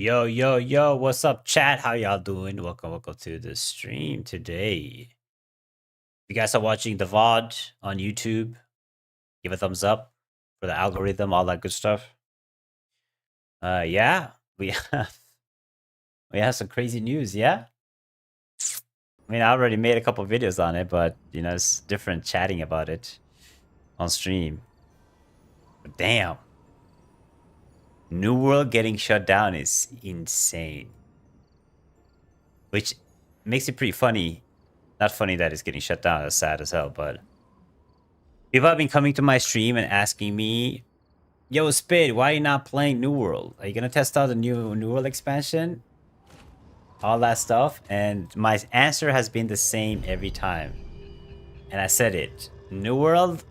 Yo, yo, yo, what's up, chat? How y'all doing? Welcome to the stream today. If you guys are watching the VOD on YouTube, give a thumbs up for the algorithm, all that good stuff. Yeah, we have some crazy news, yeah? I mean, I already made a couple videos on it, but it's different chatting about it on stream. But damn. New World getting shut down is insane. Which makes it pretty funny. Not funny that it's getting shut down, that's sad as hell, but people have been coming to my stream and asking me, "Yo, Spade, why are you not playing New World? Are you gonna test out the New World expansion? All that stuff." And my answer has been the same every time. And I said it. New World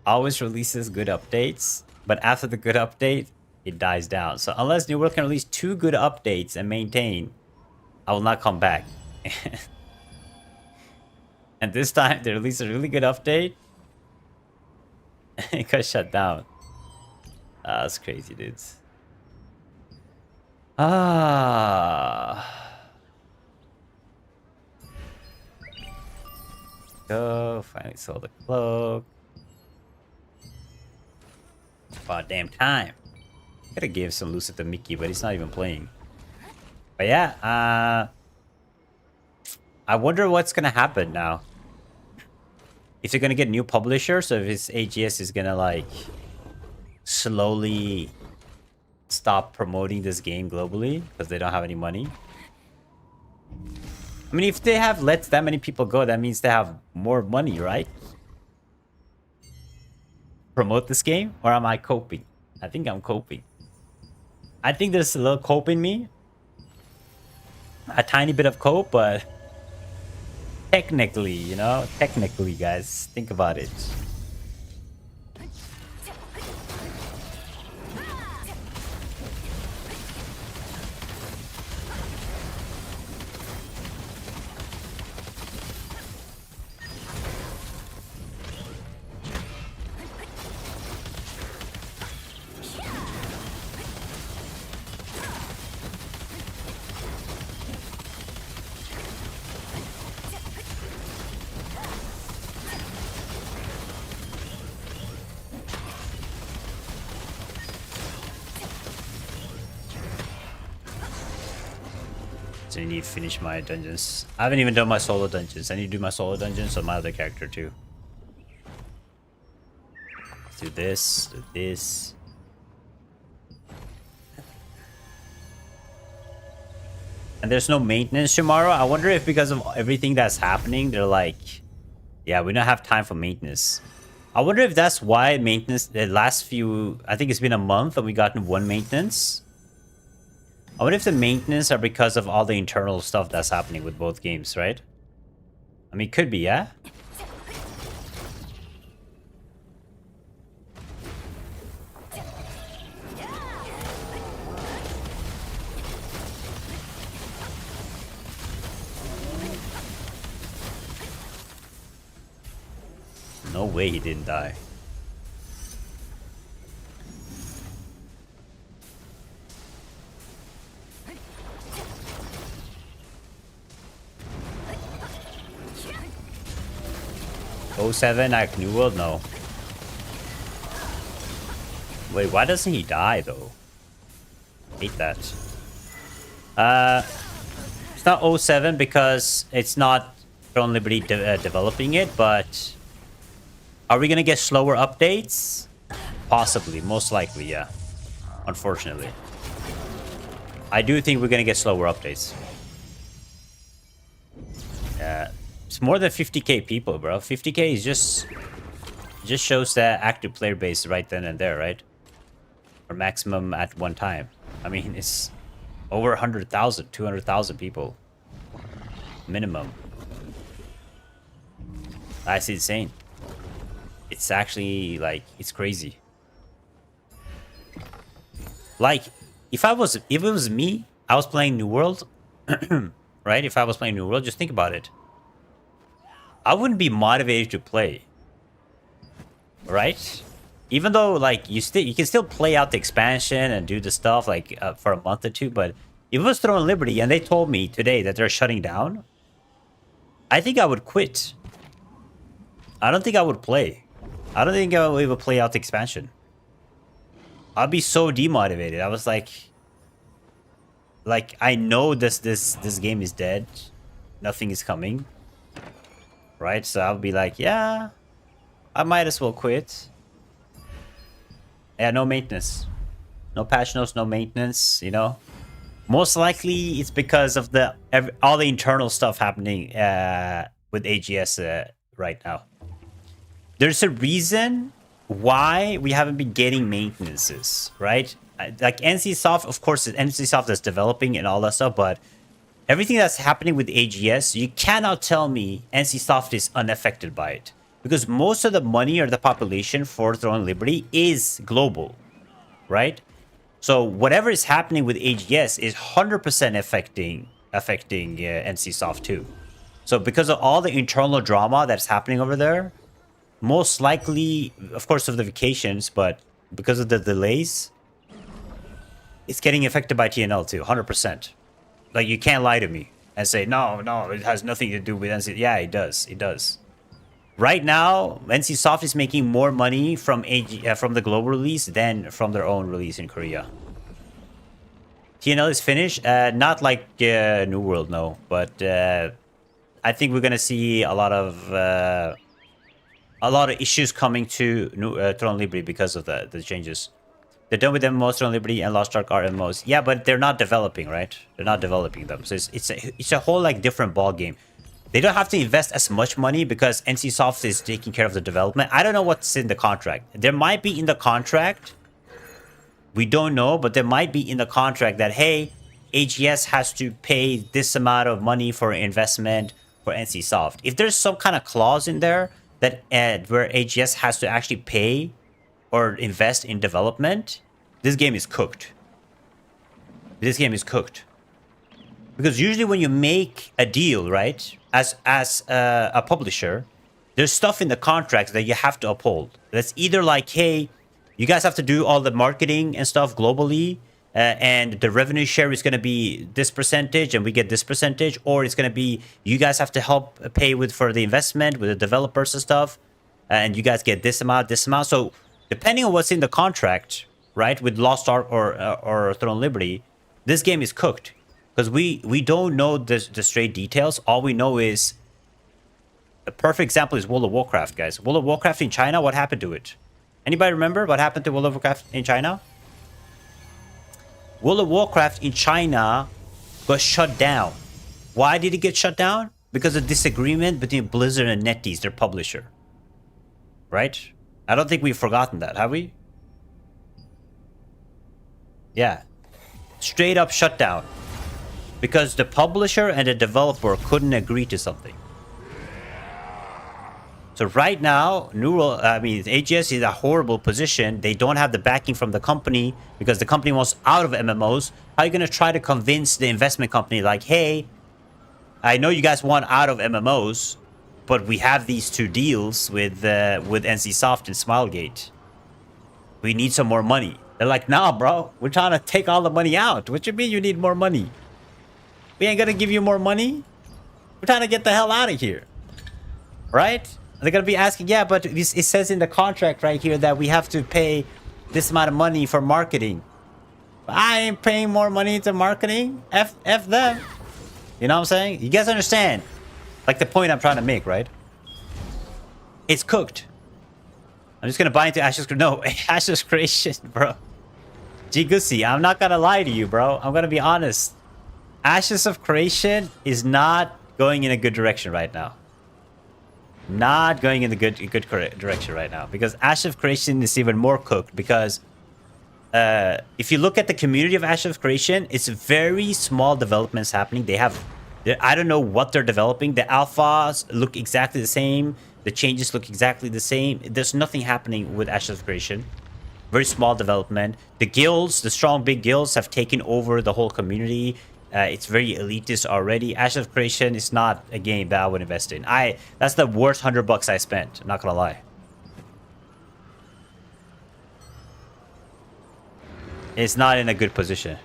always releases good updates, but after the good update, it dies down. So unless New World can release 2 good updates and maintain, I will not come back. And this time they released a really good update. It got shut down. That's crazy, dudes. Go. Finally sold the cloak. About damn time. Could have gave some Lucid to Mickey, but he's not even playing. But yeah, I wonder what's gonna happen now. If they're gonna get new publishers, or if his AGS is gonna like slowly stop promoting this game globally because they don't have any money. I mean, if they have let that many people go, that means they have more money, right? Promote this game, or am I coping? I think I'm coping. I think there's a little cope in me. A tiny bit of cope, but technically, guys, think about it. So I need to finish my dungeons. I haven't even done my solo dungeons. I need to do my solo dungeons on my other character too. Let's do this, do this. And there's no maintenance tomorrow. I wonder if because of everything that's happening, they're like, yeah, we don't have time for maintenance. I wonder if that's why maintenance, the last few, I think it's been a month and we gotten 1 maintenance. I wonder if the maintenance are because of all the internal stuff that's happening with both games, right? I mean, it could be, yeah? No way he didn't die. '07 at New World? No. Wait, why doesn't he die though? Hate that. It's not '07 because it's not Throne Liberty developing it, but are we gonna get slower updates? Possibly, most likely, yeah. Unfortunately. I do think we're gonna get slower updates. Yeah. It's more than 50k people, bro. 50k is just shows that active player base right then and there, right? Or maximum at one time. I mean, it's over 100,000, 200,000 people. Minimum. That's insane. It's actually, like, it's crazy. Like, if it was me, I was playing New World, right? If I was playing New World, just think about it. I wouldn't be motivated to play, right? Even though like you can still play out the expansion and do the stuff like for a month or two, but If it was Throne Liberty and they told me today that they're shutting down, I think I would quit. I don't think I would play. I don't think I would even play out the expansion. I'd be so demotivated. I was like I know this game is dead. Nothing is coming. Right? So I'll be like, yeah, I might as well quit. Yeah, no maintenance. No patch notes, no maintenance, you know? Most likely it's because of all the internal stuff happening with AGS right now. There's a reason why we haven't been getting maintenances, right? Like NCSoft, of course, NCSoft is developing and all that stuff, but everything that's happening with AGS, you cannot tell me NCSoft is unaffected by it. Because most of the money or the population for Throne Liberty is global, right? So whatever is happening with AGS is 100% affecting NCSoft too. So because of all the internal drama that's happening over there, most likely, of course, of the vacations, but because of the delays, it's getting affected by TNL too, 100%. Like, you can't lie to me and say, no, it has nothing to do with NC. Yeah, it does. It does. Right now, NCSoft is making more money from the global release than from their own release in Korea. TNL is finished. Not like New World, no. But I think we're going to see a lot of issues coming to Throne Liberty because of the changes. They're done with MMOs, Throne Liberty, and Lost Ark are MMOs. Yeah, but they're not developing, right? They're not developing them. So it's a whole like different ball game. They don't have to invest as much money because NCSoft is taking care of the development. I don't know what's in the contract. There might be in the contract. We don't know, but there might be in the contract that, hey, AGS has to pay this amount of money for investment for NCSoft. If there's some kind of clause in there that where AGS has to actually pay or invest in development, this game is cooked. This game is cooked. Because usually when you make a deal, right, as a publisher, there's stuff in the contract that you have to uphold. That's either like, hey, you guys have to do all the marketing and stuff globally, and the revenue share is going to be this percentage, and we get this percentage, or it's going to be you guys have to help pay for the investment with the developers and stuff, and you guys get this amount, this amount. So depending on what's in the contract, right, with Lost Ark or Throne Liberty, this game is cooked. Because we don't know the straight details. All we know is... A perfect example is World of Warcraft, guys. World of Warcraft in China, what happened to it? Anybody remember what happened to World of Warcraft in China? World of Warcraft in China got shut down. Why did it get shut down? Because of disagreement between Blizzard and NetEase, their publisher. Right? I don't think we've forgotten that, have we? Yeah. Straight up shutdown. Because the publisher and the developer couldn't agree to something. So right now, AGS is in a horrible position. They don't have the backing from the company because the company wants out of MMOs. How are you going to try to convince the investment company like, hey, I know you guys want out of MMOs, but we have these two deals with NCSoft and Smilegate. We need some more money. They're like, nah, bro, we're trying to take all the money out. What you mean you need more money? We ain't gonna give you more money. We're trying to get the hell out of here. Right? They're gonna be asking, yeah, but it says in the contract right here that we have to pay this amount of money for marketing. I ain't paying more money to marketing. F them. You know what I'm saying? You guys understand? Like the point I'm trying to make, right? It's cooked. I'm just gonna buy into Ashes. No, Ashes Creation, bro. Jigusi, I'm not gonna lie to you, bro. I'm gonna be honest. Ashes of Creation is not going in a good direction right now. Not going in the good direction right now. Because Ashes of Creation is even more cooked. Because if you look at the community of Ashes of Creation, it's very small developments happening. I don't know what they're developing. The alphas look exactly the same. The changes look exactly the same. There's nothing happening with Ashes of Creation. Very small development. The guilds, the strong big guilds have taken over the whole community. It's very elitist already. Ashes of Creation is not a game that I would invest in. That's the worst $100 I spent. I'm not gonna lie. It's not in a good position.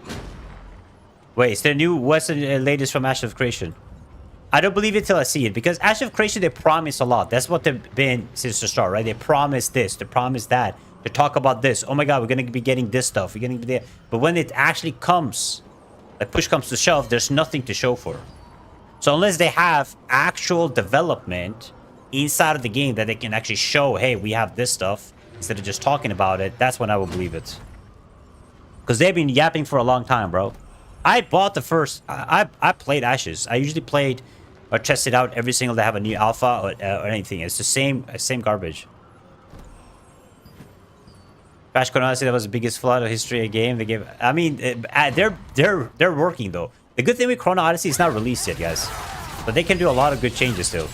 Wait, is there new? What's the latest from Ash of Creation? I don't believe it till I see it, because Ash of Creation, they promise a lot. That's what they've been since the start, right? They promise this, they promise that, they talk about this. Oh my god, we're gonna be getting this stuff. We're gonna be there. But when it actually comes, like push comes to shove, there's nothing to show for. So unless they have actual development inside of the game that they can actually show, hey, we have this stuff, instead of just talking about it, that's when I will believe it. Because they've been yapping for a long time, bro. I bought the first... I played Ashes. I usually played or tested out every single day have a new alpha or anything. It's the same garbage. Crash Course, honestly, that was the biggest flood of history of game. They gave... I mean, they're working, though. The good thing with Chrono Odyssey is not released yet, guys. But they can do a lot of good changes, still.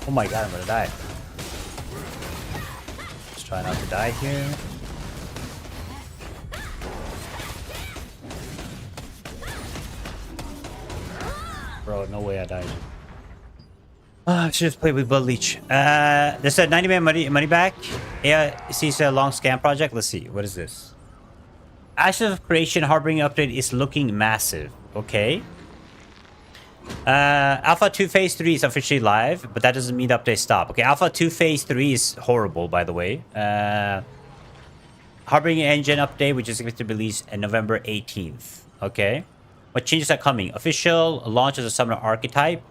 Oh my god, I'm gonna die. Just try not to die here. Bro, no way I died. I should have played with Blood Leech. This said 90 man money back. Yeah, sees a long scam project. Let's see. What is this? Ash of Creation Harboring update is looking massive. Okay. Alpha 2 Phase 3 is officially live, but that doesn't mean the update stop. Okay, Alpha 2 Phase 3 is horrible, by the way. Harboring Engine update, which is expected to be released on November 18th. Okay. What changes are coming? Official launch of the Summoner Archetype.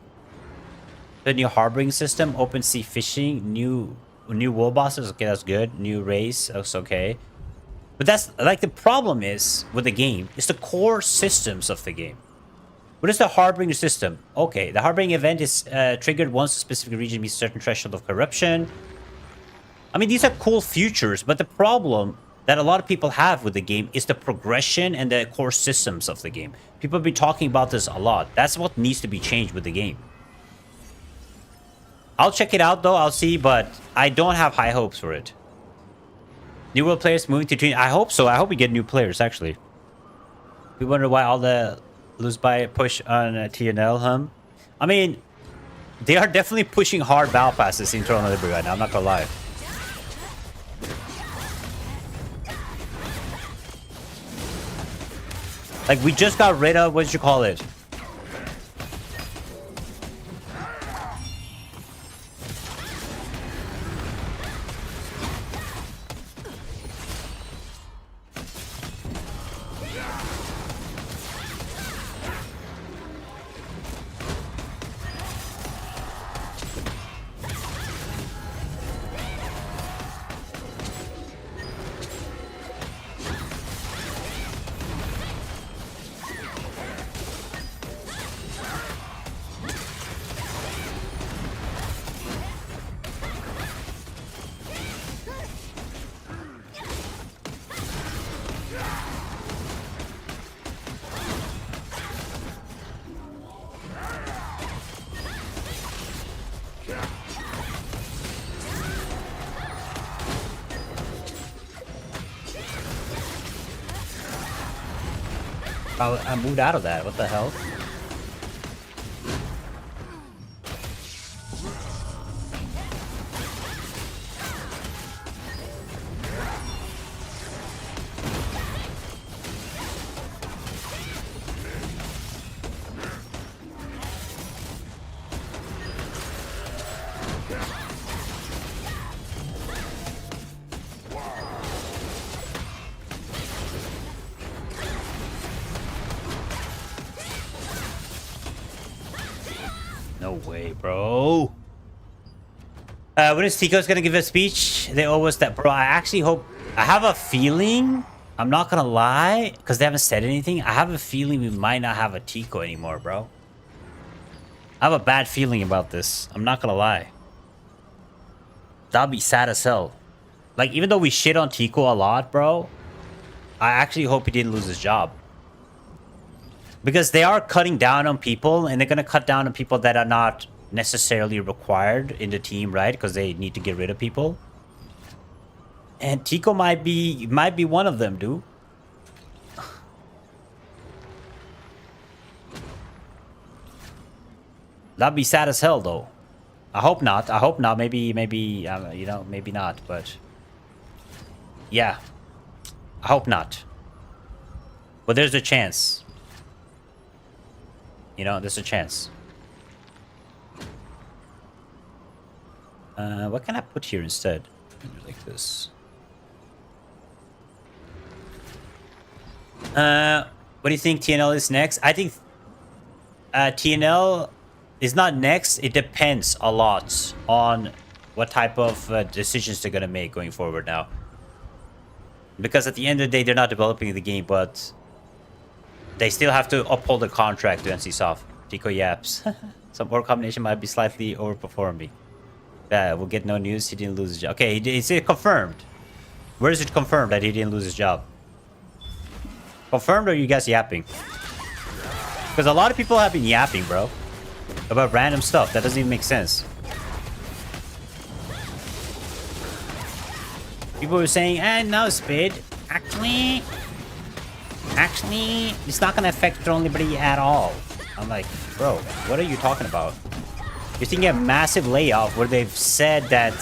The new Harboring system. Open Sea Fishing. New world bosses. Okay, that's good. New race. That's okay. But that's, like, the problem is, with the game, is the core systems of the game. What is the Harboring system? Okay, the Harboring event is triggered once a specific region meets a certain threshold of corruption. I mean, these are cool features, but the problem that a lot of people have with the game is the progression and the core systems of the game. People have been talking about this a lot. That's what needs to be changed with the game. I'll check it out, though. I'll see, but I don't have high hopes for it. New world players moving to Twin. I hope so. I hope we get new players, actually. We wonder why all the lose by push on TNL, I mean, they are definitely pushing hard battle passes in Toronto Liberty right now. I'm not gonna lie. Like, we just got rid of, what did you call it? I moved out of that. What the hell? No way, bro. When is Tico's gonna give a speech? They always that, bro. I actually hope. I have a feeling. I'm not gonna lie, because they haven't said anything. I have a feeling we might not have a Tico anymore, bro. I have a bad feeling about this. I'm not gonna lie. That'd be sad as hell. Like, even though we shit on Tico a lot, bro, I actually hope he didn't lose his job. Because they are cutting down on people, and they're gonna cut down on people that are not necessarily required in the team, right? Because they need to get rid of people. And Tico might be one of them, dude. That'd be sad as hell, though. I hope not. I hope not. Maybe, you know, maybe not. But yeah, I hope not. But there's a chance. You know, there's a chance. What can I put here instead? Like this. What do you think TNL is next? I think TNL is not next. It depends a lot on what type of decisions they're going to make going forward now. Because at the end of the day, they're not developing the game, but they still have to uphold the contract to NCSoft. Tico yaps. Some more combination might be slightly overperforming. Yeah, we'll get no news. He didn't lose his job. Okay, is it confirmed? Where is it confirmed that he didn't lose his job? Confirmed, or are you guys yapping? Because a lot of people have been yapping, bro, about random stuff that doesn't even make sense. People were saying, no, Spid. Actually, it's not going to affect Throne Liberty at all. I'm like, bro, what are you talking about? You're thinking a massive layoff where they've said that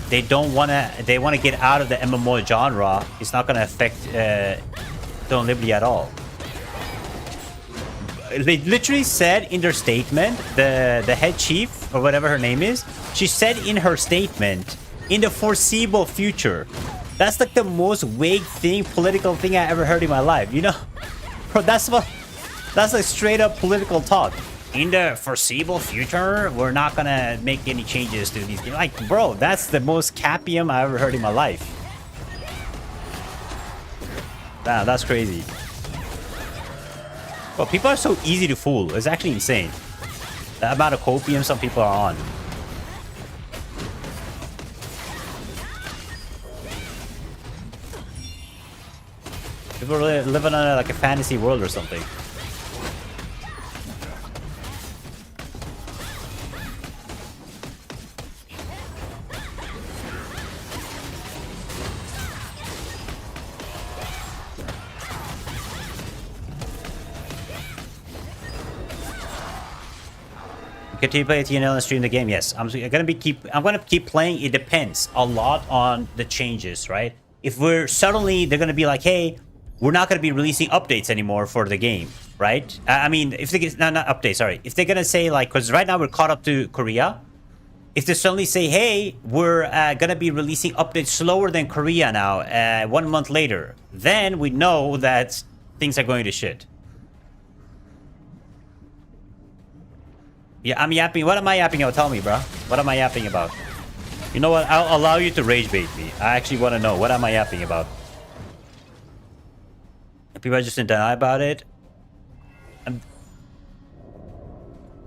they want to get out of the MMO genre. It's not going to affect Throne Liberty at all. They literally said in their statement, the head chief, or whatever her name is, she said in her statement, in the foreseeable future. That's like the most vague thing, political thing I ever heard in my life. You know? Bro, that's like straight up political talk. In the foreseeable future, we're not gonna make any changes to these games. Like, bro, that's the most capium I ever heard in my life. Damn, that's crazy. Bro, people are so easy to fool. It's actually insane. The amount of copium some people are on. People are living on like a fantasy world or something. Continue to play TNL and stream the game. Yes, I'm gonna keep playing. It depends a lot on the changes, right? If they're gonna be like, hey, we're not gonna be releasing updates anymore for the game, right? I mean, if they get not updates, sorry. If they're gonna say like, because right now we're caught up to Korea. If they suddenly say, hey, we're gonna be releasing updates slower than Korea now, 1 month later, then we know that things are going to shit. Yeah, I'm yapping. What am I yapping about? Tell me, bro. What am I yapping about? You know what? I'll allow you to rage bait me. I actually want to know. What am I yapping about? People are just in denial about it.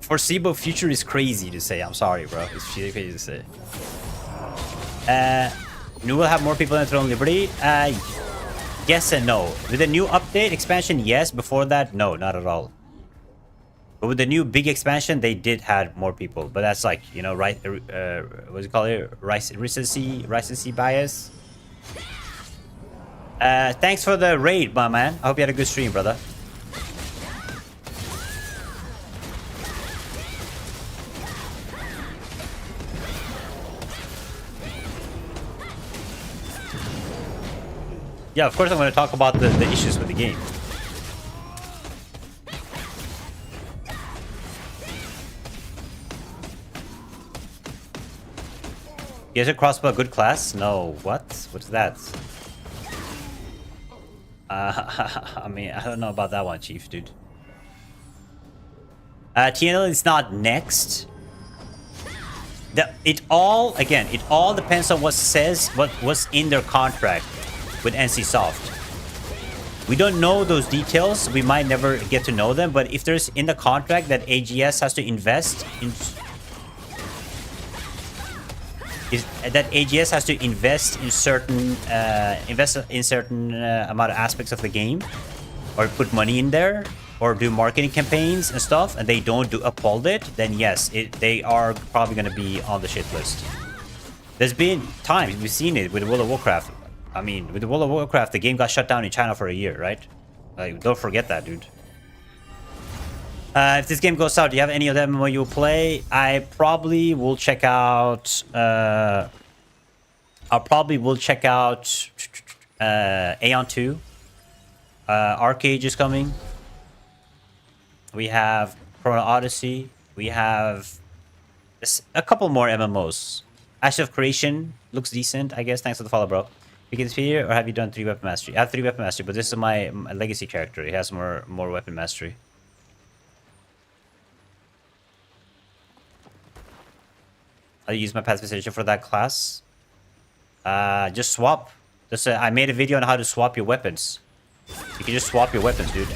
Foreseeable future is crazy to say. I'm sorry, bro. It's really crazy to say. We will have more people in Throne Liberty. Yes and no. With the new update expansion, yes. Before that, no, not at all. But with the new big expansion, they did have more people. But that's like, you know, right? What do you call it? Recency bias. Thanks for the raid, my man. I hope you had a good stream, brother. Yeah, of course I'm going to talk about the issues with the game. Is a crossbow a good class? No. What? What's that? I mean, I don't know about that one, Chief, dude. TNL is not next. It all depends on what was in their contract with NCSoft. We don't know those details. We might never get to know them. But if there's in the contract that AGS has to invest in, that AGS has to invest in certain amount of aspects of the game, or put money in there, or do marketing campaigns and stuff, and they don't uphold it, then yes, they are probably going to be on the shit list. There's been times we've seen it with World of Warcraft. I mean, with World of Warcraft, the game got shut down in China for a year, right? Like, don't forget that, dude. If this game goes out, do you have any of them you'll play? I probably will check out. Aeon 2. Arcade is coming. We have Chrono Odyssey. We have a couple more MMOs. Ash of Creation looks decent, I guess. Thanks for the follow, bro. Begin Sphere, or have you done 3 weapon mastery? I have 3 weapon mastery, but this is my legacy character. He has more weapon mastery. I'll use my pacification for that class. Just swap. I made a video on how to swap your weapons. You can just swap your weapons, dude.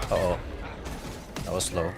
Uh-oh. That was slow.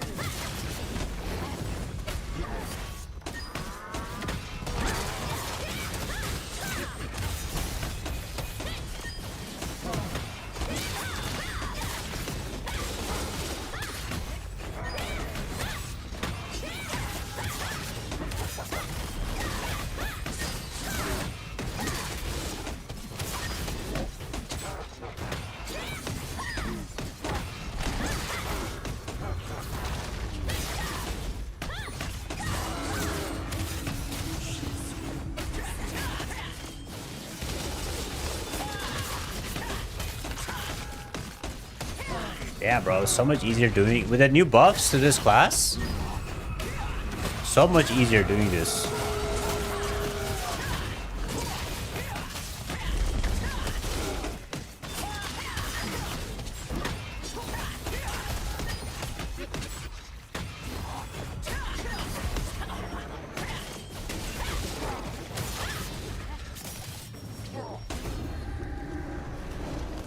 Yeah, bro, so much easier doing with the new buffs to this class. So much easier doing this.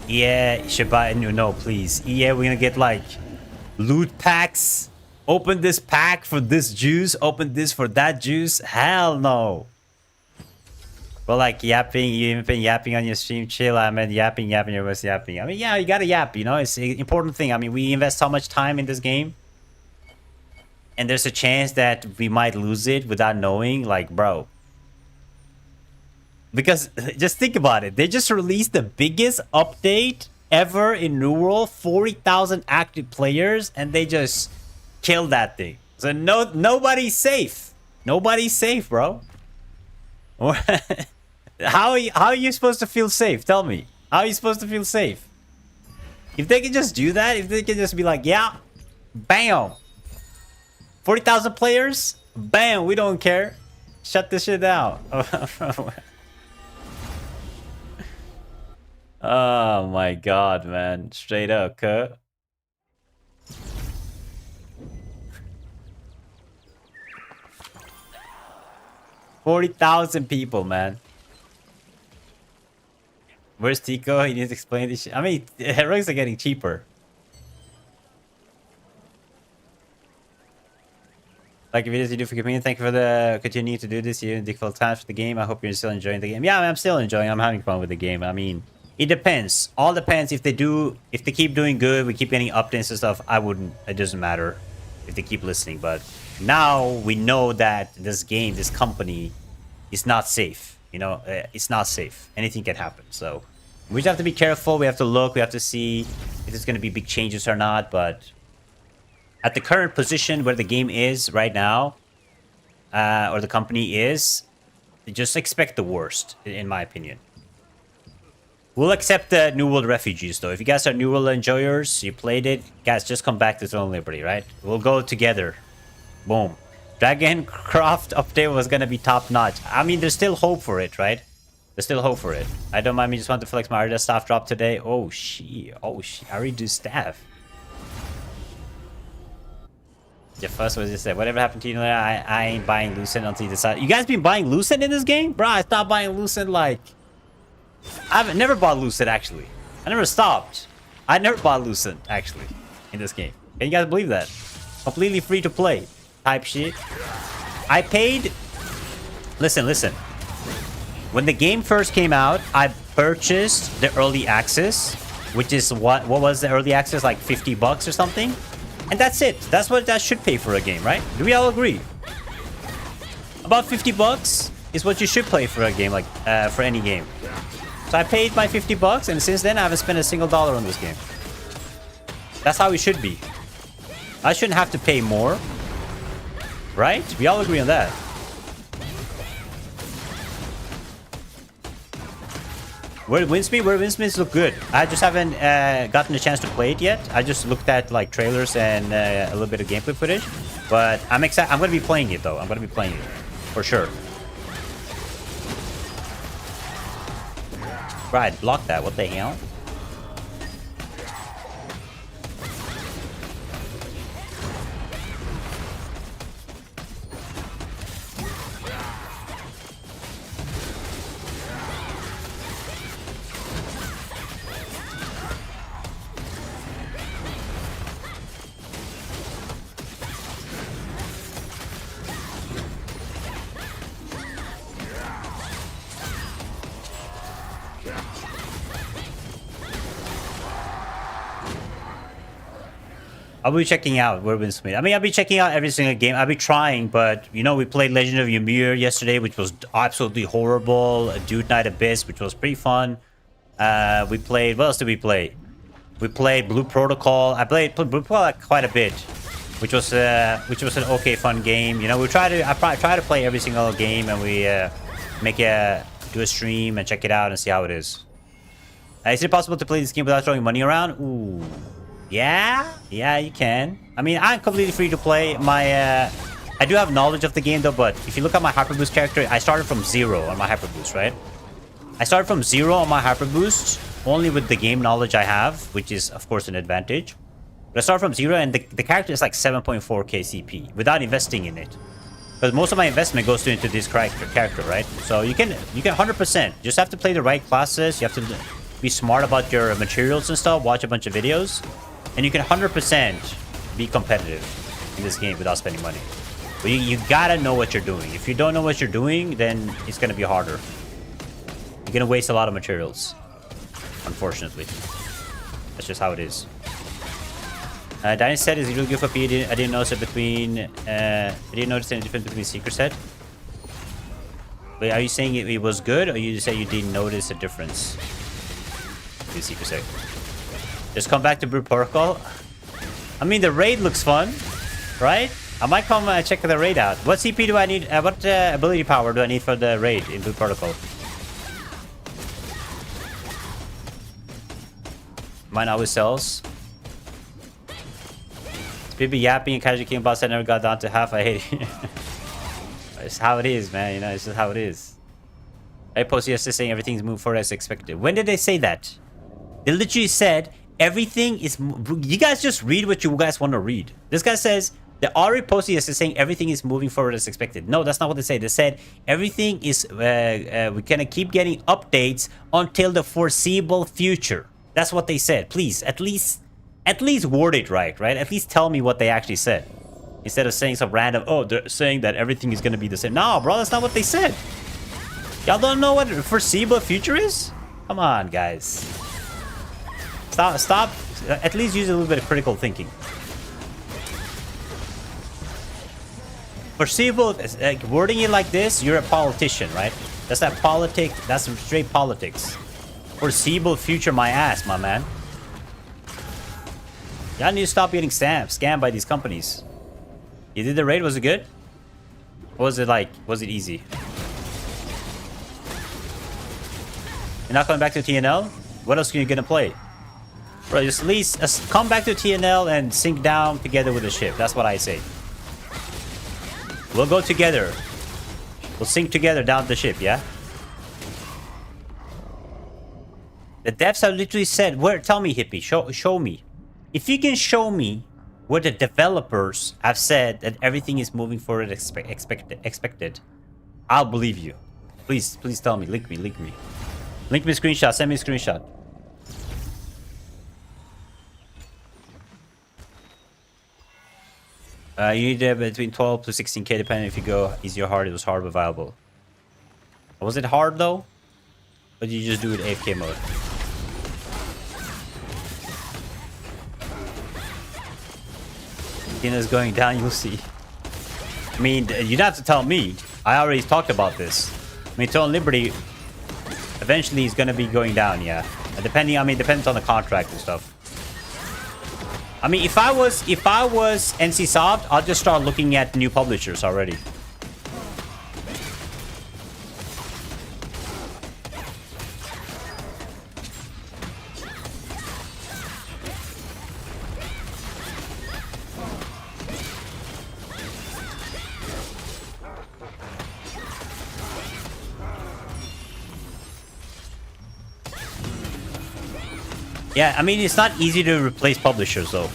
Yeah, should buy a new. No, please. Yeah, we're gonna get like loot packs. Open this pack for this juice. Open this for that juice. Hell no. But like yapping, you've been yapping on your stream. Chill. I mean yapping. You're just yapping. I mean, yeah, you gotta yap. You know, it's an important thing. I mean, we invest so much time in this game, and there's a chance that we might lose it without knowing. Like, bro. Because just think about it. They just released the biggest update ever in New World. 40,000 active players, and they just killed that thing. So nobody's safe. Nobody's safe, bro. How are you supposed to feel safe? Tell me. How are you supposed to feel safe? If they can just do that, if they can just be like, yeah, bam. 40,000 players, bam, we don't care. Shut this shit down. Oh my god, man. Straight up, Kurt. $40,000 people, man. Where's Tico? He needs to explain this shit. I mean, heroics are getting cheaper. Like videos you do for community. Thank you for the continuing to do this here in difficult times for the game. I hope you're still enjoying the game. Yeah, I'm still enjoying. I'm having fun with the game. I mean, it depends. All depends. If they keep doing good, we keep getting updates and stuff, I wouldn't. It doesn't matter if they keep listening. But now we know that this game, this company, is not safe. You know, it's not safe. Anything can happen. So we just have to be careful. We have to look. We have to see if there's going to be big changes or not. But at the current position where the game is right now, or the company is, just expect the worst, in my opinion. We'll accept the New World refugees, though. If you guys are New World enjoyers, you played it, guys, just come back to Throne of Liberty, right? We'll go together. Boom. Dragon Craft update was gonna be top-notch. I mean, there's still hope for it, right? There's still hope for it. I don't mind me. Just want to flex my Arida staff drop today. Oh, shit. Oh, shit. I already do staff. The first was just said, whatever happened to you, I ain't buying Lucent until you decide. You guys been buying Lucent in this game? Bro, I stopped buying Lucent like... I've never bought Lucent, actually. I never stopped. I never bought Lucent, actually, in this game. Can you guys believe that? Completely free to play type shit. I paid... Listen. When the game first came out, I purchased the early access, which is what was the early access, like $50 or something? And that's it. That's what that should pay for a game, right? Do we all agree? About $50 is what you should pay for a game, like for any game. So I paid my $50, and since then I haven't spent a single dollar on this game. That's how it should be. I shouldn't have to pay more, right? We all agree on that. Where it wins me look good. I just haven't gotten a chance to play it yet. I just looked at like trailers and a little bit of gameplay footage. But I'm excited. I'm gonna be playing it though. I'm gonna be playing it for sure. Right, block that. What the hell? I'll be checking out Werwin Smith. I mean, I'll be checking out every single game. I'll be trying, but, you know, we played Legend of Ymir yesterday, which was absolutely horrible. Dude Night Abyss, which was pretty fun. We played... What else did we play? We played Blue Protocol. I played Blue Protocol quite a bit, which was an okay, fun game. You know, I try to play every single game, and we do a stream and check it out and see how it is. Is it possible to play this game without throwing money around? Ooh. Yeah, you can. I mean, I'm completely free to play. I do have knowledge of the game though, but if you look at my Hyper Boost character, I started from 0 on my Hyper Boost, right? I started from 0 on my Hyper Boost, only with the game knowledge I have, which is, of course, an advantage. But I started from 0, and the character is like 7.4k CP without investing in it. Because most of my investment goes into this character, right? So you can 100%. You just have to play the right classes. You have to be smart about your materials and stuff. Watch a bunch of videos. And you can 100% be competitive in this game without spending money. But you gotta know what you're doing. If you don't know what you're doing, then it's gonna be harder. You're gonna waste a lot of materials, unfortunately. That's just how it is. Danny said is really good for P. I didn't notice I didn't notice any difference between Secret Set. Wait, are you saying it was good, or you say you didn't notice a difference in Secret Set? Just come back to Blue Protocol. I mean, the raid looks fun, right? I might come check the raid out. What CP do I need? What ability power do I need for the raid in Blue Protocol? Mine always sells. People yapping and casual king boss. I never got down to half. I hate it. It's how it is, man. You know, it's just how it is. I posted yesterday saying everything's moved forward as expected. When did they say that? They literally said everything is... You guys just read what you guys want to read. This guy says... They already posted yesterday saying everything is moving forward as expected. No, that's not what they say. They said everything is... we're gonna keep getting updates until the foreseeable future. That's what they said. Please, at least word it right? At least tell me what they actually said. Instead of saying some random... Oh, they're saying that everything is gonna be the same. No, bro, that's not what they said. Y'all don't know what foreseeable future is? Come on, guys. Stop. At least use a little bit of critical thinking. Foreseeable, like wording it like this, you're a politician, right? That's that politic. That's straight politics. Foreseeable future, my ass, my man. Y'all need to stop getting scammed by these companies. You did the raid. Was it good? What was it like? Was it easy? You're not coming back to TNL? What else are you gonna play? Bro, just at least come back to TNL and sink down together with the ship. That's what I say. We'll go together. We'll sink together down the ship, yeah? The devs have literally said, where, tell me, Hippie, show me. If you can show me where the developers have said that everything is moving forward expected, I'll believe you. Please tell me. Link me. Link me a screenshot. Send me a screenshot. You need between 12 to 16k depending if you go easy or hard. It was hard but viable. Was it hard though? Or did you just do it AFK mode? Tina's going down, you'll see. I mean, you don't have to tell me. I already talked about this. I mean, Total Liberty eventually is gonna be going down, yeah. Depending, I mean, depends on the contract and stuff. I mean, if I was NCSoft, I'll just start looking at new publishers already. Yeah, I mean, it's not easy to replace publishers, though.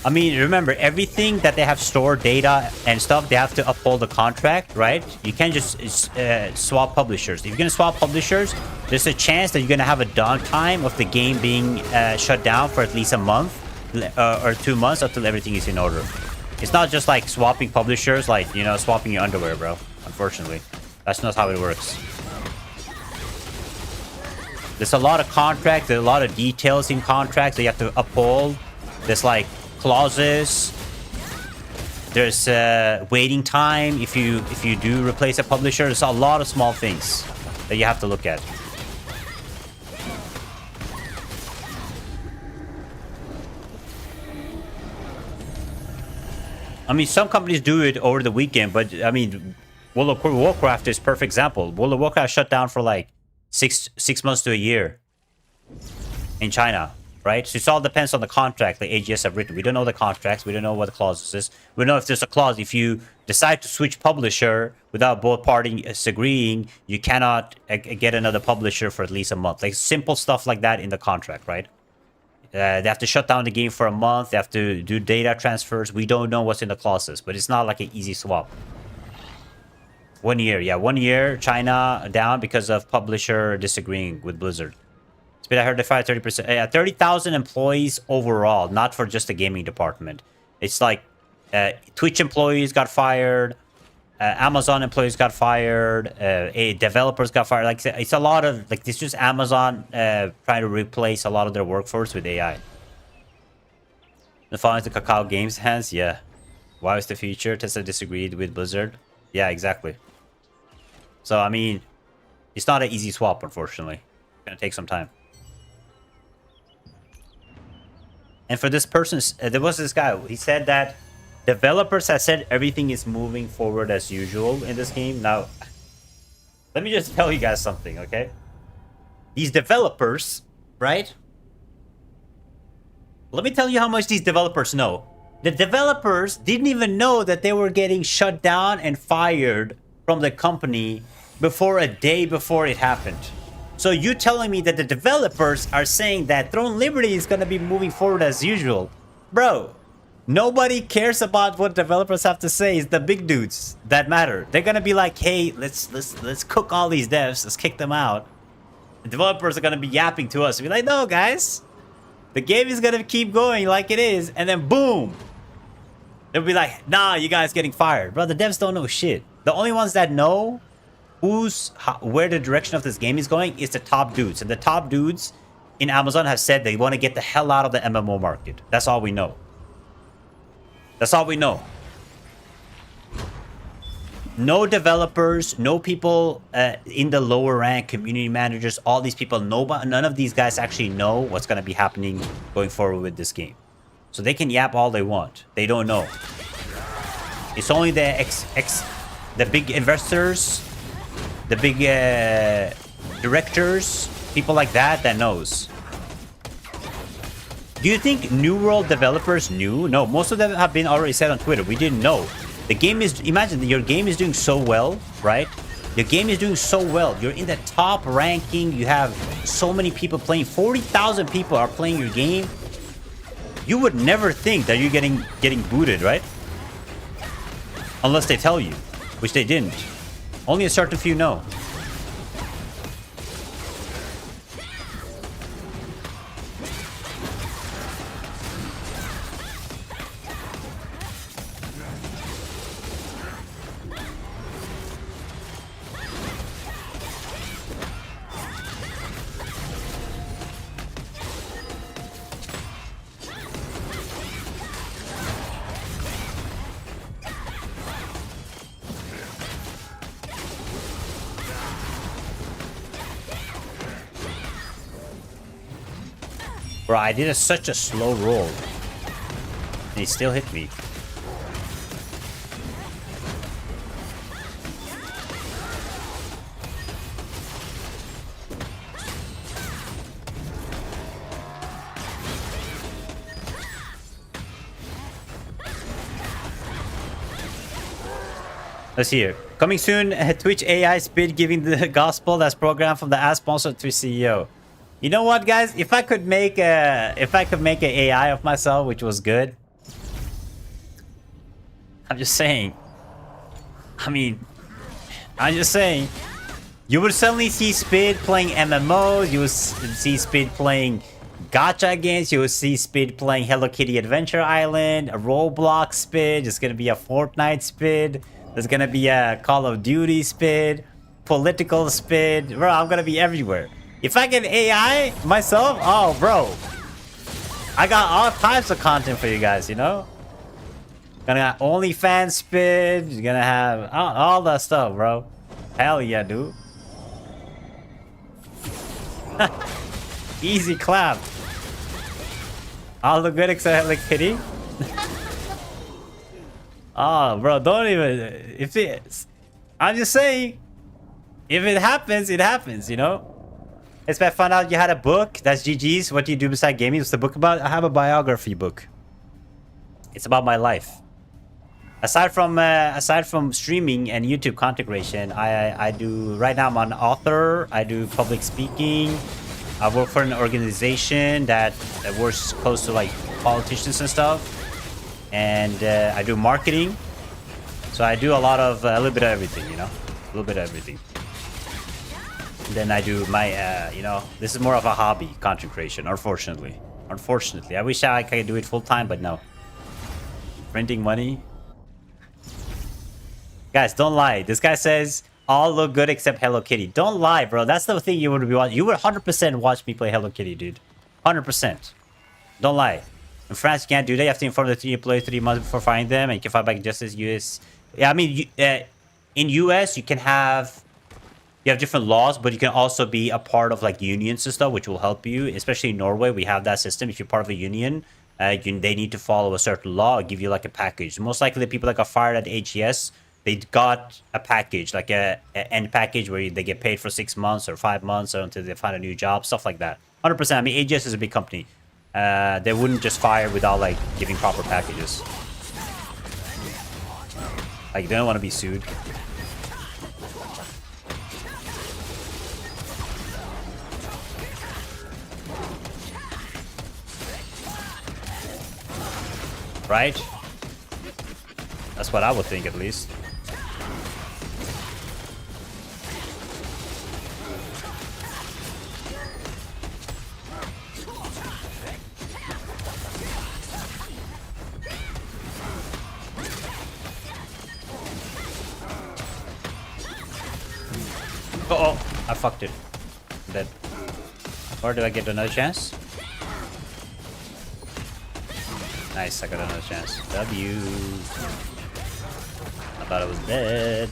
I mean, remember, everything that they have stored data and stuff, they have to uphold the contract, right? You can't just swap publishers. If you're going to swap publishers, there's a chance that you're going to have a downtime of the game being shut down for at least a month or 2 months until everything is in order. It's not just like swapping publishers, like, you know, swapping your underwear, bro. Unfortunately. That's not how it works. There's a lot of contracts, there's a lot of details in contracts that you have to uphold. There's like clauses. There's waiting time if you do replace a publisher. There's a lot of small things that you have to look at. I mean, some companies do it over the weekend, but I mean, World of Warcraft is a perfect example. World of Warcraft shut down for like six months to a year in China, right? So it all depends on the contract the AGS have written. We don't know the contracts. We don't know what the clauses is. We don't know if there's a clause. If you decide to switch publisher without both parties agreeing, you cannot get another publisher for at least a month. Like simple stuff like that in the contract, right? They have to shut down the game for a month. They have to do data transfers. We don't know what's in the clauses, but it's not like an easy swap. 1 year, yeah, 1 year, China down because of publisher disagreeing with Blizzard. Speed, I heard they fired 30%. 30,000 employees overall, not for just the gaming department. It's like Twitch employees got fired, Amazon employees got fired, developers got fired. Like it's a lot of like it's just Amazon trying to replace a lot of their workforce with AI. The following is the Kakao Games hands, yeah. Why was the future? Tesla disagreed with Blizzard. Yeah, exactly. So, I mean, it's not an easy swap, unfortunately. It's going to take some time. And for this person, there was this guy. He said that developers have said everything is moving forward as usual in this game. Now, let me just tell you guys something, okay? These developers, right? Let me tell you how much these developers know. The developers didn't even know that they were getting shut down and fired from the company before a day before it happened. So you telling me that the developers are saying that Throne Liberty is going to be moving forward as usual? Bro, nobody cares about what developers have to say. It's the big dudes that matter. They're going to be like, hey, let's cook all these devs. Let's kick them out. The developers are going to be yapping to us. Be like, no, guys. The game is going to keep going like it is. And then boom. They'll be like, nah, you guys getting fired. Bro, the devs don't know shit. The only ones that know where the direction of this game is going is the top dudes. And the top dudes in Amazon have said they want to get the hell out of the MMO market. That's all we know. That's all we know. No developers, no people in the lower rank, community managers, all these people, none of these guys actually know what's going to be happening going forward with this game. So they can yap all they want. They don't know. It's only the the big investors, the big directors, people like that knows. Do you think New World developers knew? No, most of them have been already said on Twitter. We didn't know. The game is, imagine your game is doing so well, right? Your game is doing so well. You're in the top ranking. You have so many people playing. 40,000 people are playing your game. You would never think that you're getting booted, right? Unless they tell you, which they didn't. Only a certain few know. Bro, I did such a slow roll. And he still hit me. Let's see here. Coming soon, Twitch AI Speed giving the gospel that's programmed from the ad sponsor to CEO. You know what, guys? If I could make an AI of myself, which was good, I'm just saying. I mean, I'm just saying. You would suddenly see Speed playing MMOs. You would see Speed playing gacha games. You would see Speed playing Hello Kitty Adventure Island, a Roblox Speed. There's gonna be a Fortnite Speed. There's gonna be a Call of Duty Speed, political Speed. Bro, I'm gonna be everywhere. If I get AI myself, oh, bro. I got all types of content for you guys, you know? Gonna have OnlyFans Speed. You're gonna have all that stuff, bro. Hell yeah, dude. Easy clap. All the good except Hello Kitty. Oh, bro, don't even. If it's, I'm just saying, if it happens, it happens, you know? If I found out you had a book, that's GG's. What do you do beside gaming? What's the book about? I have a biography book. It's about my life. Aside from streaming and YouTube content creation, I do right now. I'm an author. I do public speaking. I work for an organization that works close to like politicians and stuff, and I do marketing. So I do a little bit of everything, you know, a little bit of everything. And then I do my, you know, this is more of a hobby, content creation. Unfortunately, I wish I could do it full time, but no. Printing money. Guys, don't lie. This guy says all look good except Hello Kitty. Don't lie, bro. That's the thing you would be watching. You would 100% watch me play Hello Kitty, dude. 100%. Don't lie. In France, you can't do that. You have to inform the employees 3 months before firing them, and you can fight back just as US. Yeah, I mean, in US, you have different laws, but you can also be a part of like unions and stuff, which will help you. Especially in Norway, we have that system. If you're part of a union, they need to follow a certain law, give you like a package. Most likely, the people that got fired at AGS, they got a package, like a end package where they get paid for 6 months or 5 months or until they find a new job, stuff like that. 100%. I mean, AGS is a big company. They wouldn't just fire without like giving proper packages. Like, they don't want to be sued. Right? That's what I would think, at least. Uh-oh, I fucked it. I'm dead. Or do I get another chance? Nice, I got another chance. W. I thought I was dead.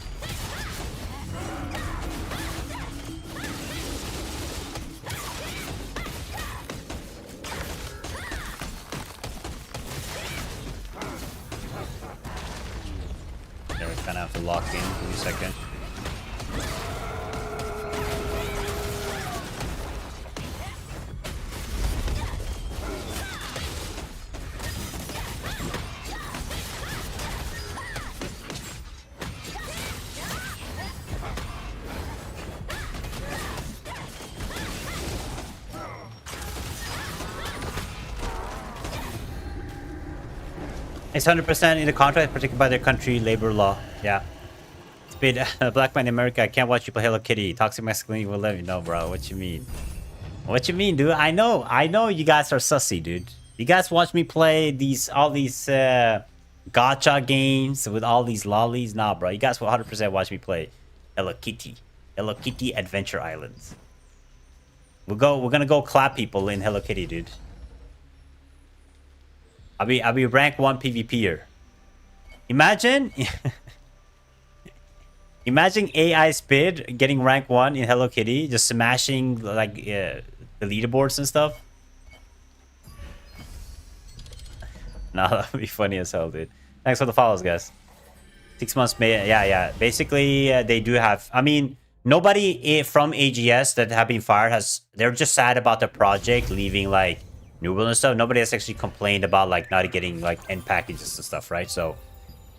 Yeah, we kind of have to lock in. Give me a second. It's 100% in the contract protected by their country labor law. Yeah. Speed, black man in America. I can't watch you play Hello Kitty. Toxic masculinity will let me know, bro. What you mean? What you mean, dude? I know you guys are sussy, dude. You guys watch me play all these gacha games with all these lollies. Nah, bro. You guys will 100% watch me play Hello Kitty. Hello Kitty Adventure Islands. We're gonna go clap people in Hello Kitty, dude. I'll be rank 1 PvPer. Imagine imagine AI Speed getting rank 1 in Hello Kitty, just smashing like the leaderboards and stuff. Nah, that would be funny as hell, dude. Thanks for the follows, guys. 6 months, yeah. Basically, they do have. I mean, nobody from AGS that have been fired they're just sad about the project leaving like New World and stuff. Nobody has actually complained about like not getting like end packages and stuff, right? So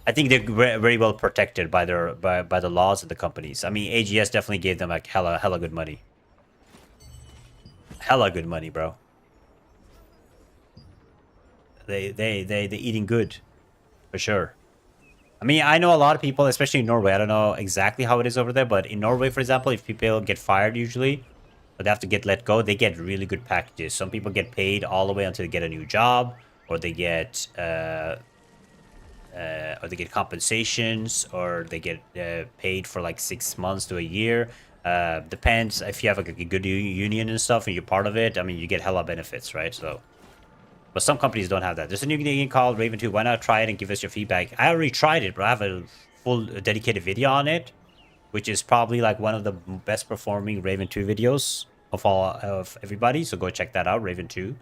I think they're very well protected by the laws of the companies. I mean, AGS definitely gave them like hella good money. Hella good money, bro. They eating good, for sure. I mean, I know a lot of people, especially in Norway. I don't know exactly how it is over there, but in Norway, for example, if people get fired usually, or they have to get let go, they get really good packages. Some people get paid all the way until they get a new job, or they get compensations, or they get paid for like 6 months to a year. Depends if you have like a good union and stuff, and you're part of it. I mean, you get hella benefits, right? So. But some companies don't have that. There's a new game called Raven 2. Why not try it and give us your feedback? I already tried it, but I have a full dedicated video on it, which is probably like one of the best performing Raven 2 videos of everybody. So go check that out, Raven 2.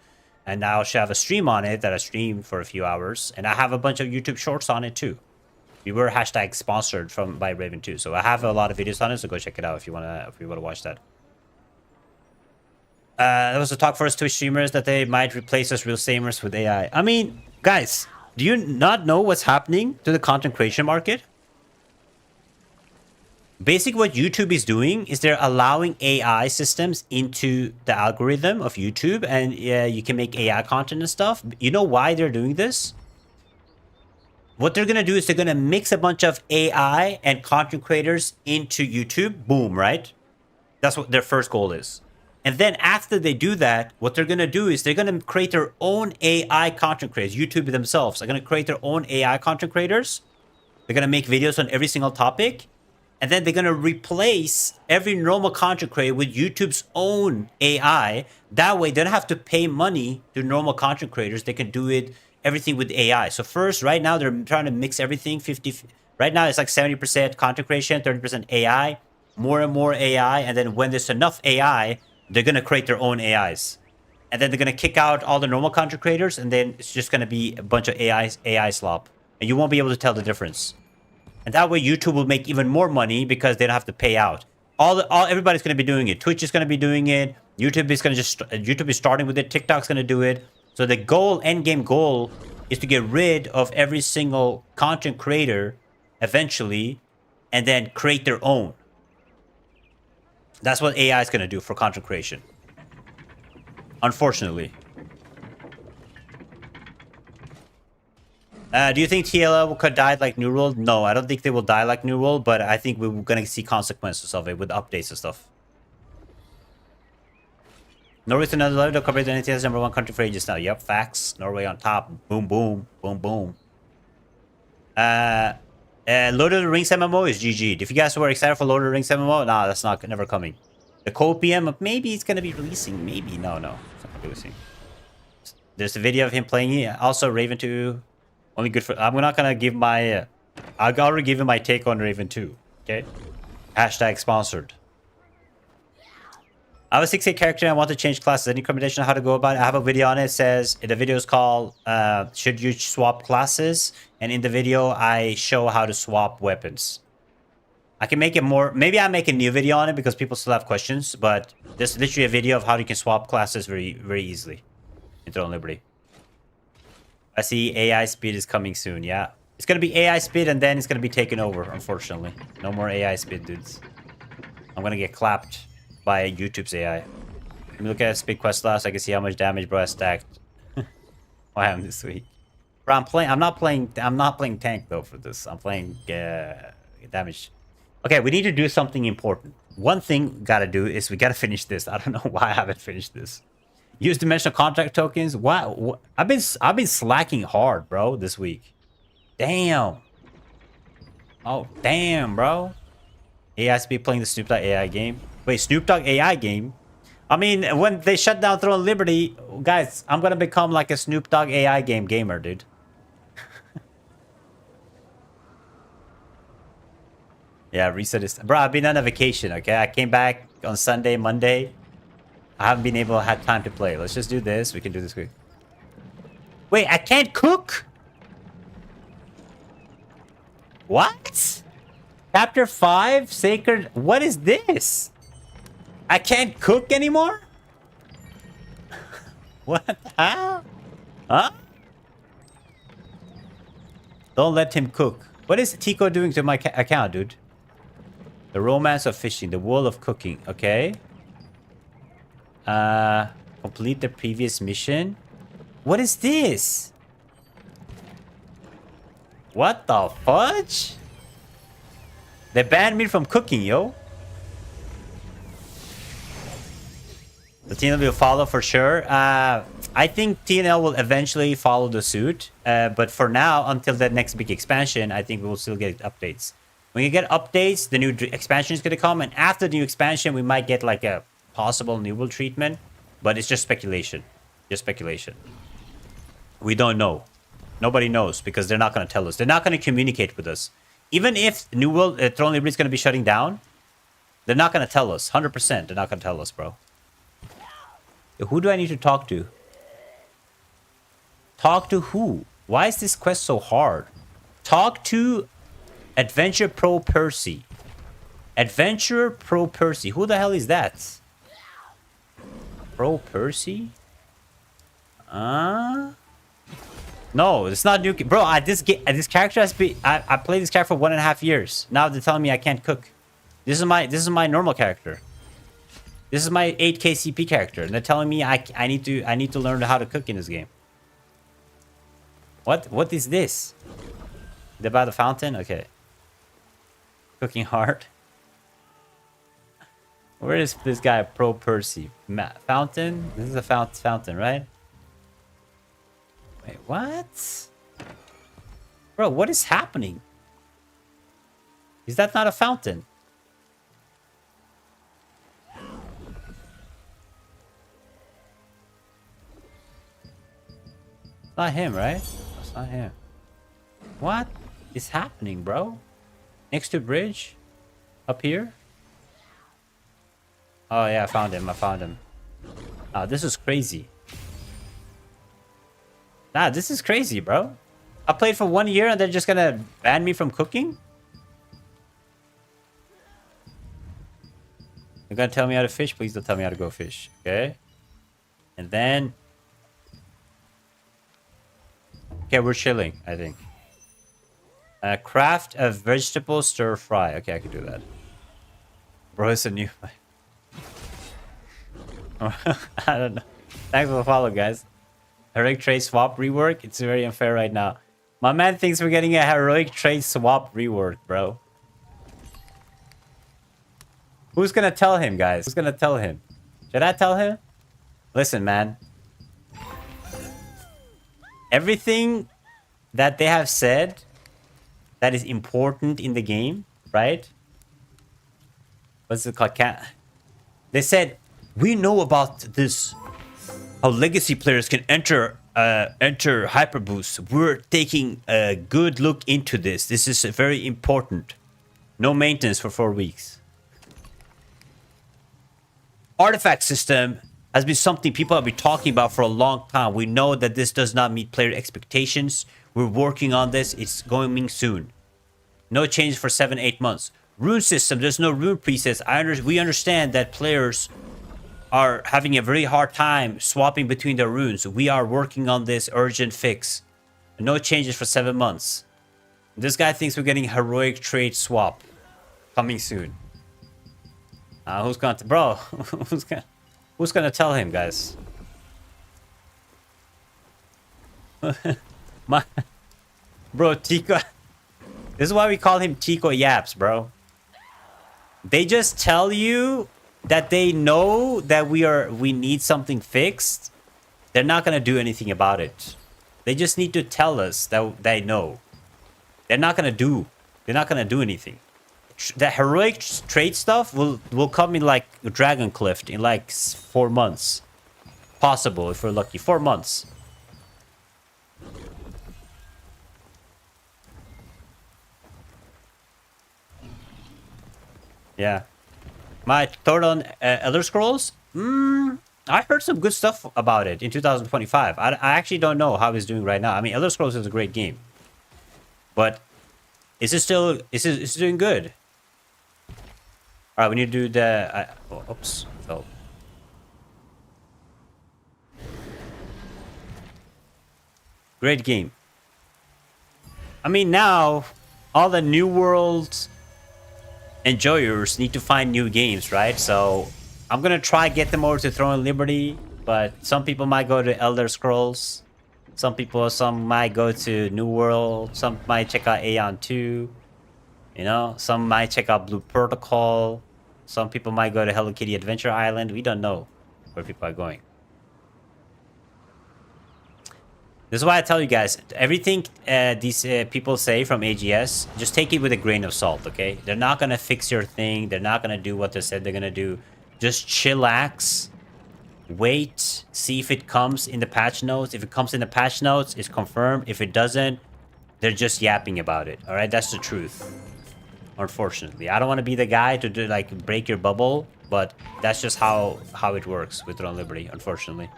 And I also have a stream on it that I streamed for a few hours, and I have a bunch of YouTube shorts on it too. We were hashtag sponsored by Raven 2, so I have a lot of videos on it. So go check it out if you wanna watch that. There was a talk for us Twitch streamers that they might replace us real streamers with AI. I mean, guys, do you not know what's happening to the content creation market? Basically, what YouTube is doing is they're allowing AI systems into the algorithm of YouTube, and you can make AI content and stuff. You know why they're doing this? What they're going to do is they're going to mix a bunch of AI and content creators into YouTube. Boom, right? That's what their first goal is. And then after they do that, what they're going to do is they're going to create their own AI content creators. YouTube themselves are going to create their own AI content creators. They're going to make videos on every single topic. And then they're going to replace every normal content creator with YouTube's own AI. That way, they don't have to pay money to normal content creators. They can do everything with AI. So first, right now, they're trying to mix everything. Right now, it's like 70% content creation, 30% AI, more and more AI. And then when there's enough AI, they're going to create their own AIs. And then they're going to kick out all the normal content creators. And then it's just going to be a bunch of AI slop. And you won't be able to tell the difference. And that way YouTube will make even more money because they don't have to pay out. Everybody's going to be doing it. Twitch is going to be doing it. YouTube is starting with it. TikTok's going to do it. So the end game goal is to get rid of every single content creator eventually and then create their own. That's what AI is going to do for content creation. Unfortunately. Do you think TNL could die like New World? No, I don't think they will die like New World, but I think we're going to see consequences of it with updates and stuff. Norway's another level compared to NTS #1 country for ages now. Yep, facts. Norway on top. Boom, boom, boom, boom. Lord of the Rings MMO is GG'd. If you guys were excited for Lord of the Rings MMO, nah, that's never coming. The Copium, maybe it's going to be releasing. Maybe. No. It's not releasing. There's a video of him playing it. Also, Raven 2. Only good for... I'm not going to give my... I've already given my take on Raven 2. Okay? Hashtag sponsored. I have a 6A character and I want to change classes. Any recommendation on how to go about it? I have a video on it. It says... The video is called... Should you swap classes? And in the video, I show how to swap weapons. I can make it more... Maybe I'll make a new video on it because people still have questions. But there's literally a video of how you can swap classes very, very easily. In Throne Liberty. I see AI speed is coming soon, yeah. It's going to be AI speed and then it's going to be taken over, unfortunately. No more AI speed, dudes. I'm going to get clapped by YouTube's AI. Let me look at speed quest last. I can see how much damage bro has stacked. Why am this week? Bro, I'm not playing tank though for this. I'm playing damage. Okay, we need to do something important. One thing we gotta do is we gotta finish this. I don't know why I haven't finished this. Use dimensional contract tokens. Wow, I've been slacking hard, bro, this week. Damn. Oh, damn, bro. AI's be playing the Snoop Dogg AI game. Wait, Snoop Dogg AI game? I mean, when they shut down Throne Liberty, guys, I'm gonna become like a Snoop Dogg AI game gamer, dude. Yeah, reset is... Bro, I've been on a vacation, okay? I came back on Sunday, Monday. I haven't been able to have time to play. Let's just do this. We can do this quick. Wait, I can't cook? What? Chapter 5? Sacred... What is this? I can't cook anymore? What the hell? Huh? Don't let him cook. What is Tico doing to my account, dude? The romance of fishing. The world of cooking. Okay. Complete the previous mission. What is this? What the fudge? They banned me from cooking, yo. The TNL will follow for sure. I think TNL will eventually follow the suit. But for now, until the next big expansion, I think we will still get updates. When you get updates, the new expansion is going to come. And after the new expansion, we might get like a possible new world treatment. But it's just speculation. Just speculation. We don't know. Nobody knows because they're not going to tell us. They're not going to communicate with us. Even if New World Throne Liberty is going to be shutting down, they're not going to tell us. 100%. They're not going to tell us, bro. Who do I need to talk to? Talk to who? Why is this quest so hard? Talk to Adventure Pro Percy. Adventure Pro Percy. Who the hell is that? Pro Percy? No, it's not new. Bro, this character has been... I played this character for 1.5 years. Now they're telling me I can't cook. This is my normal character. This is my 8k CP character. And they're telling me I need to learn how to cook in this game. What is this? Is it by the fountain? Okay. Cooking hard. Where is this guy, Pro Percy? Fountain? This is a fountain, right? Wait, what? Bro, what is happening? Is that not a fountain? It's not him, right? That's not him. What is happening, bro? Next to bridge? Up here? Oh yeah, I found him. Oh, this is crazy. Nah, this is crazy, bro. I played for 1 year and they're just gonna ban me from cooking? You're gonna tell me how to fish? Please don't tell me how to go fish. Okay? And then... Okay, we're chilling, I think. Craft a vegetable stir fry. Okay, I can do that. Bro, it's a new... I don't know. Thanks for the follow, guys. Heroic trade swap rework. It's very unfair right now. My man thinks we're getting a heroic trade swap rework, bro. Who's gonna tell him, guys? Who's gonna tell him? Should I tell him? Listen, man. Everything that they have said that is important in the game, right? What's it called? They said, we know about this. How legacy players can enter hyperboost. We're taking a good look into this. This is very important. No maintenance for 4 weeks. Artifact system has been something people have been talking about for a long time. We know that this does not meet player expectations. We're working on this. It's coming soon. No change for 7-8 months. Rune system. There's no rune presets. We understand that players are having a very hard time swapping between their runes. We are working on this urgent fix. No changes for 7 months. This guy thinks we're getting heroic trade swap coming soon. Who's gonna bro? who's gonna tell him, guys? My bro, Tico. This is why we call him Tico Yaps, bro. They just tell you that they know that we need something fixed. They're not gonna do anything about it. They just need to tell us that they know. They're not gonna do anything. The heroic trait stuff will come in like Dragon Cliff in like 4 months. Possible if we're lucky. 4 months. Yeah. My thought on Elder Scrolls? I heard some good stuff about it in 2025. I actually don't know how it's doing right now. I mean, Elder Scrolls is a great game. But is it doing good? All right, we need to do the... oops. Fell. Great game. I mean, now, all the New World enjoyers need to find new games, right? So, I'm going to try get them over to Throne of Liberty, but some people might go to Elder Scrolls. Some might go to New World. Some might check out Aeon 2. You know, some might check out Blue Protocol. Some people might go to Hello Kitty Adventure Island. We don't know where people are going. This is why I tell you guys, everything these people say from AGS, just take it with a grain of salt, okay? They're not going to fix your thing. They're not going to do what they said they're going to do. Just chillax. Wait. See if it comes in the patch notes. If it comes in the patch notes, it's confirmed. If it doesn't, they're just yapping about it. All right? That's the truth. Unfortunately. I don't want to be the guy to do, like, break your bubble, but that's just how it works with Throne Liberty, unfortunately.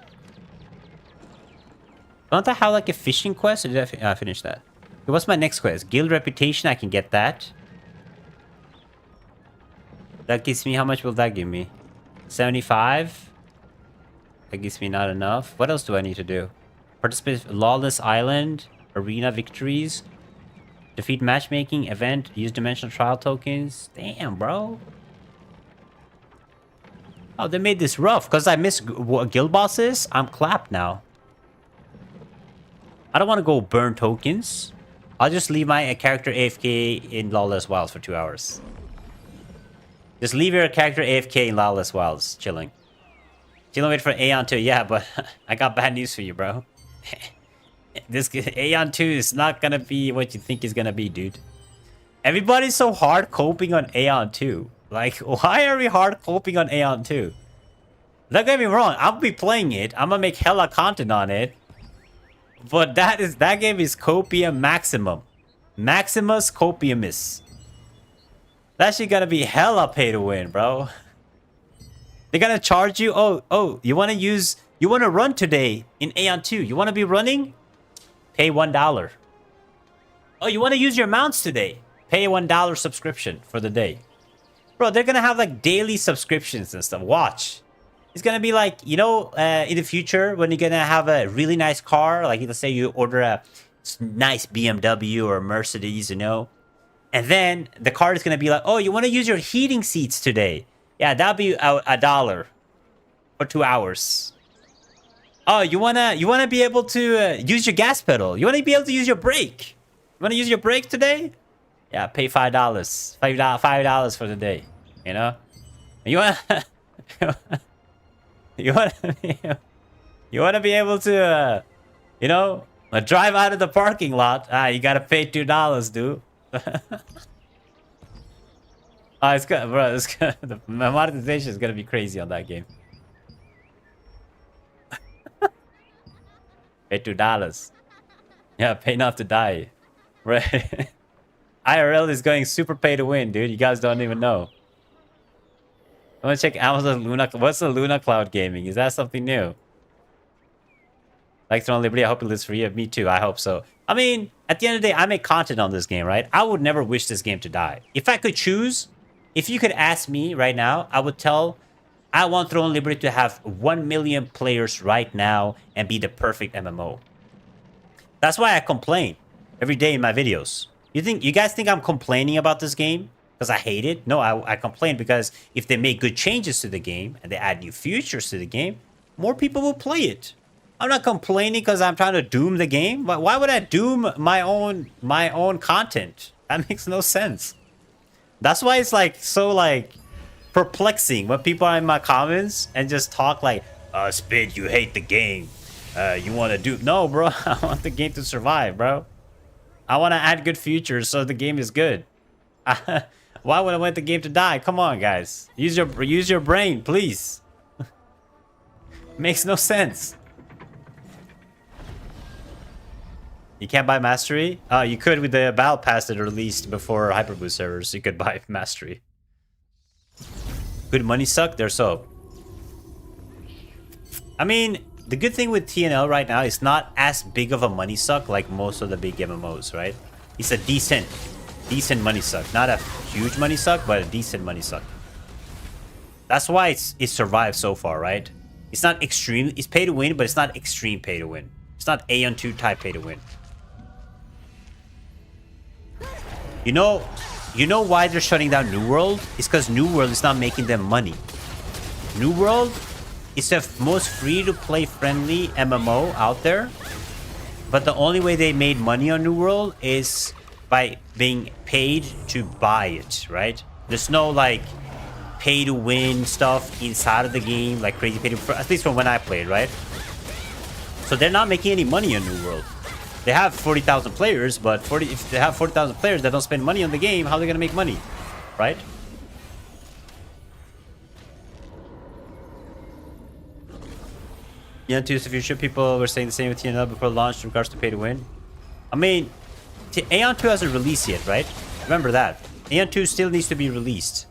Don't I have like a fishing quest? Or did I finish that? Okay, what's my next quest? Guild reputation. I can get that. That gives me... How much will that give me? 75? That gives me not enough. What else do I need to do? Participate... Lawless Island. Arena victories. Defeat matchmaking. Event. Use dimensional trial tokens. Damn, bro. Oh, they made this rough. Because I missed guild bosses. I'm clapped now. I don't want to go burn tokens. I'll just leave my character AFK in Lawless Wilds for 2 hours. Just leave your character AFK in Lawless Wilds, chilling. Chilling, wait for Aeon 2. Yeah, but I got bad news for you, bro. This Aeon 2 is not gonna be what you think it's gonna be, dude. Everybody's so hard coping on Aeon 2. Like, why are we hard coping on Aeon 2? Don't get me wrong, I'll be playing it. I'm gonna make hella content on it. But that game is copium maximum. Maximus copiumus. That shit gonna be hella pay to win, bro. They're gonna charge you. Oh, you wanna run today in Aeon 2. You wanna be running? Pay $1. Oh, you wanna use your mounts today? Pay a $1 subscription for the day. Bro, they're gonna have like daily subscriptions and stuff. Watch. It's gonna be like, you know, in the future when you're gonna have a really nice car, like let's say you order a nice BMW or a Mercedes, you know, and then the car is gonna be like, oh, you want to use your heating seats today? Yeah, that'll be $1 for 2 hours. Oh, you wanna be able to use your gas pedal? You wanna be able to use your brake? You wanna use your brake today? Yeah, pay $5, $5 for the day. You know, you wanna. You want to be able to, you know, drive out of the parking lot. You got to pay $2, dude. It's good, bro. It's good. The monetization is going to be crazy on that game. Pay $2. Yeah, pay not to die. Right. IRL is going super pay to win, dude. You guys don't even know. I want to check Amazon Luna. What's the Luna Cloud Gaming? Is that something new? Like Throne of Liberty, I hope it lives free. Me too. I hope so. I mean, at the end of the day, I make content on this game, right? I would never wish this game to die. If I could choose, if you could ask me right now, I would tell, I want Throne of Liberty to have 1 million players right now and be the perfect MMO. That's why I complain every day in my videos. You guys think I'm complaining about this game because I hate it? No, I complain because if they make good changes to the game and they add new features to the game, more people will play it. I'm not complaining because I'm trying to doom the game. But why would I doom my own content? That makes no sense. That's why it's like so like perplexing when people are in my comments and just talk like, Spid, you hate the game. You want to do... No, bro. I want the game to survive, bro. I want to add good features so the game is good. Why would I want the game to die? Come on, guys. Use your brain, please. Makes no sense. You can't buy Mastery? You could with the Battle Pass that released before Hyperboost servers. You could buy Mastery. Good money suck? They're so. I mean, the good thing with TNL right now is not as big of a money suck like most of the big MMOs, right? It's a decent money suck. Not a huge money suck, but a decent money suck. That's why it survived so far, right? It's not extreme. It's pay to win, but it's not extreme pay to win. It's not Aeon 2 type pay to win. You know why they're shutting down New World? It's because New World is not making them money. New World is the most free-to-play friendly MMO out there. But the only way they made money on New World is by being paid to buy it, right? There's no like pay-to-win stuff inside of the game, like crazy pay-to-win, at least from when I played, right? So they're not making any money on New World. They have 40,000 players, but if they have 40,000 players that don't spend money on the game, how are they going to make money? Right? Yeah, too, so future people were saying the same with TNL before launch in regards to pay to win. I mean, Aeon 2 hasn't released yet, right? Remember that. Aeon 2 still needs to be released.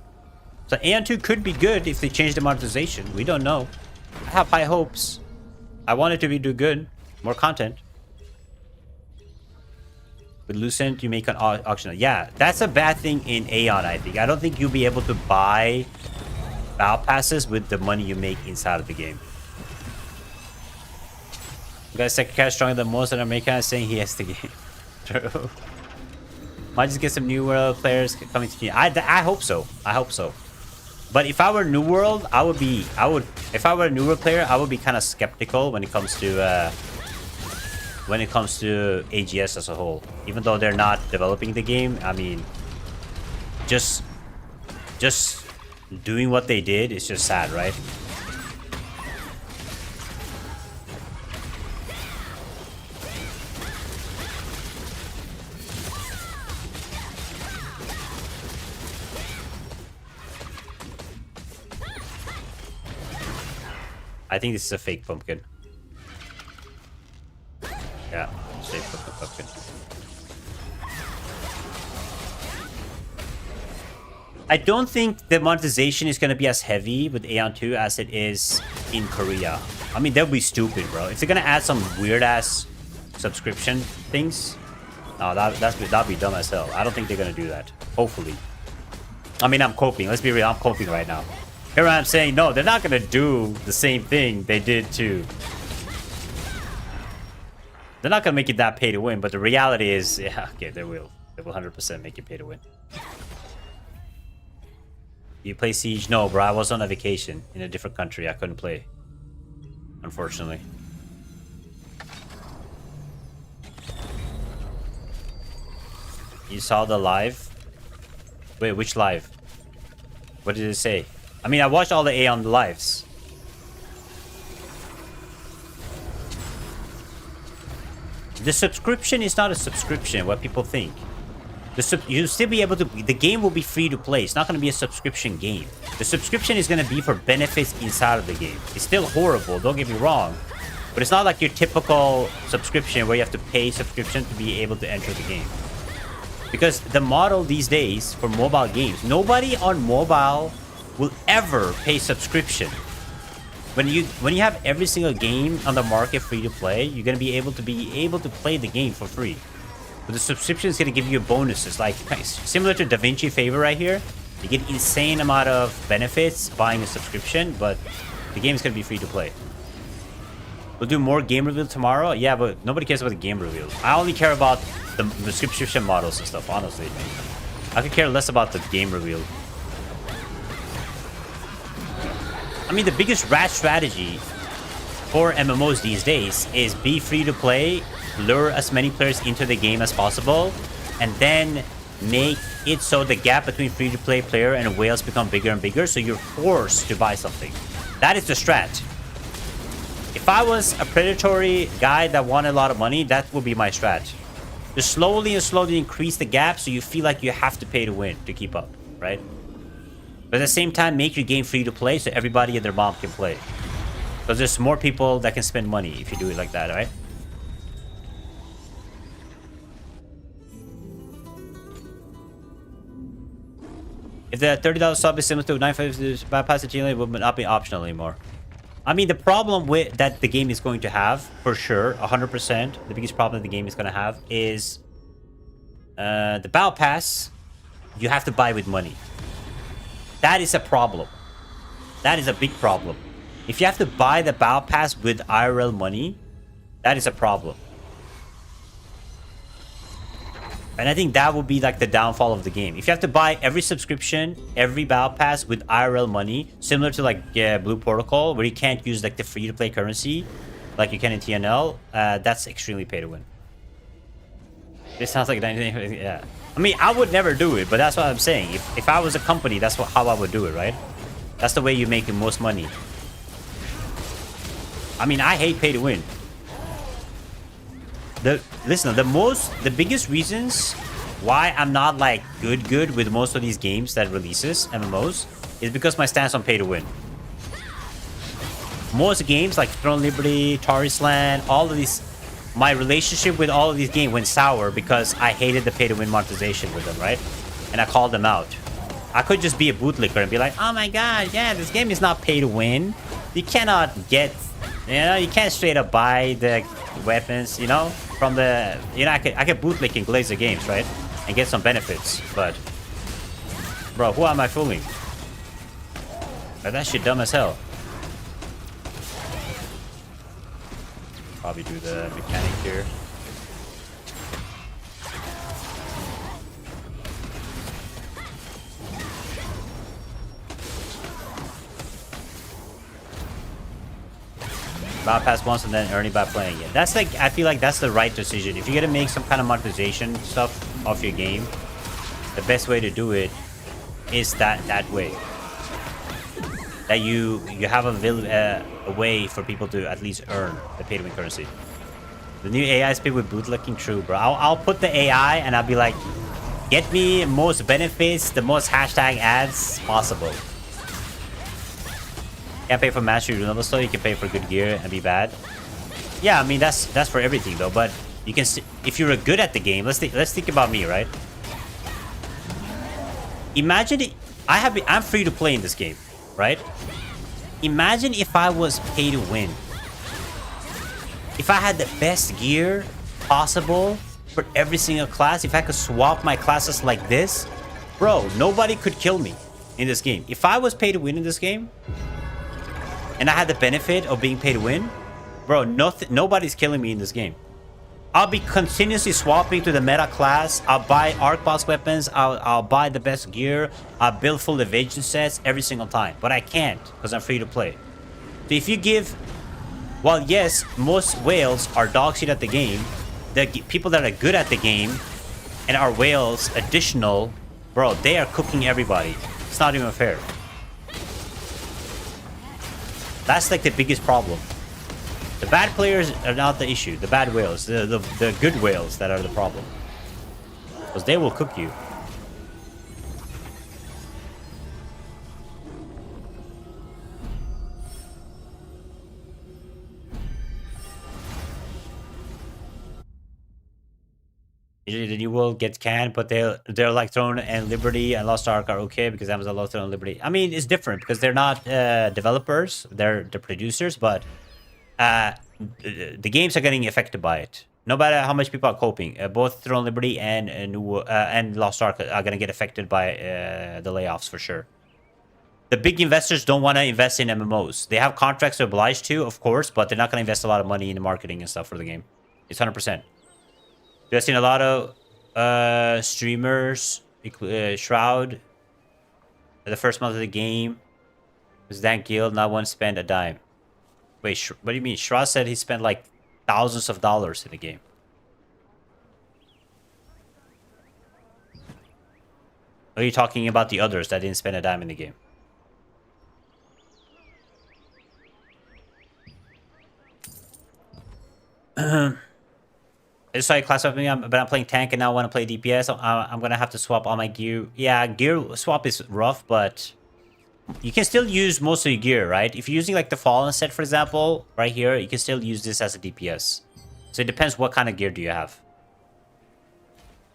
So Aeon 2 could be good if they change the monetization. We don't know. I have high hopes. I want it to do good. More content. With Lucent, you make an auction. Yeah, that's a bad thing in Aeon, I think. I don't think you'll be able to buy battle passes with the money you make inside of the game. You guys, second cash stronger than most, and American is saying he has the game. True. Might just get some New World players coming to me. I hope so. I hope so. But if I were New World, if I were a New World player, I would be kind of skeptical when it comes to AGS as a whole. Even though they're not developing the game, I mean, just doing what they did is just sad, right? I think this is a fake pumpkin. Yeah, fake pumpkin. I don't think the monetization is going to be as heavy with Aeon 2 as it is in Korea. I mean, that would be stupid, bro. If they're going to add some weird-ass subscription things, no, that'd be dumb as hell. I don't think they're going to do that. Hopefully. I mean, I'm coping. Let's be real. I'm coping right now. Here I am saying, no, they're not going to do the same thing they did to... They're not going to make it that pay to win, but the reality is, yeah, okay, they will. They will 100% make it pay to win. You play Siege? No, bro, I was on a vacation in a different country. I couldn't play, unfortunately. You saw the live? Wait, which live? What did it say? I mean, I watched all the Aeon lives. The subscription is not a subscription, what people think. You'll still be able to... The game will be free to play. It's not going to be a subscription game. The subscription is going to be for benefits inside of the game. It's still horrible, don't get me wrong. But it's not like your typical subscription where you have to pay subscription to be able to enter the game. Because the model these days for mobile games, nobody on mobile will ever pay subscription. When you have every single game on the market free to play, you're gonna be able to play the game for free. But the subscription is gonna give you bonuses, like similar to DaVinci Favor right here. You get insane amount of benefits buying a subscription, but the game is gonna be free to play. We'll do more game reveal tomorrow. Yeah, but nobody cares about the game reveal. I only care about the subscription models and stuff. Honestly, I could care less about the game reveal. I mean, the biggest rat strategy for MMOs these days is be free to play, lure as many players into the game as possible, and then make it so the gap between free to play player and whales become bigger and bigger, so you're forced to buy something. That is the strat. If I was a predatory guy that wanted a lot of money, that would be my strat. Just slowly and slowly increase the gap so you feel like you have to pay to win to keep up, right? But at the same time, make your game free to play so everybody and their mom can play. Because there's more people that can spend money if you do it like that, right? If the $30 sub is similar to $9.50 bypass the TNL, it will not be optional anymore. I mean, the problem with that the game is going to have, for sure, 100%, the biggest problem the game is going to have is the battle pass. You have to buy with money. That is a problem. That is a big problem. If you have to buy the battle pass with IRL money, that is a problem. And I think that would be like the downfall of the game. If you have to buy every subscription, every battle pass with IRL money, similar to like Blue Protocol, where you can't use like the free-to-play currency like you can in TNL, that's extremely pay to win. This sounds like anything. Yeah. I mean, I would never do it, but that's what I'm saying. If I was a company, that's how I would do it, right? That's the way you make the most money. I mean, I hate pay to win. Listen, the biggest reasons why I'm not like good with most of these games that releases MMOs is because my stance on pay to win. Most games like Throne Liberty, Taris Land, all of these, my relationship with all of these games went sour because I hated the pay to win monetization with them, right? And I called them out. I could just be a bootlicker and be like, oh my god, yeah, this game is not pay to win. You cannot get, you can't straight up buy the weapons, from the, I could bootlick in Glazer games, right? And get some benefits, but bro, who am I fooling? That shit dumb as hell. Probably do the mechanic here. Bypass once and then earning by playing it. That's like, I feel like that's the right decision. If you're gonna make some kind of monetization stuff off your game, the best way to do it is that way. That you have a way for people to at least earn the pay to win currency. The new AI speed with bootlicking, true, bro. I'll put the AI and I'll be like, get me most benefits, the most hashtag ads possible. Can't pay for mastery renewable, so you can pay for good gear and be bad. Yeah, I mean that's for everything though. But you can, if you're good at the game, let's think about me, right? Imagine I'm free to play in this game, right? Imagine if I was pay to win. If I had the best gear possible for every single class, if I could swap my classes like this, bro, nobody could kill me in this game. If I was pay to win in this game, and I had the benefit of being paid to win, bro, nobody's killing me in this game. I'll be continuously swapping to the meta class. I'll buy arc boss weapons. I'll buy the best gear. I'll build full evasion sets every single time. But I can't because I'm free to play. So if you give... Well, yes, most whales are dog shit at the game. The people that are good at the game and are whales additional, bro, they are cooking everybody. It's not even fair. That's like the biggest problem. The bad players are not the issue. The bad whales, the good whales that are the problem. Because they will cook you. Usually the new world gets canned, but they're like Throne and Liberty and Lost Ark are okay because Amazon loves Throne and Liberty. I mean, it's different because they're not developers, they're the producers, but the games are getting affected by it. No matter how much people are coping, both Throne Liberty and Lost Ark are gonna get affected by the layoffs for sure. The big investors don't want to invest in MMOs. They have contracts they're obliged to, of course, but they're not gonna invest a lot of money in the marketing and stuff for the game. It's 100%. I've seen a lot of streamers, Shroud, the first month of the game was that guild, not one spend a dime. Wait, what do you mean? Shra said he spent like thousands of dollars in the game. Are you talking about the others that didn't spend a dime in the game? It's like class up me, but I'm playing tank and now I want to play DPS. I'm gonna have to swap all my gear. Yeah, gear swap is rough, but you can still use most of your gear, right? If you're using like the Fallen set, for example, right here, you can still use this as a DPS. So it depends what kind of gear do you have.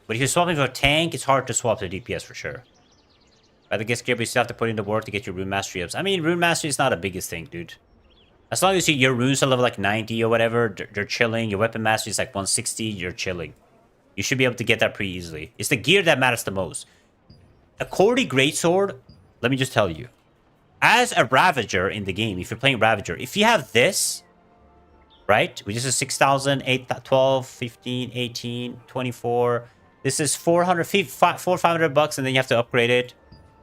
But if you're swapping for a tank, it's hard to swap to DPS for sure. Rather get gear, but you still have to put in the work to get your rune mastery ups. I mean, rune mastery is not the biggest thing, dude. As long as your runes are level like 90 or whatever, they're chilling. Your weapon mastery is like 160, you're chilling. You should be able to get that pretty easily. It's the gear that matters the most. A Cordy Greatsword, let me just tell you. As a Ravager in the game, if you're playing Ravager, if you have this, right? Which is 6,000, 8, 12, 15, 18, 24. This is 400, 500 bucks, and then you have to upgrade it.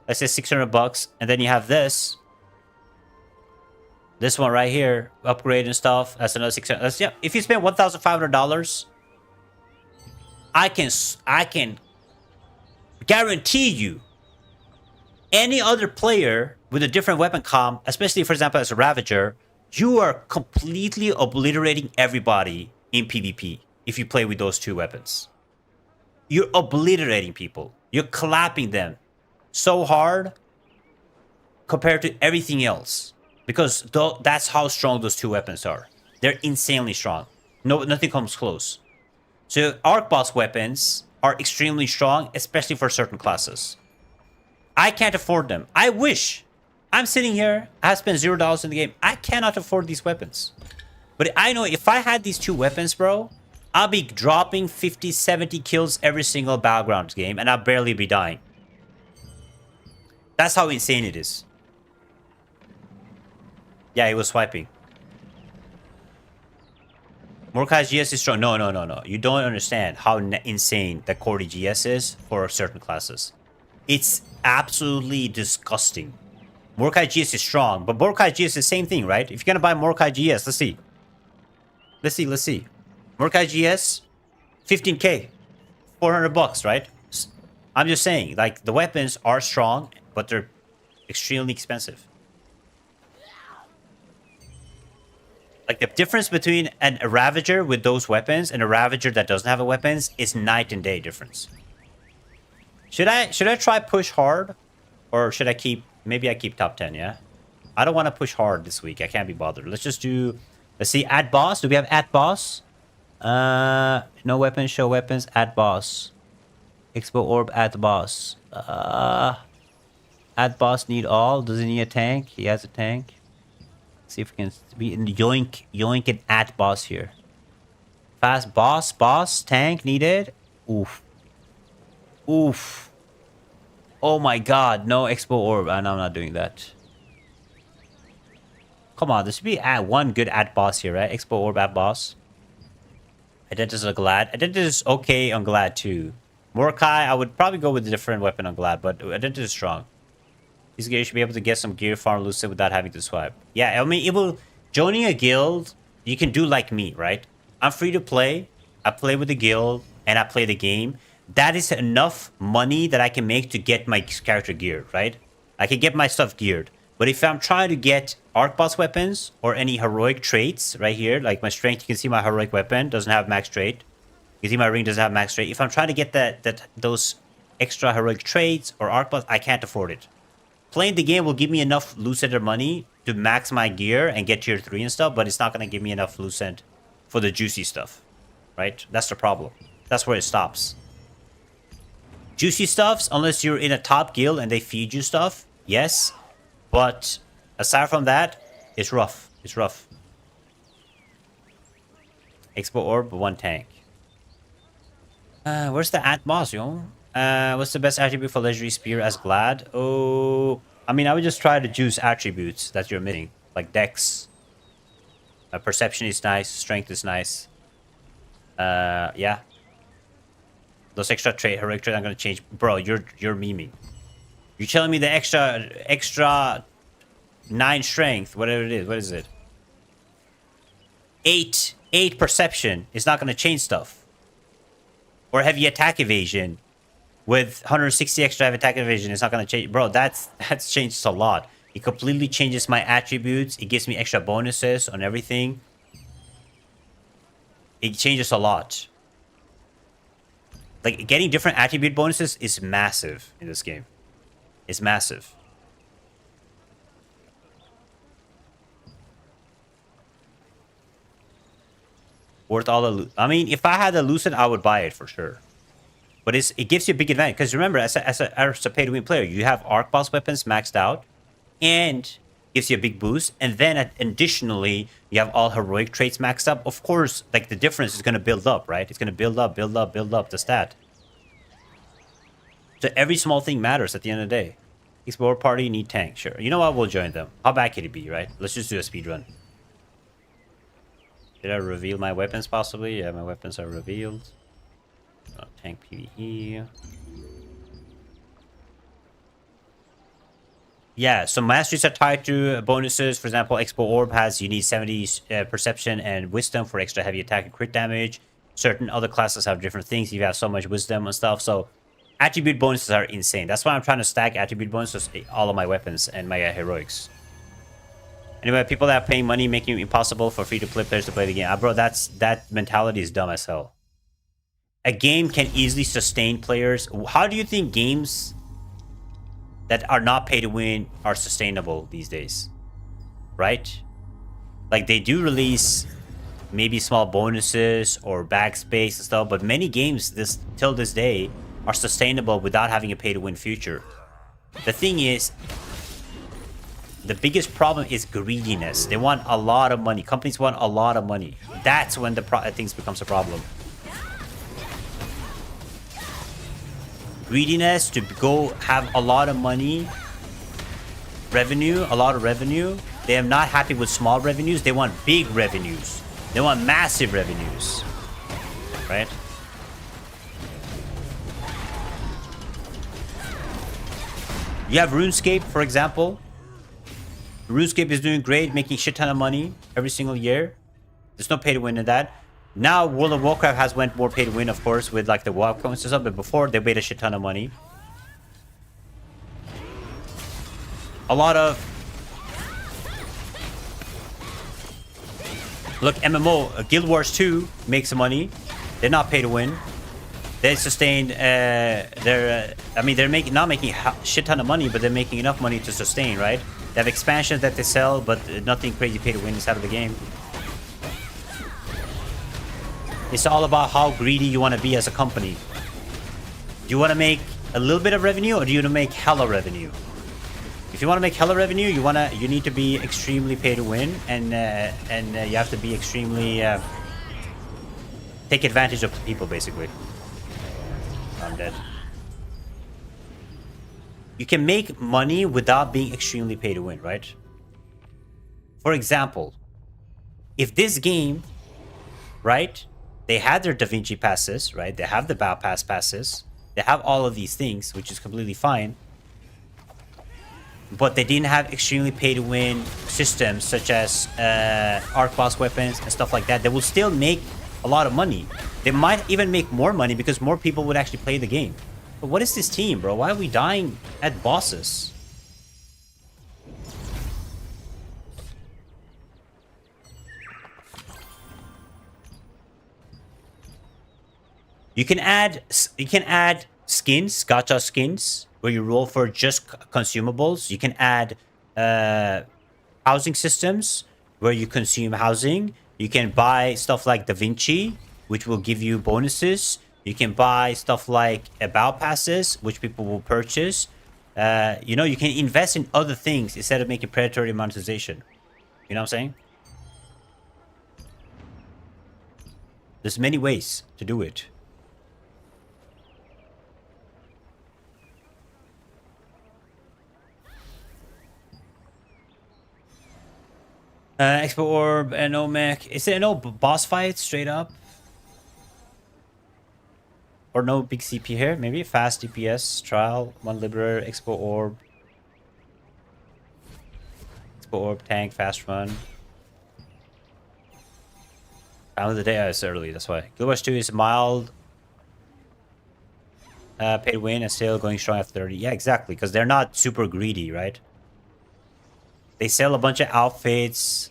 Let's say 600 bucks, and then you have this. This one right here, upgrade and stuff. That's another 600. Yeah, if you spend $1,500, I can guarantee you, any other player with a different weapon comp, especially for example as a Ravager, you are completely obliterating everybody in PvP if you play with those two weapons. You're obliterating people. You're clapping them so hard compared to everything else. Because that's how strong those two weapons are. They're insanely strong. Nothing comes close. So Arc Boss weapons are extremely strong, especially for certain classes. I can't afford them. I wish. I'm sitting here. I have spent $0 in the game. I cannot afford these weapons. But I know if I had these two weapons, bro, I'll be dropping 50, 70 kills every single Battlegrounds game, and I'll barely be dying. That's how insane it is. Yeah, he was swiping. Mordecai's GS is strong. No. You don't understand how insane the Cordy GS is for certain classes. It's absolutely disgusting. Mordecai GS is strong, but Mordecai GS is the same thing, right? If you're gonna buy Mordecai GS, let's see. Let's see. Mordecai GS, 15k, 400 bucks, right? I'm just saying, like, the weapons are strong, but they're extremely expensive. Like, the difference between a Ravager with those weapons and a Ravager that doesn't have a weapons is night and day difference. Should I try push hard? Or should I keep... Maybe I keep top 10, yeah? I don't want to push hard this week. I can't be bothered. Let's just do... Let's see, add boss. Do we have add boss? No weapons, show weapons, add boss. Expo orb, add boss. Add boss need all. Does he need a tank? He has a tank. See if we can be in yoink and add boss here. Fast boss, tank needed. Oof. Oh my god, no expo orb. No, I'm not doing that. Come on, there should be one good add boss here, right? Expo orb, add boss. Identities are glad. Identities is okay on glad too. Mordecai, I would probably go with a different weapon on glad, but Identity is strong. These guys should be able to get some gear farm lucid without having to swipe. Yeah, I mean, it will... Joining a guild, you can do like me, right? I'm free to play. I play with the guild, and I play the game. That is enough money that I can make to get my character geared, right? I can get my stuff geared. But if I'm trying to get Arc Boss weapons or any heroic traits right here, like my strength, you can see my heroic weapon doesn't have max trait. You can see my ring doesn't have max trait. If I'm trying to get those extra heroic traits or Arc Boss, I can't afford it. Playing the game will give me enough Lucenter money to max my gear and get tier 3 and stuff, but it's not going to give me enough Lucent for the juicy stuff, right? That's the problem. That's where it stops. Juicy stuffs, unless you're in a top guild and they feed you stuff, yes. But aside from that, it's rough. It's rough. Expo orb, one tank. Where's the ant boss, yo? What's the best attribute for legendary spear as glad? Oh, I mean, I would just try to juice attributes that you're missing, like dex. Perception is nice. Strength is nice. Yeah. Those extra heroic traits I'm gonna change, bro. You're memeing. You're telling me the extra 9 strength, whatever it is. What is it? 8 perception is not going to change stuff. Or heavy attack evasion with 160 extra heavy attack evasion is not going to change. Bro, that's changed a lot. It completely changes my attributes. It gives me extra bonuses on everything. It changes a lot. Like, getting different attribute bonuses is massive in this game. It's massive. Worth all the... I mean, if I had a Lucid, I would buy it for sure. But it gives you a big advantage. Because remember, as a pay-to-win player, you have arc boss weapons maxed out. And gives you a big boost. And then additionally, you have all heroic traits maxed up. Of course, like, the difference is going to build up, right? It's going to build up the stat. So every small thing matters at the end of the day. Explore party, need tank. Sure. You know what? We'll join them. How bad could it be, right? Let's just do a speed run. Did I reveal my weapons possibly? Yeah, my weapons are revealed. Tank PvE. Yeah, so masteries are tied to bonuses. For example, Expo Orb has, you need 70 perception and wisdom for extra heavy attack and crit damage. Certain other classes have different things. You have so much wisdom and stuff. So attribute bonuses are insane. That's why I'm trying to stack attribute bonuses all of my weapons and my heroics. Anyway, people that are paying money making it impossible for free-to-play players to play the game. Bro, that mentality is dumb as hell. A game can easily sustain players. How do you think games that are not pay to win are sustainable these days? Right? Like, they do release maybe small bonuses or backspace and stuff, but many games till this day are sustainable without having a pay to win future. The thing is, the biggest problem is greediness. They want a lot of money. Companies want a lot of money. That's when things becomes a problem. Greediness to go have a lot of money, a lot of revenue. They are not happy with small revenues. They want big revenues. They want massive revenues, right? You have RuneScape, for example. RuneScape is doing great, making a shit ton of money every single year. There's no pay to win in that. Now, World of Warcraft has went more pay to win, of course, with like the WoW coins and stuff. But before, they made a shit ton of money. A lot of... Look, MMO, Guild Wars 2 makes money. They're not pay to win. They sustained I mean, they're not making a shit ton of money, but they're making enough money to sustain, right? They have expansions that they sell, but nothing crazy pay to win inside of the game. It's all about how greedy you want to be as a company. Do you want to make a little bit of revenue, or do you want to make hella revenue? If you want to make hella revenue, you need to be extremely pay to win, and you have to be extremely take advantage of the people, basically. I'm dead. You can make money without being extremely pay to win, right? For example, if this game, right, they had their Da Vinci passes, right? They have the Battle Pass passes. They have all of these things, which is completely fine. But they didn't have extremely pay to win systems such as arc boss weapons and stuff like that. They will still make a lot of money. They might even make more money because more people would actually play the game. But what is this team, bro? Why are we dying at bosses? You can add skins, gacha skins, where you roll for just consumables. You can add housing systems where you consume housing. You can buy stuff like Da Vinci, which will give you bonuses. You can buy stuff like About Passes, which people will purchase. You know, you can invest in other things instead of making predatory monetization. You know what I'm saying? There's many ways to do it. Expo Orb and no mech. Is there no boss fights straight up? Or no big CP here? Maybe fast DPS, trial, one liberator, Expo Orb. Expo Orb, tank, fast run. Time of the day, it's early, that's why. Guild Wars 2 is mild. Pay to win and still going strong at 30. Yeah, exactly, because they're not super greedy, right? They sell a bunch of outfits.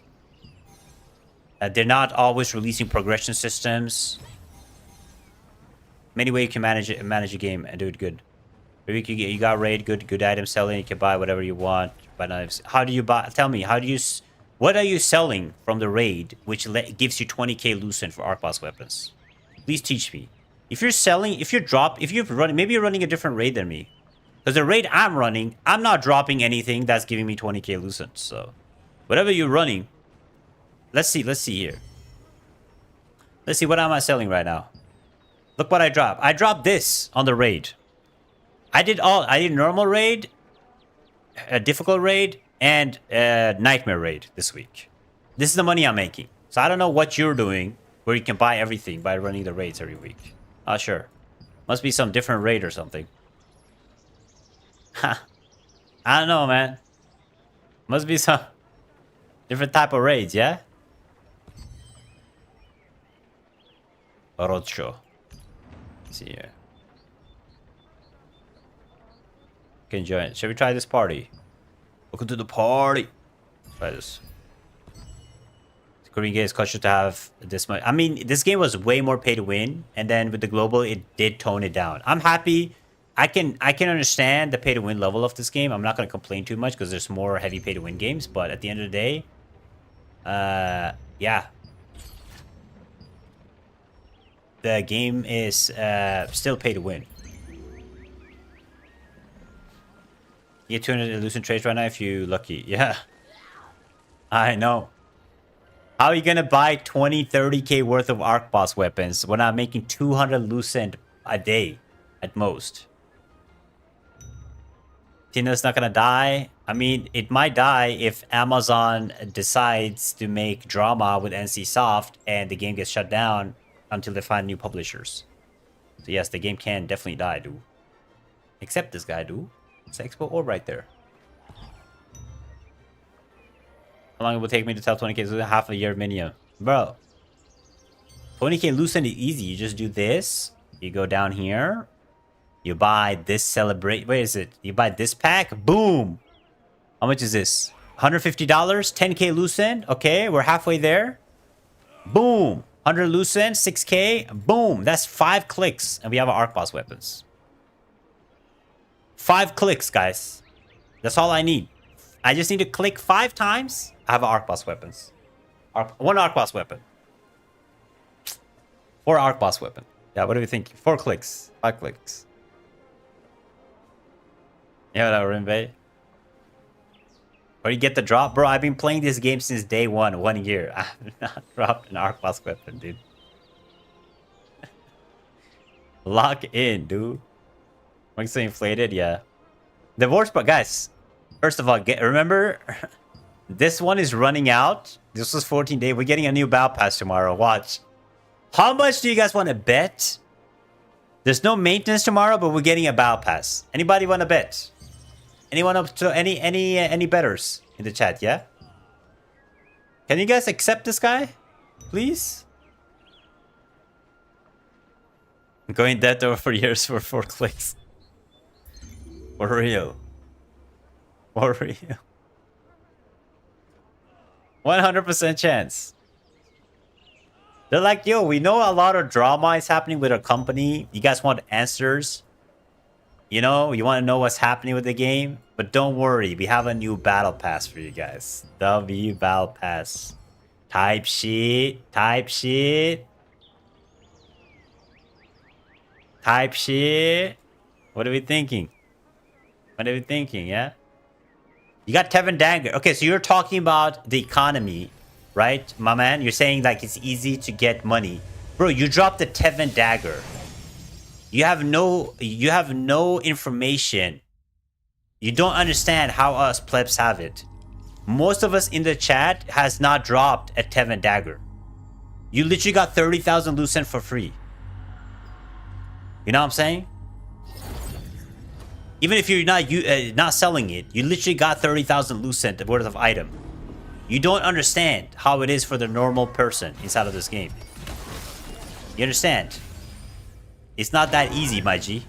They're not always releasing progression systems. Many ways you can manage a game and do it good. Maybe you got raid, good item selling. You can buy whatever you want. But how do you buy? Tell me, what are you selling from the raid, which gives you 20k lucent for arc boss weapons? Please teach me. If you're running, maybe you're running a different raid than me. Because the raid I'm running, I'm not dropping anything that's giving me 20k lucent. So, whatever you're running, let's see here. Let's see, what am I selling right now? Look what I dropped. I dropped this on the raid. I did normal raid, a difficult raid, and a nightmare raid this week. This is the money I'm making. So I don't know what you're doing where you can buy everything by running the raids every week. Oh, sure. Must be some different raid or something. Ha. I don't know, man. Must be some different type of raids, yeah? Orocho. Let's see here. Can join. Shall we try this party? Welcome to the party. Try this. Korean game is cautious to have this much. I mean, this game was way more pay to win, and then with the global, it did tone it down. I'm happy. I can understand the pay to win level of this game. I'm not gonna complain too much because there's more heavy pay to win games. But at the end of the day, yeah, the game is still pay to win. You get 200 elusive trades right now if you're lucky. Yeah, I know. How are you gonna buy 20, 30k worth of arc boss weapons when I'm making 200 lucent a day at most? Tina's not gonna die. I mean, it might die if Amazon decides to make drama with NCSoft and the game gets shut down until they find new publishers. So yes, the game can definitely die, dude. Except this guy, dude. It's Expo Orb right there. How long it will take me to tell 20k? So half a year minimum. Bro. 20k lucent is easy. You just do this. You go down here. You buy this celebrate. Where is it? You buy this pack. Boom. How much is this? $150? 10k lucent. Okay, we're halfway there. Boom. 100 lucent. 6k. Boom. That's 5 clicks. And we have our arc boss weapons. 5 clicks, guys. That's all I need. I just need to click 5 times. I have arc boss weapons. One arc boss weapon. 4 arc boss weapon. Yeah, what do you think? 4 clicks. 5 clicks. Yeah, that Rinbei. Or you get the drop. Bro, I've been playing this game since day 1 year. I have not dropped an arc boss weapon, dude. Lock in, dude. What's so inflated? Yeah. The worst part, guys. First of all, remember, this one is running out. This was 14 days. We're getting a new battle pass tomorrow. Watch. How much do you guys want to bet? There's no maintenance tomorrow, but we're getting a battle pass. Anybody want to bet? Anyone up to any betters in the chat? Yeah. Can you guys accept this guy, please? I'm going dead over for years for 4 clicks. For real. For real. 100% chance. They're like, yo, we know a lot of drama is happening with our company. You guys want answers? You know, you want to know what's happening with the game? But don't worry, we have a new battle pass for you guys. W battle pass. Type sheet. Type sheet. Type sheet. What are we thinking? What are we thinking, yeah? You got Tevin Dagger. Okay, so you're talking about the economy, right, my man? You're saying like it's easy to get money. Bro, you dropped the Tevin Dagger. You have no information. You don't understand how us plebs have it. Most of us in the chat has not dropped a Tevin Dagger. You literally got 30,000 lucent for free. You know what I'm saying? Even if you're not selling it, you literally got 30,000 lucent worth of item. You don't understand how it is for the normal person inside of this game. You understand? It's not that easy, my G.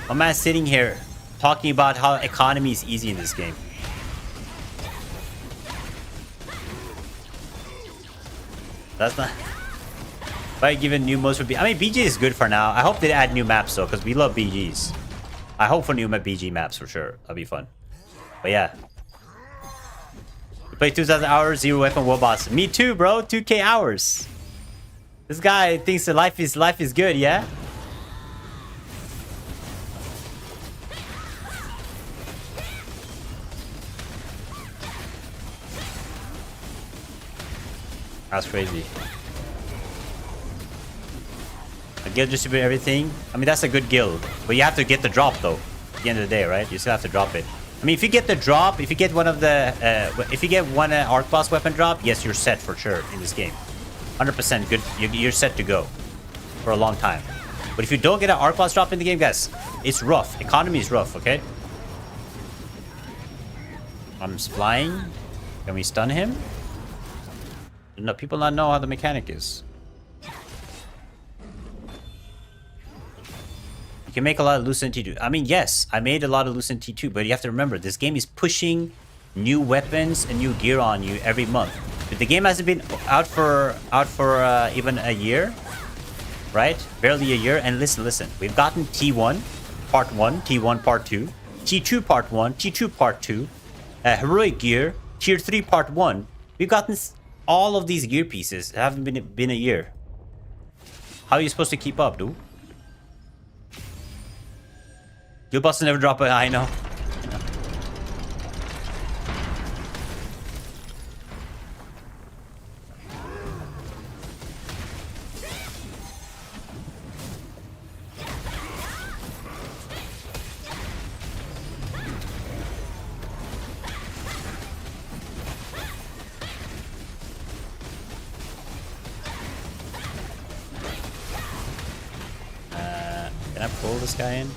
My man's sitting here talking about how economy is easy in this game. That's not... If I give a new modes for BG... I mean, BG is good for now. I hope they add new maps, though, because we love BGs. I hope for new BG maps, for sure. That'll be fun. But yeah. We played 2,000 hours, 0 weapon, world boss. Me too, bro. 2K hours. This guy thinks that life is good, yeah? That's crazy. A guild distribute everything. I mean, that's a good guild. But you have to get the drop, though. At the end of the day, right? You still have to drop it. I mean, if you get the drop, if you get one of the... if you get one arc boss weapon drop, yes, you're set for sure in this game. 100% good. You're set to go. For a long time. But if you don't get an arc boss drop in the game, guys, it's rough. Economy is rough, okay? I'm flying. Can we stun him? No, people not know how the mechanic is. You can make a lot of loose in T2. I mean, yes, I made a lot of loose in T2, but you have to remember, this game is pushing new weapons and new gear on you every month. But the game hasn't been out for even a year, right? Barely a year. And listen, we've gotten T1 Part 1, T1 Part 2, T2 Part 1, T2 Part 2, Heroic Gear, Tier 3 Part 1. We've gotten all of these gear pieces. It haven't been a year. How are you supposed to keep up, dude? Guild boss never drop it. I know. Can I pull this guy in?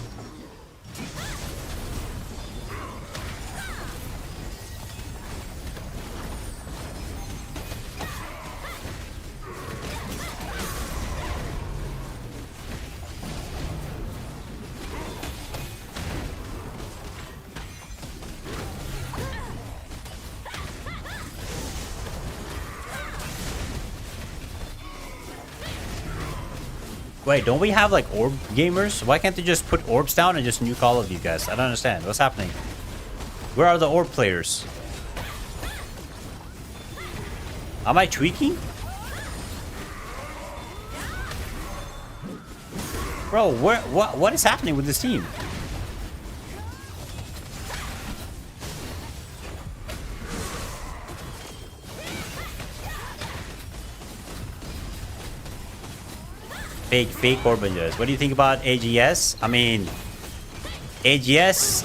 Wait, don't we have like orb gamers? Why can't they just put orbs down and just nuke all of you guys? I don't understand. What's happening? Where are the orb players? Am I tweaking? Bro, what is happening with this team? Fake Orbingers. What do you think about AGS? I mean, AGS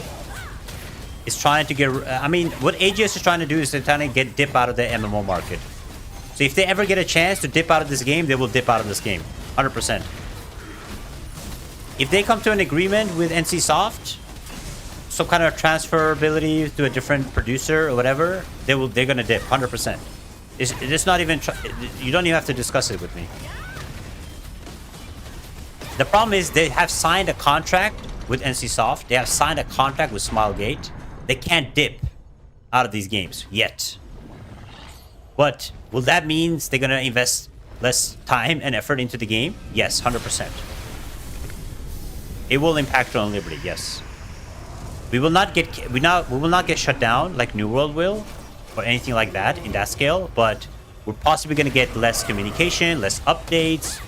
is trying to get... I mean, what AGS is trying to do is they're trying to dip out of the MMO market. So if they ever get a chance to dip out of this game, they will dip out of this game. 100%. If they come to an agreement with NCSoft, some kind of transferability to a different producer or whatever, they're gonna dip. 100%. It's not even... You don't even have to discuss it with me. The problem is they have signed a contract with NCSoft. They have signed a contract with Smilegate. They can't dip out of these games yet. But will that mean they're going to invest less time and effort into the game? Yes, 100%. It will impact on Liberty, yes. We will not get shut down like New World will or anything like that in that scale, but we're possibly going to get less communication, less updates,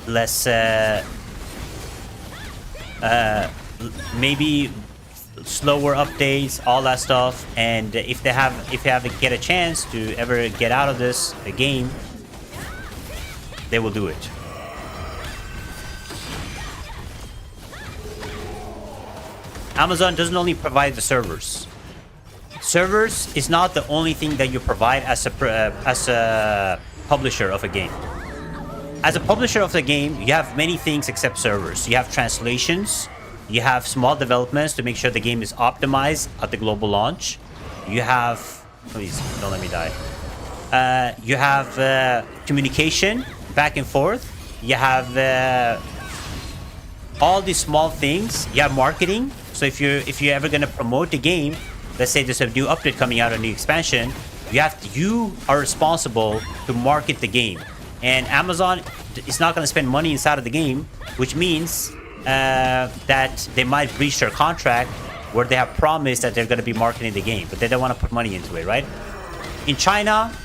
less maybe slower updates, all that stuff. And if they get a chance to ever get out of this game, they will do it. Amazon doesn't only provide the servers. Servers is not the only thing that you provide as a publisher of a game. as a publisher of the game, you have many things except servers. You have translations, you have small developments to make sure the game is optimized at the global launch. You have, please don't let me die. You have communication back and forth. You have all these small things. You have marketing. So if you're ever gonna promote the game, let's say there's a new update coming out, a new expansion, you are responsible to market the game. And Amazon is not going to spend money inside of the game, which means that they might breach their contract where they have promised that they're going to be marketing the game, but they don't want to put money into it, right? In China,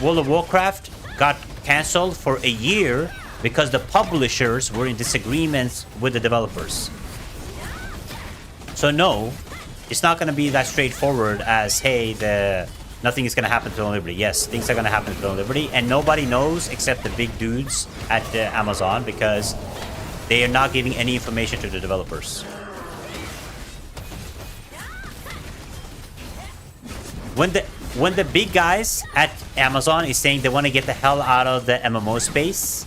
World of Warcraft got canceled for a year because the publishers were in disagreements with the developers. So no, it's not going to be that straightforward as, hey, nothing is going to happen to Throne Liberty. Yes, things are going to happen to Throne Liberty, and nobody knows except the big dudes at Amazon because they are not giving any information to the developers. When the big guys at Amazon is saying they want to get the hell out of the MMO space,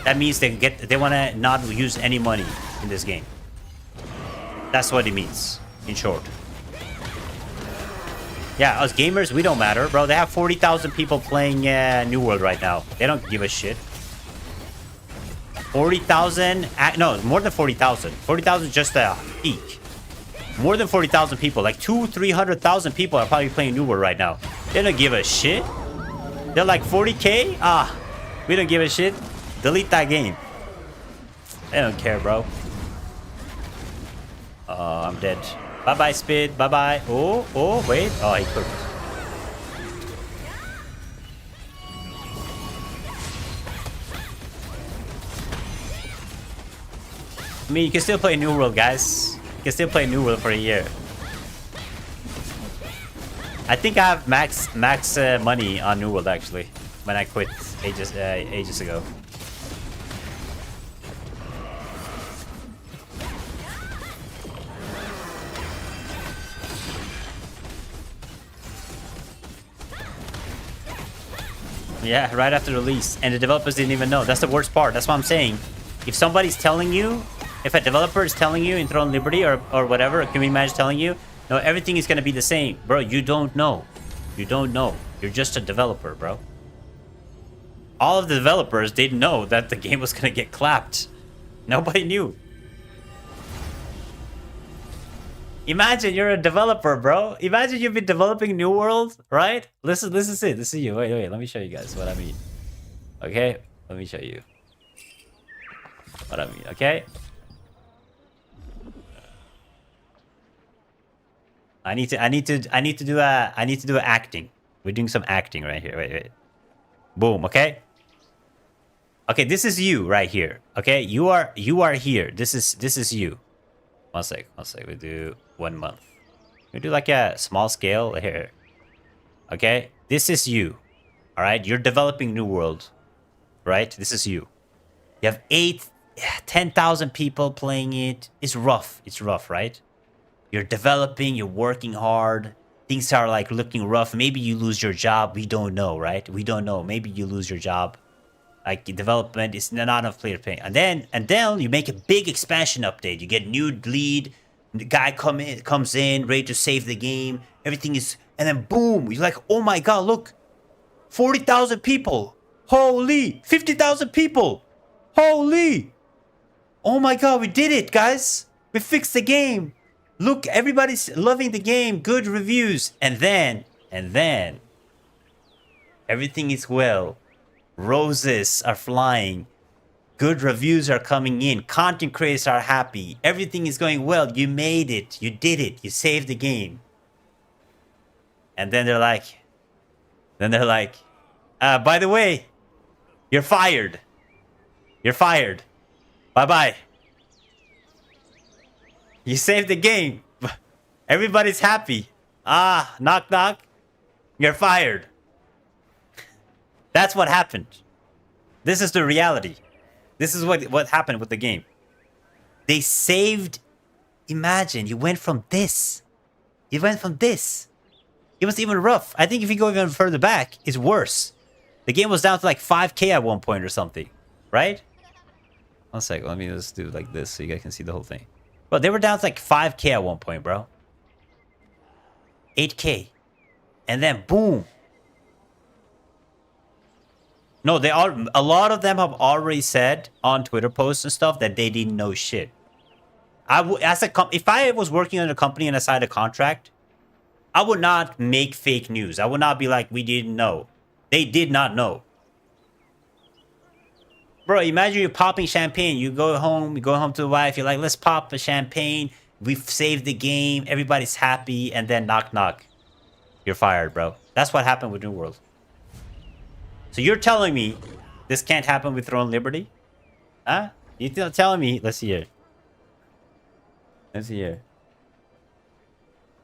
that means they want to not use any money in this game. That's what it means, in short. Yeah, us gamers, we don't matter, bro. They have 40,000 people playing New World right now. They don't give a shit. 40,000... No, more than 40,000. 40,000 is just a peak. More than 40,000 people. Like 300,000 people are probably playing New World right now. They don't give a shit. They're like 40K? Ah, we don't give a shit. Delete that game. They don't care, bro. Oh, I'm dead. Bye-bye, Speed. Bye-bye. Oh, wait. Oh, he cooked. I mean, you can still play New World, guys. You can still play New World for a year. I think I have max money on New World, actually, when I quit ages ago. Yeah, right after release. And the developers didn't even know. That's the worst part. That's what I'm saying. If somebody's telling you, if a developer is telling you in Throne Liberty or whatever, a community manager telling you, no, everything is going to be the same. Bro, you don't know. You don't know. You're just a developer, bro. All of the developers didn't know that the game was going to get clapped. Nobody knew. Imagine you're a developer, bro. Imagine you've been developing New World, right? This is it. This is you. Wait. Let me show you guys what I mean. Okay? Let me show you what I mean, okay? I need to do acting. We're doing some acting right here. Wait. Boom, okay? Okay, this is you right here. Okay? You are here. This is you. One sec. We do 1 month. We do like a small scale here. Okay? This is you. Alright? You're developing New World. Right? This is you. You have 10,000 people playing it. It's rough. It's rough, right? You're developing, you're working hard. Things are like looking rough. Maybe you lose your job. We don't know, right? We don't know. Maybe you lose your job. Like development is not enough player paying. And then you make a big expansion update. You get new lead. The guy comes in, ready to save the game. Everything is, and then boom, you're like, oh my god, look, 40,000 people. Holy, 50,000 people. Holy. Oh my god, we did it, guys. We fixed the game. Look, everybody's loving the game. Good reviews. And then everything is well. Roses are flying. Good reviews are coming in. Content creators are happy. Everything is going well. You made it. You did it. You saved the game. And then they're like, by the way, you're fired. You're fired. Bye-bye. You saved the game. Everybody's happy. Ah, knock knock. You're fired. That's what happened. This is the reality. This is what happened with the game. They saved. Imagine, you went from this. You went from this. It was even rough. I think if you go even further back, it's worse. The game was down to like 5K at one point or something, right? 1 second, let me just do like this so you guys can see the whole thing. But they were down to like 5K at one point, bro. 8K. And then boom. No, they are. A lot of them have already said on Twitter posts and stuff that they didn't know shit. If I was working in a company and I signed a contract, I would not make fake news. I would not be like, we didn't know. They did not know. Bro, imagine you're popping champagne. You go home to the wife. You're like, let's pop a champagne. We've saved the game. Everybody's happy. And then knock, knock. You're fired, bro. That's what happened with New World. So you're telling me this can't happen with Throne Liberty? Huh? You're telling me? Let's see here. Let's see here.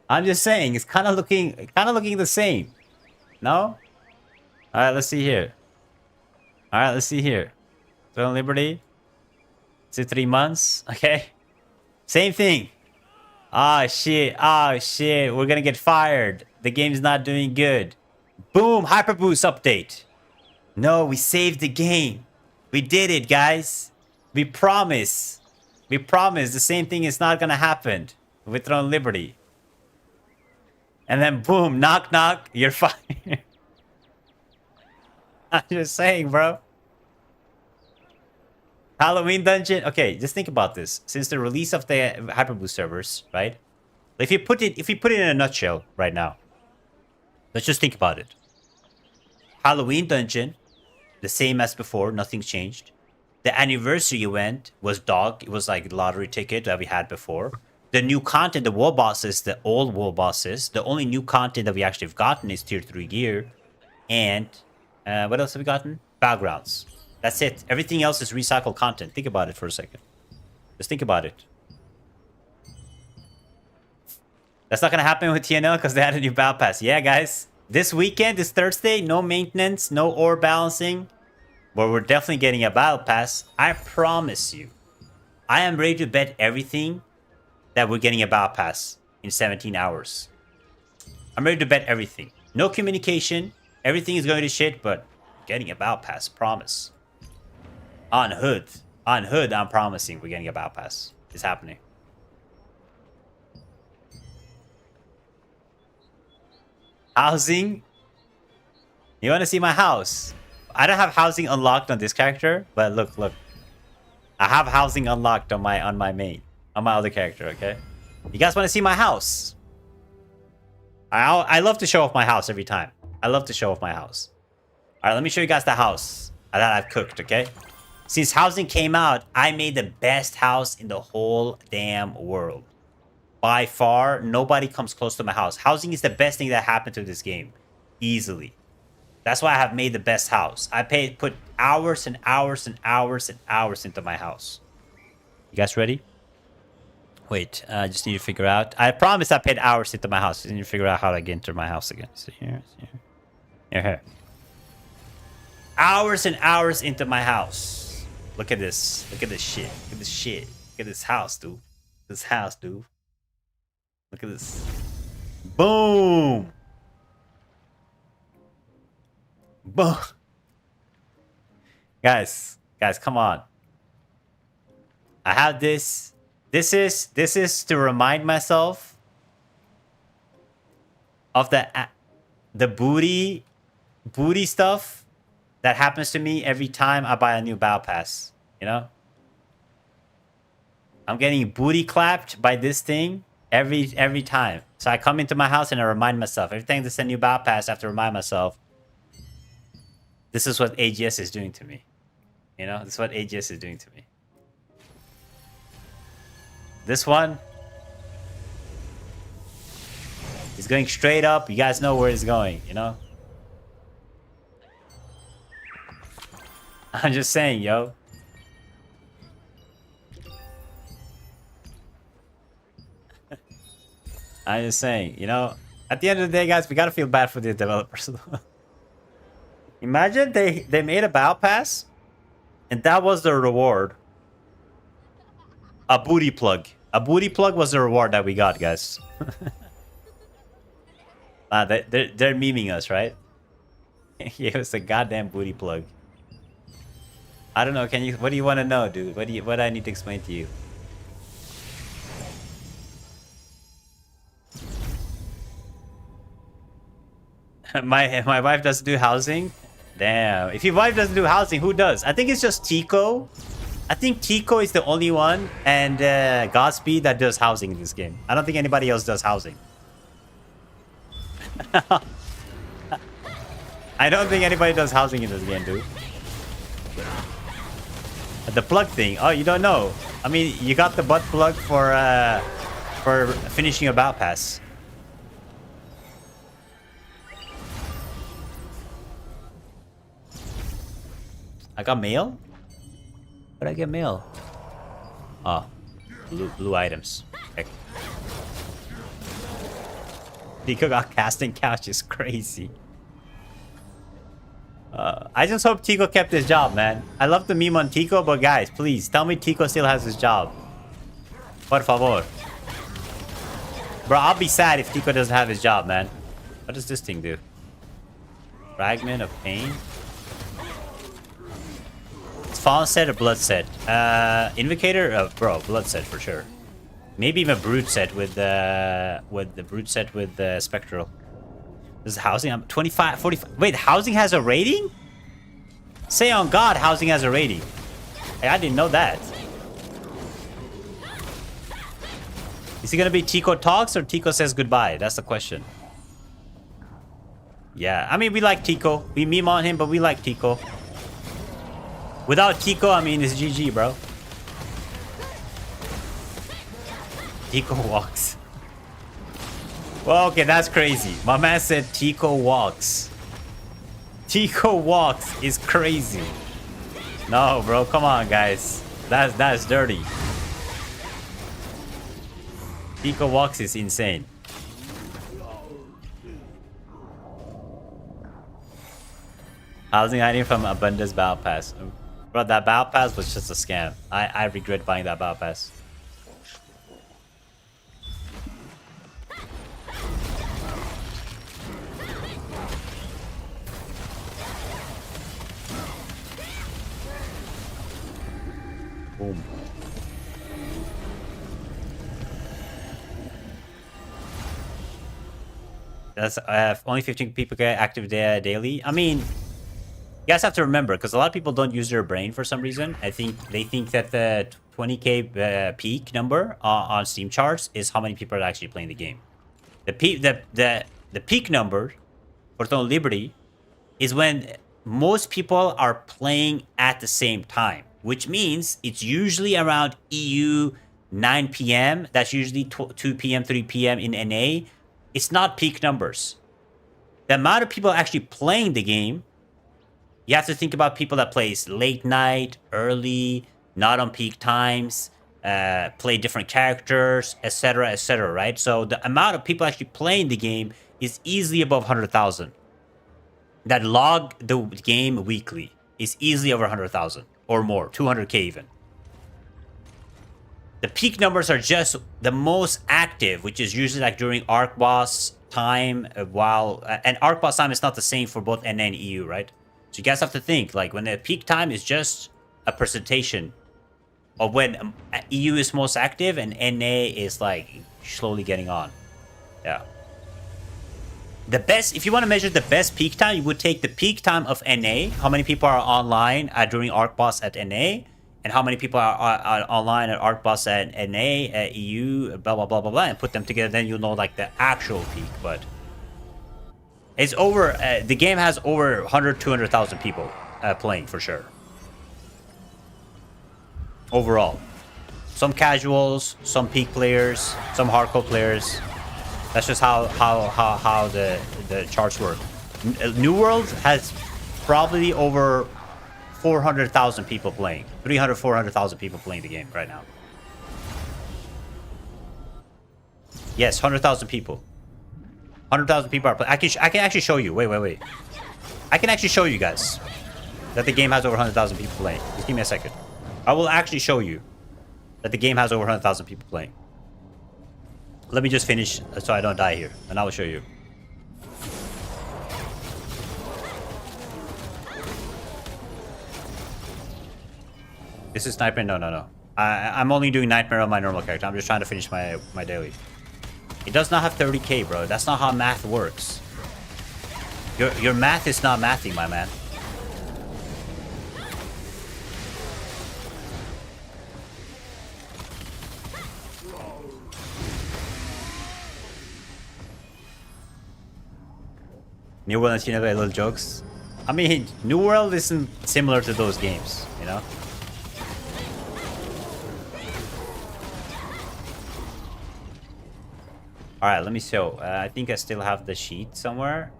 I'm just saying, it's kind of looking the same. No? All right, let's see here. All right, let's see here. Throne Liberty. Is it 3 months? Okay. Same thing. Ah, shit. Ah, shit. We're gonna get fired. The game's not doing good. Boom. Hyperboost update. No, we saved the game. We did it, guys. We promise. We promise the same thing is not gonna happen with Throne Liberty. And then boom, knock, knock. You're fired. I'm just saying, bro. Halloween dungeon. Okay, just think about this. Since the release of the Hyperboost servers, right? If you put it in a nutshell right now, let's just think about it. Halloween dungeon, the same as before, nothing's changed. The anniversary event was dog. It was like the lottery ticket that we had before. The new content, the world bosses, the old world bosses. The only new content that we actually have gotten is tier 3 gear. And what else have we gotten? Battlegrounds. That's it. Everything else is recycled content. Think about it for a second. Just think about it. That's not going to happen with TNL because they had a new battle pass. Yeah, guys. This weekend, this Thursday, no maintenance, no ore balancing. But we're definitely getting a battle pass. I promise you. I am ready to bet everything that we're getting a battle pass in 17 hours. I'm ready to bet everything. No communication. Everything is going to shit, but getting a battle pass. Promise. On Hood, I'm promising we're getting a battle pass. It's happening. Housing? You want to see my house? I don't have housing unlocked on this character, but look. I have housing unlocked on my main, on my other character, okay? You guys want to see my house? I love to show off my house every time. I love to show off my house. All right, let me show you guys the house that I've cooked, okay? Since housing came out, I made the best house in the whole damn world. By far, nobody comes close to my house. Housing is the best thing that happened to this game. Easily. That's why I have made the best house. Put hours and hours and hours and hours into my house. You guys ready? Wait, I just need to figure out. I promise I paid hours into my house. I need to figure out how to get into my house again. So here. Hours and hours into my house. Look at this. Look at this shit. Look at this shit. Look at this house, dude. This house, dude. Look at this. Boom. Boom. Guys, come on. I have this. This is to remind myself of the booty stuff that happens to me every time I buy a new battle pass, you know? I'm getting booty clapped by this thing every time. So I come into my house and I remind myself. Every time there's a new battle pass, I have to remind myself, this is what AGS is doing to me. You know, this is what AGS is doing to me. This one is going straight up. You guys know where it's going, you know? I'm just saying, yo. I'm just saying, you know, at the end of the day, guys, we gotta feel bad for the developers. Imagine they made a battle pass, and that was the reward. A booty plug. A booty plug was the reward that we got, guys. They're memeing us, right? It was a goddamn booty plug. I don't know. Can you? What do you want to know, dude? What do I need to explain to you? my wife doesn't do housing. Damn. If your wife doesn't do housing, who does? I think it's just Tico. I think Tico is the only one, and Godspeed that does housing in this game. I don't think anybody else does housing. I don't think anybody does housing in this game, dude. The plug thing. Oh, you don't know. I mean, you got the butt plug for finishing your battle pass. I got mail? Where'd I get mail? Oh, blue items. Okay. Tico got casting couch is crazy. I just hope Tico kept his job, man. I love the meme on Tico, but guys, please tell me Tico still has his job. Por favor. Bro, I'll be sad if Tico doesn't have his job, man. What does this thing do? Fragment of pain? It's fallen set or blood set? Invocator? Bro, blood set for sure. Maybe even brute set with the brute set with the spectral. This is housing. I'm 25, 45. Wait, housing has a rating? Say on God, housing has a rating. Hey, I didn't know that. Is it gonna be Tico talks or Tico says goodbye? That's the question. Yeah, I mean, we like Tico. We meme on him, but we like Tico. Without Tico, I mean, it's GG, bro. Tico walks. Well, okay, that's crazy. My man said Tico walks. Tico walks is crazy. No, bro, come on, guys. That's dirty. Tico walks is insane. Housing item from Abundance Battle Pass. Bro, that Battle Pass was just a scam. I regret buying that Battle Pass. Boom. That's only 15 people get active daily. I mean, you guys have to remember, because a lot of people don't use their brain for some reason. I think they think that the 20k peak number on Steam charts is how many people are actually playing the game. The peak number for Throne Liberty is when most people are playing at the same time, which means it's usually around EU 9 p.m. That's usually 2 p.m., 3 p.m. in NA. It's not peak numbers. The amount of people actually playing the game, you have to think about people that plays late night, early, not on peak times, play different characters, etc., etc., right? So the amount of people actually playing the game is easily above 100,000. That log the game weekly is easily over 100,000 or more, 200k even. The peak numbers are just the most active, which is usually like during Arc Boss time, and Arc Boss time is not the same for both NA and EU, right? So you guys have to think, like, when the peak time is just a presentation of when EU is most active and NA is like slowly getting on. Yeah. The best, if you want to measure the best peak time, you would take the peak time of NA, how many people are online during Arc Boss at NA, and how many people are online at Arc Boss at NA, at EU, blah, blah, blah, blah, blah, and put them together, then you'll know, like, the actual peak, but it's over, the game has over 100, 200,000 people playing, for sure. Overall. Some casuals, some peak players, some hardcore players. That's just how the charts work. New World has probably over 400,000 people playing. 300, 400,000 people playing the game right now. Yes, 100,000 people. 100,000 people are playing. I can actually show you. Wait. I can actually show you guys that the game has over 100,000 people playing. Just give me a second. I will actually show you that the game has over 100,000 people playing. Let me just finish so I don't die here, and I will show you. This is Nightmare. No. I'm only doing Nightmare on my normal character. I'm just trying to finish my daily. It does not have 30k, bro. That's not how math works. Your math is not mathing, my man. New World and TNL little jokes. I mean, New World isn't similar to those games, you know? Alright, let me show. I think I still have the sheet somewhere.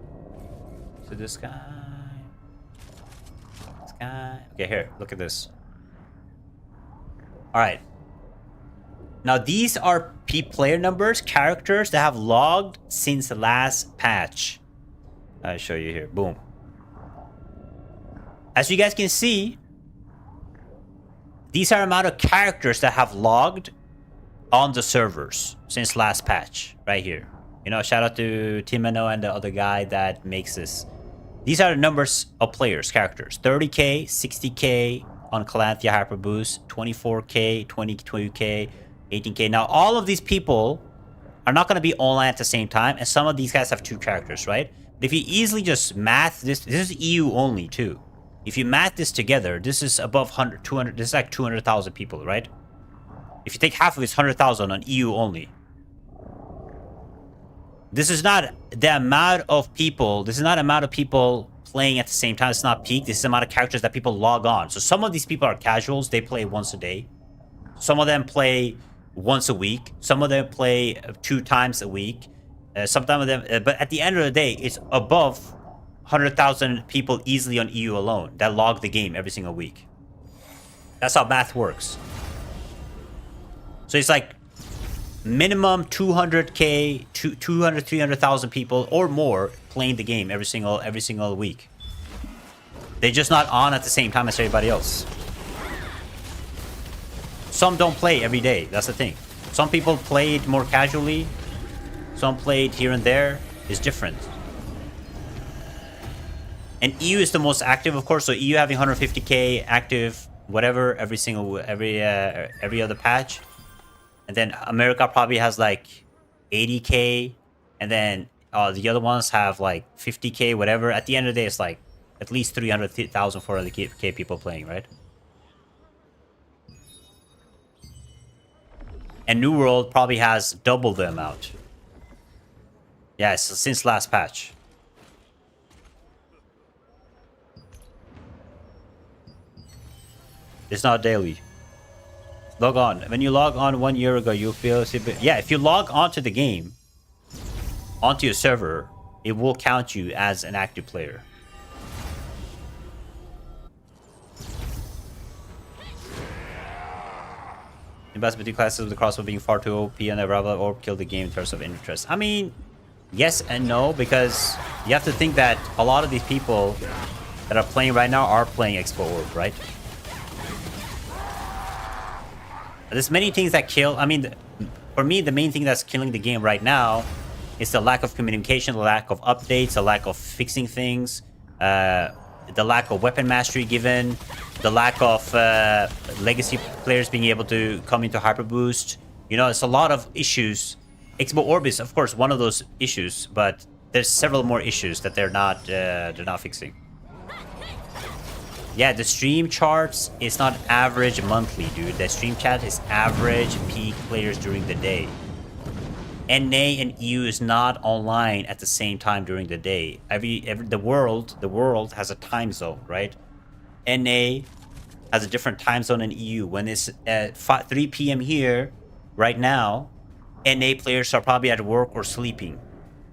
So this guy. This guy. Okay, here. Look at this. Alright. Now, these are player numbers, characters that have logged since the last patch. I'll show you here. Boom. As you guys can see, these are the amount of characters that have logged on the servers since last patch. Right here. You know, shout out to TNL and the other guy that makes this. These are the numbers of players, characters. 30k, 60k on Calanthea Hyperboost, 24k, 22k, 18k. Now, all of these people are not going to be online at the same time, and some of these guys have 2 characters, right? If you easily just math this is EU only too. If you math this together, this is above 100, 200, this is like 200,000 people, right? If you take half of it's 100,000 on EU only. This is not the amount of people, this is not the amount of people playing at the same time. It's not peak. This is the amount of characters that people log on. So some of these people are casuals. They play once a day. Some of them play once a week. Some of them play 2 times a week. Sometimes of them, but at the end of the day, it's above 100,000 people easily on EU alone that log the game every single week. That's how math works. So it's like minimum 200k, 200, 300,000 people or more playing the game every single week. They're just not on at the same time as everybody else. Some don't play every day. That's the thing. Some people played more casually. Some played here and there. Is different. And EU is the most active, of course. So EU having 150k active, whatever, every other patch. And then America probably has like 80k, and then the other ones have like 50k, whatever. At the end of the day, it's like at least 300,000, 400k people playing, right? And New World probably has double the amount. Yeah, so since last patch. It's not daily. Log on. When you log on 1 year ago, you'll feel... Yeah, if you log onto the game, onto your server, it will count you as an active player. Investment between classes with the crossbow being far too OP and the rival or kill the game in terms of interest. I mean... Yes and no, because you have to think that a lot of these people that are playing right now are playing Expo Orb, right? There's many things that kill. I mean, for me, the main thing that's killing the game right now is the lack of communication, the lack of updates, the lack of fixing things, the lack of weapon mastery given, the lack of legacy players being able to come into Hyper Boost. You know, it's a lot of issues. Expo Orb is, of course, one of those issues, but there's several more issues that they're not fixing. Yeah, the stream charts is not average monthly, dude. The stream chat is average peak players during the day. NA and EU is not online at the same time during the day. The world has a time zone, right? NA has a different time zone than EU. When it's at 3 p.m. here, right now, NA players are probably at work or sleeping,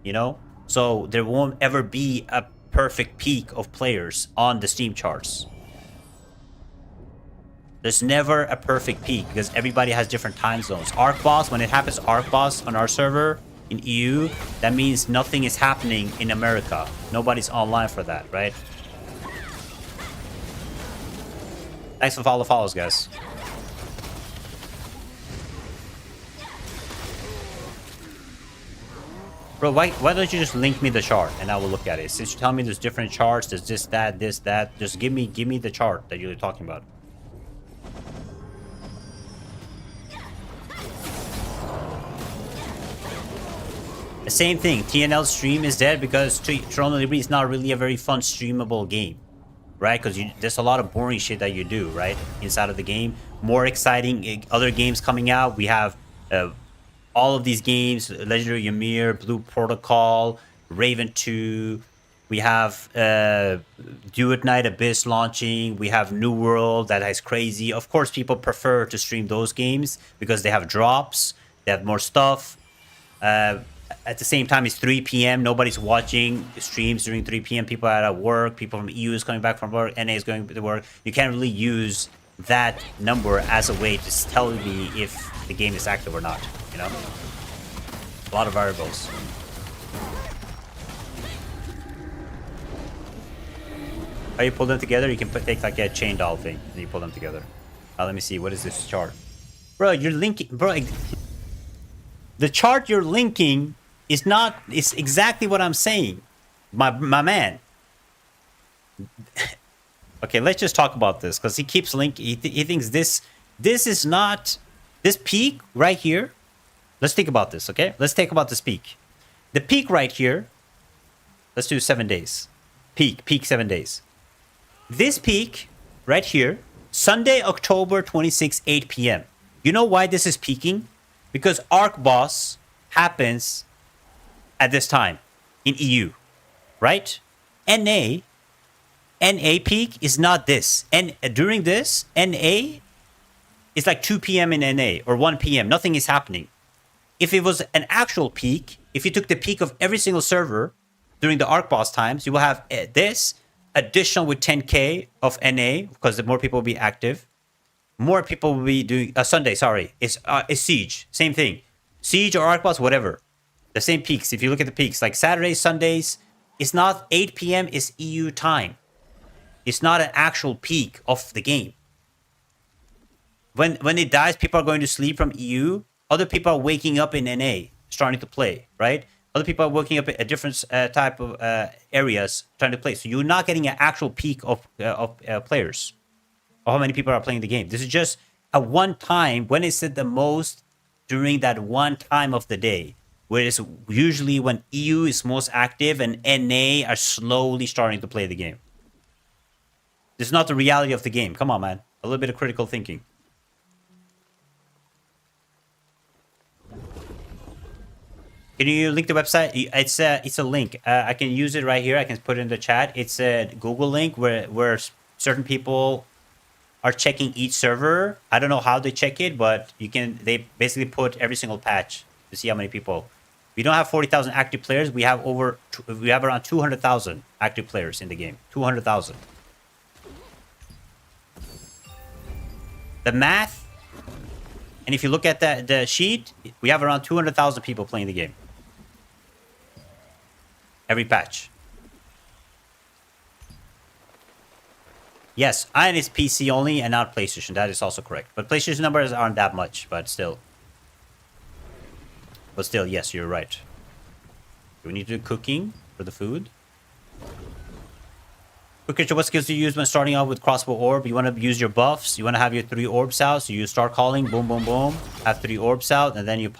you know? So there won't ever be a perfect peak of players on the Steam charts. There's never a perfect peak because everybody has different time zones. Arc Boss, when it happens Arc Boss on our server in EU, that means nothing is happening in America. Nobody's online for that, right? Thanks for all the follows, guys. Bro, why don't you just link me the chart and I will look at it? Since you tell me there's different charts, there's this, that, just give me the chart that you're talking about. The same thing. TNL stream is dead because Throne of Liberty is not really a very fun streamable game, right? Because there's a lot of boring shit that you do, right, inside of the game. More exciting other games coming out. We have all of these games: Legendary Ymir, Blue Protocol, Raven 2. We have Do It Night Abyss launching. We have New World that is crazy. Of course, people prefer to stream those games because they have drops, they have more stuff. At the same time, it's 3 p.m. Nobody's watching streams during 3 p.m. People are at work. People from EU is coming back from work. NA is going to work. You can't really use that number as a way to tell me if the game is active or not, you know? A lot of variables. How you pull them together? You can take like a chain doll thing and you pull them together. Let me see. What is this chart? Bro, you're linking... Bro, the chart you're linking is not... It's exactly what I'm saying. My man. Okay, let's just talk about this because he keeps linking... He thinks this is not... This peak right here... Let's think about this, okay? Let's think about this peak. The peak right here... Let's do 7 days. Peak 7 days. This peak right here, Sunday, October 26, 8 p.m. You know why this is peaking? Because Arc Boss happens at this time in EU, right? NA peak is not this. And during this, NA is like 2 p.m. in NA or 1 p.m. Nothing is happening. If it was an actual peak, if you took the peak of every single server during the Arc Boss times, you will have this additional with 10k of NA because the more people will be active. More people will be doing Sunday. Sorry, it's Siege. Same thing, Siege or Arc Boss, whatever. The same peaks. If you look at the peaks, like Saturdays, Sundays, it's not 8 p.m. It's EU time. It's not an actual peak of the game. When it dies, people are going to sleep from EU. Other people are waking up in NA, starting to play. Right. Other people are waking up at different type of areas trying to play. So you're not getting an actual peak of players. Or how many people are playing the game. This is just a one time when it's at the most during that one time of the day. Whereas usually when EU is most active and NA are slowly starting to play the game. This is not the reality of the game. Come on, man. A little bit of critical thinking. Can you link the website? It's a link. I can use it right here. I can put it in the chat. It's a Google link where certain people are checking each server. I don't know how they check it, but they basically put every single patch to see how many people. We don't have 40,000 active players. We have around 200,000 active players in the game. 200,000. The math, and if you look at the sheet, we have around 200,000 people playing the game. Every patch. Yes, and it's PC only and not PlayStation. That is also correct. But PlayStation numbers aren't that much, but still. But still, yes, you're right. Do we need to do cooking for the food? Quick question, what skills do you use when starting out with crossbow orb? You want to use your buffs. You want to have your 3 orbs out. So you start calling, boom, boom, boom. Have 3 orbs out, and then you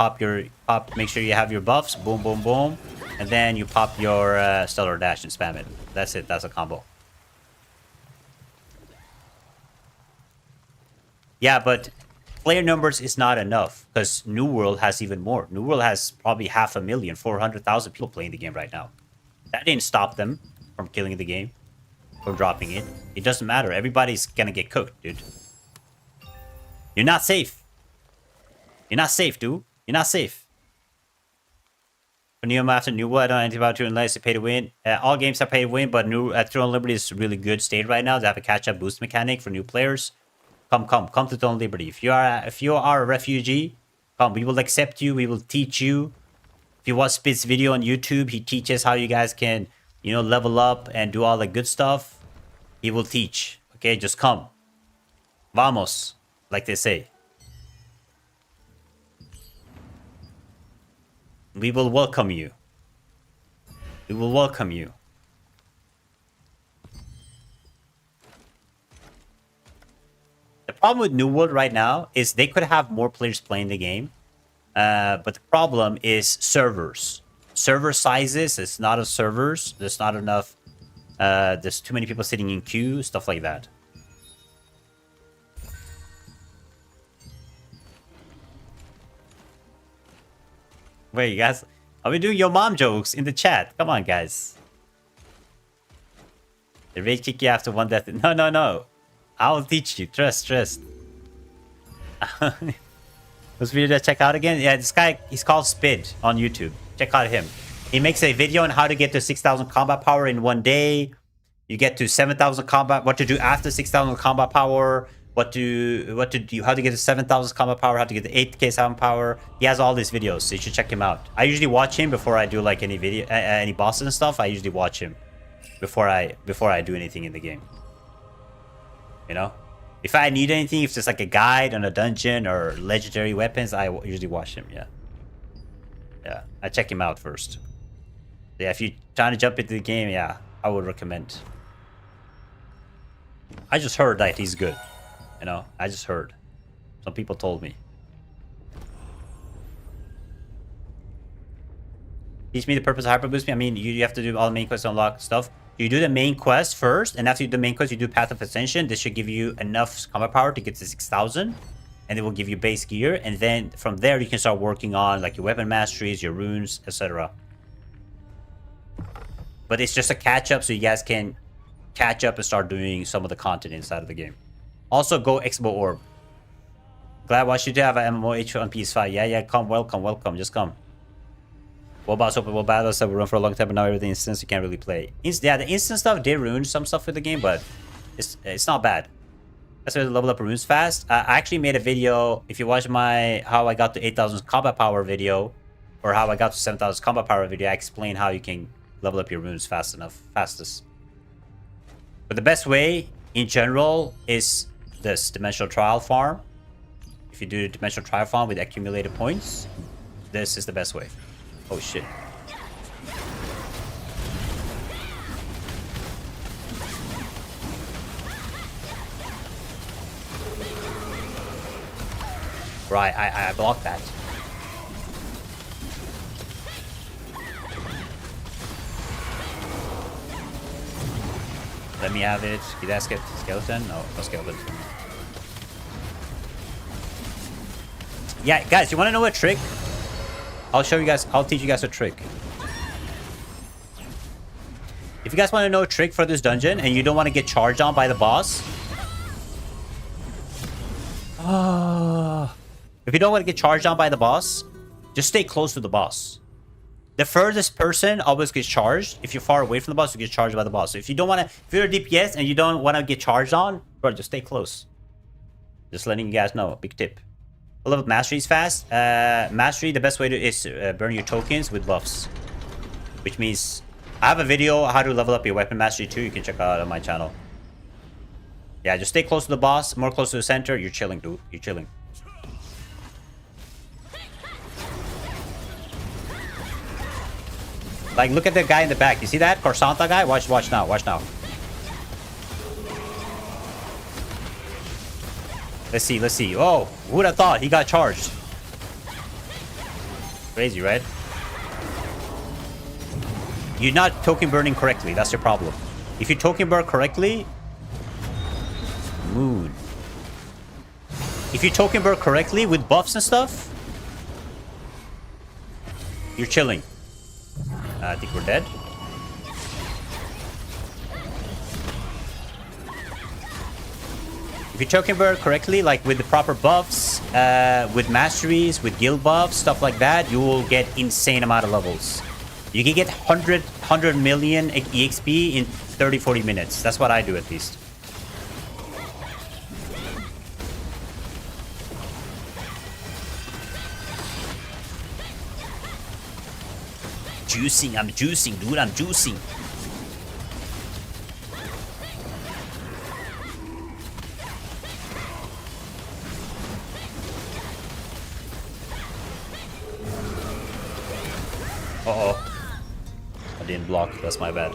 make sure you have your buffs, boom, boom, boom. And then you pop your stellar dash and spam it. That's it. That's a combo. Yeah, but player numbers is not enough because New World has even more. New World has probably 500,000, 400,000 people playing the game right now. That didn't stop them from killing the game or dropping it. It doesn't matter. Everybody's gonna get cooked, dude. You're not safe. You're not safe, dude. You're not safe. For Neo after New World, I don't know anything about it unless you pay to win. All games are pay to win, but Throne of Liberty is really good state right now. They have a catch-up boost mechanic for new players. Come to Throne of Liberty. If you are a refugee, come. We will accept you. We will teach you. If you watch Spit's video on YouTube, he teaches how you guys can, level up and do all the good stuff. He will teach. Okay, just come. Vamos, like they say. We will welcome you. We will welcome you. The problem with New World right now is they could have more players playing the game. But the problem is servers. server sizes. It's not enough servers. There's not enough. There's too many people sitting in queue. Stuff like that. Wait, you guys, are we doing your mom jokes in the chat? Come on, guys. The rage kick you after one death. No, no, no. I'll teach you. Trust. This video to check out again? Yeah, this guy, he's called Spid on YouTube. Check out him. He makes a video on how to get to 6,000 combat power in one day. You get to 7,000 combat, what to do after 6,000 combat power, how to get to 7,000 combat power, how to get to 8k 7 power. He has all these videos, so you should check him out. I usually watch him before I do like any video, any bosses and stuff. I usually watch him before I do anything in the game. You know? If I need anything, if there's like a guide on a dungeon or legendary weapons, I usually watch him, yeah. Yeah, I check him out first. Yeah, if you're trying to jump into the game, yeah, I would recommend. I just heard that he's good. You know, I just heard. Some people told me. Teach me the purpose of hyper boost me. I mean, you have to do all the main quests to unlock stuff. You do the main quest first, and after you do the main quest, you do Path of Ascension. This should give you enough combat power to get to 6,000, and it will give you base gear. And then from there, you can start working on like your weapon masteries, your runes, etc. But it's just a catch up, so you guys can catch up and start doing some of the content inside of the game. Also, go Expo Orb. Glad watched you to have an MMOH on PS5. Yeah, come, welcome, just come. What about open world battles that we run for a long time, but now everything instance you can't really play. Yeah, the instant stuff did ruin some stuff for the game, but it's not bad. That's why to level up runes fast. I actually made a video. If you watch my how I got to 8,000 combat power video, or how I got to 7,000 combat power video, I explain how you can level up your runes fastest. But the best way in general is this dimensional trial farm. If you do the dimensional trial farm with accumulated points, this is the best way. Oh shit. Right, I blocked that. Let me have it. Did I skip skeleton? No skeleton. Yeah, guys, you want to know a trick? I'll teach you guys a trick. If you guys want to know a trick for this dungeon and you don't want to get charged on by the boss. If you don't want to get charged on by the boss, just stay close to the boss. The furthest person always gets charged. If you're far away from the boss, you get charged by the boss. So if you don't want to, if you're a DPS and you don't want to get charged on, bro, just stay close. Just letting you guys know, big tip. Level up masteries fast. Mastery, the best way to is burn your tokens with buffs. Which means I have a video how to level up your weapon mastery too. You can check out on my channel. Yeah, just stay close to the boss, more close to the center. You're chilling, dude. You're chilling. Like, look at the guy in the back. You see that? Corsanta guy? Watch now. Watch now. Let's see. Oh, who would have thought he got charged? Crazy, right? You're not token burning correctly. That's your problem. If you token burn correctly... Moon. If you token burn correctly with buffs and stuff... You're chilling. I think we're dead. If you token burn correctly, like with the proper buffs, with masteries, with guild buffs, stuff like that, you will get insane amount of levels. You can get 100 million EXP in 30-40 minutes. That's what I do at least. I'm juicing, dude. I'm juicing. Uh-oh. I didn't block. That's my bad.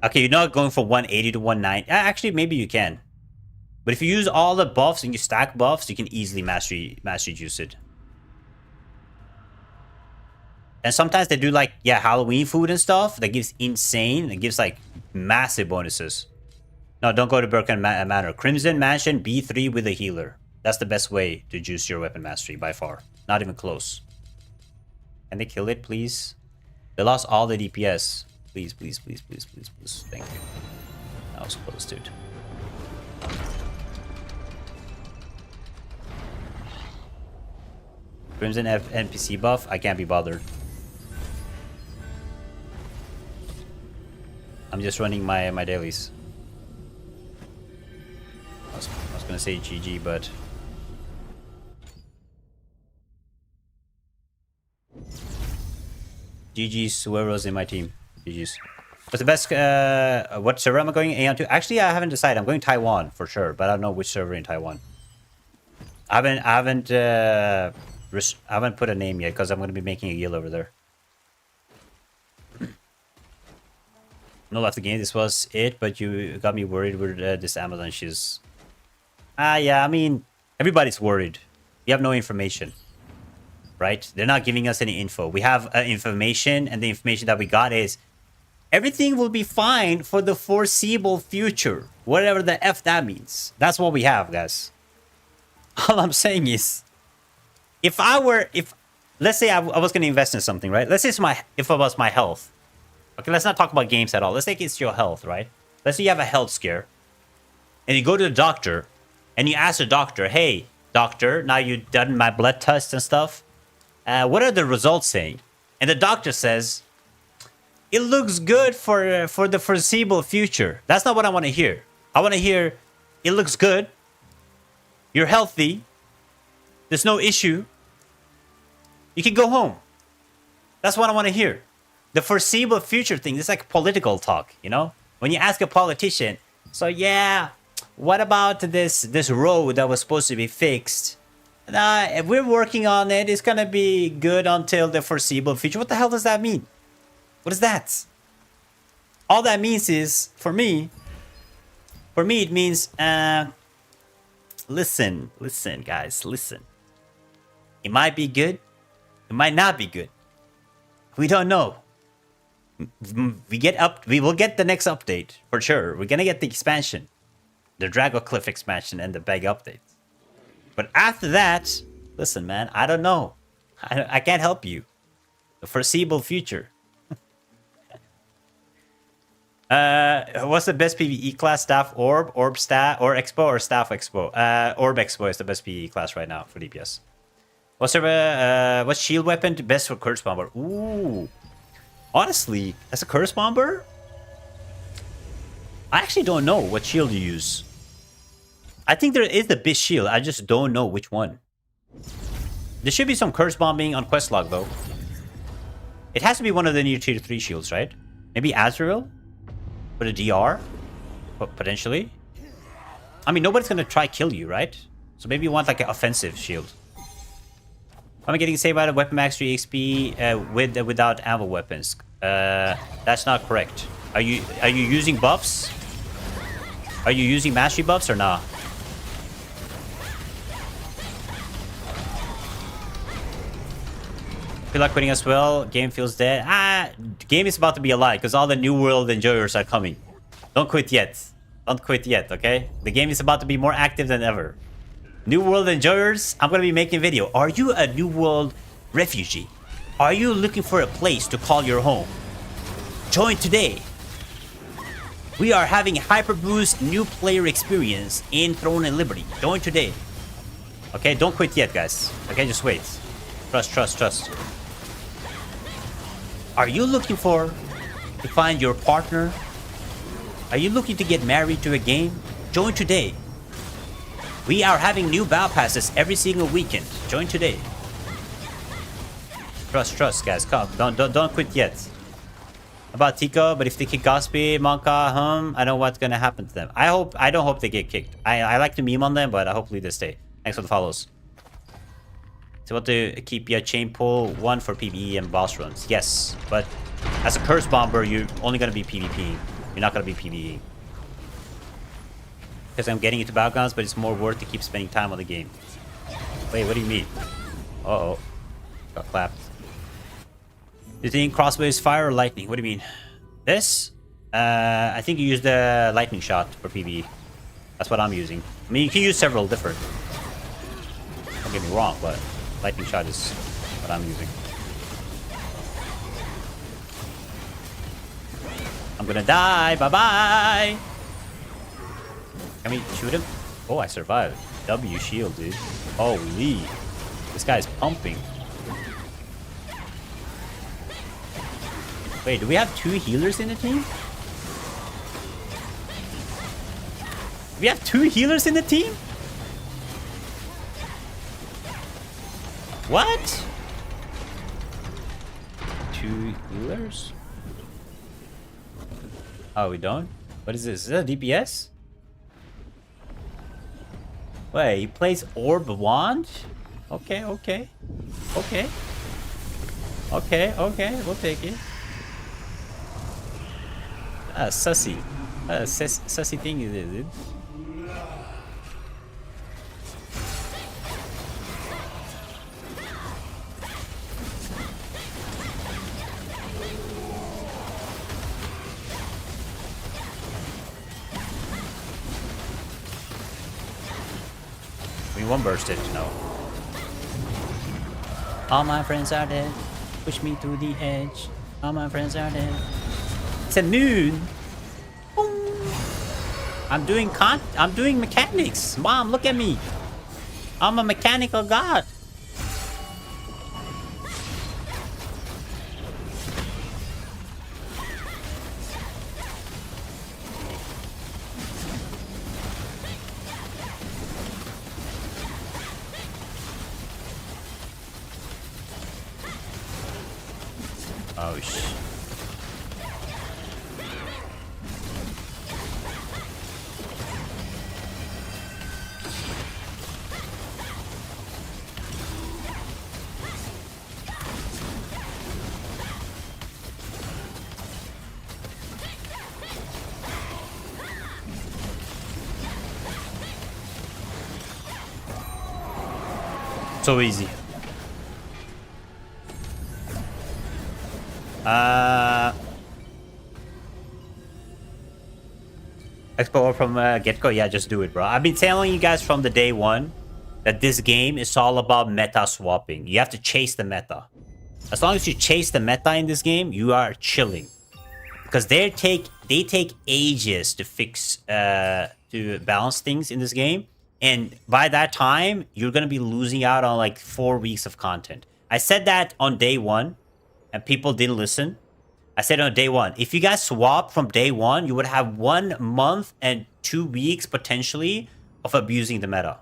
Okay, you're not going from 180 to 190. Actually, maybe you can. But if you use all the buffs and you stack buffs, you can easily mastery juice it. And sometimes they do like, yeah, Halloween food and stuff that gives insane. It gives like massive bonuses. No, don't go to Birkin Manor. Crimson Mansion B3 with a healer. That's the best way to juice your weapon mastery by far. Not even close. Can they kill it, please? They lost all the DPS. Please, please, please, please, please, please. Thank you. That was close, dude. Crimson NPC buff. I can't be bothered. I'm just running my dailies. I was gonna say GG, but GG's whoever's in my team. GG's. What's the best? What server am I going Aeon to? Actually, I haven't decided. I'm going Taiwan for sure, but I don't know which server in Taiwan. I haven't put a name yet because I'm gonna be making a guild over there. No left the game. This was it, but you got me worried with this Amazon shoes. Yeah. I mean, everybody's worried. We have no information, right? They're not giving us any info. We have information, and the information that we got is everything will be fine for the foreseeable future, whatever the F that means. That's what we have, guys. All I'm saying is, if let's say I was going to invest in something, right? Let's say if it was my health. Okay, let's not talk about games at all. Let's say it's your health, right? Let's say you have a health scare, and you go to the doctor, and you ask the doctor, "Hey, doctor, now you've done my blood tests and stuff. What are the results saying?" And the doctor says, "It looks good for the foreseeable future." That's not what I want to hear. I want to hear, "It looks good. You're healthy. There's no issue. You can go home." That's what I want to hear. The foreseeable future thing, it's like political talk, you know? When you ask a politician, so yeah, what about this road that was supposed to be fixed? If we're working on it, it's gonna be good until the foreseeable future. What the hell does that mean? What is that? All that means is, for me, it means, listen, guys, listen. It might be good. It might not be good. We don't know. We will get the next update for sure. We're gonna get the expansion, the Dragon Cliff expansion, and the big updates. But after that, listen, man, I don't know. I can't help you. The foreseeable future. What's the best PvE class? Staff Orb staff, or Expo, or Staff Expo? Orb Expo is the best PvE class right now for DPS. What's shield weapon best for Curse Bomber? Ooh. Honestly, as a Curse Bomber, I actually don't know what shield you use. I think there is the big shield. I just don't know which one. There should be some Curse Bombing on Questlog, though. It has to be one of the new tier 3 shields, right? Maybe Azrael? For the DR? Potentially? I mean, nobody's gonna try kill you, right? So maybe you want like an offensive shield. I'm getting saved by the weapon mastery XP without ammo weapons. That's not correct. Are you using buffs? Are you using mastery buffs or not? Feel like quitting as well. Game feels dead. Game is about to be alive because all the new world enjoyers are coming. Don't quit yet. Don't quit yet, okay? The game is about to be more active than ever. New World enjoyers, I'm going to be making a video. Are you a New World refugee? Are you looking for a place to call your home? Join today. We are having a hyper boost new player experience in Throne and Liberty. Join today. Okay, don't quit yet, guys. Okay, just wait. Trust. Are you looking to find your partner? Are you looking to get married to a game? Join today. We are having new battle passes every single weekend. Join today. Trust, guys. Come, don't quit yet. About Tico, but if they kick Gospi, Monka, I don't know what's gonna happen to them. I don't hope they get kicked. I like to meme on them, but hopefully they stay. Thanks for the follows. So what to keep your chain pull 1 for PvE and boss runs? Yes, but as a Curse Bomber, you're only gonna be PvPing. You're not gonna be PvE. Because I'm getting into battlegrounds, but it's more worth to keep spending time on the game. Wait, what do you mean? Uh-oh. Got clapped. Do you think crossbow is fire or lightning? What do you mean? This? I think you use the lightning shot for PvE. That's what I'm using. I mean, you can use several different. Don't get me wrong, but lightning shot is what I'm using. I'm gonna die. Bye-bye. Can we shoot him? Oh, I survived. W shield, dude. Holy. This guy's pumping. Wait, do we have 2 healers in the team? We have 2 healers in the team? What? 2 healers? Oh, we don't? What is this? Is that a DPS? Wait, he plays Orb Wand? Okay, okay. Okay. Okay, okay, we'll take it. Sussy. Sussy thing is it, dude. We one bursted, no. All my friends are dead. Push me to the edge. All my friends are dead. It's a moon. I'm doing mechanics. Mom, look at me. I'm a mechanical god. Oh shit. So easy. Expo from get-go? Yeah, just do it, bro. I've been telling you guys from the day one that this game is all about meta swapping. You have to chase the meta. As long as you chase the meta in this game, you are chilling. Because they take ages to fix, to balance things in this game. And by that time, you're going to be losing out on like 4 weeks of content. I said that on day one, and people didn't listen. I said on day one, if you guys swap from day one, you would have 1 month and 2 weeks potentially of abusing the meta.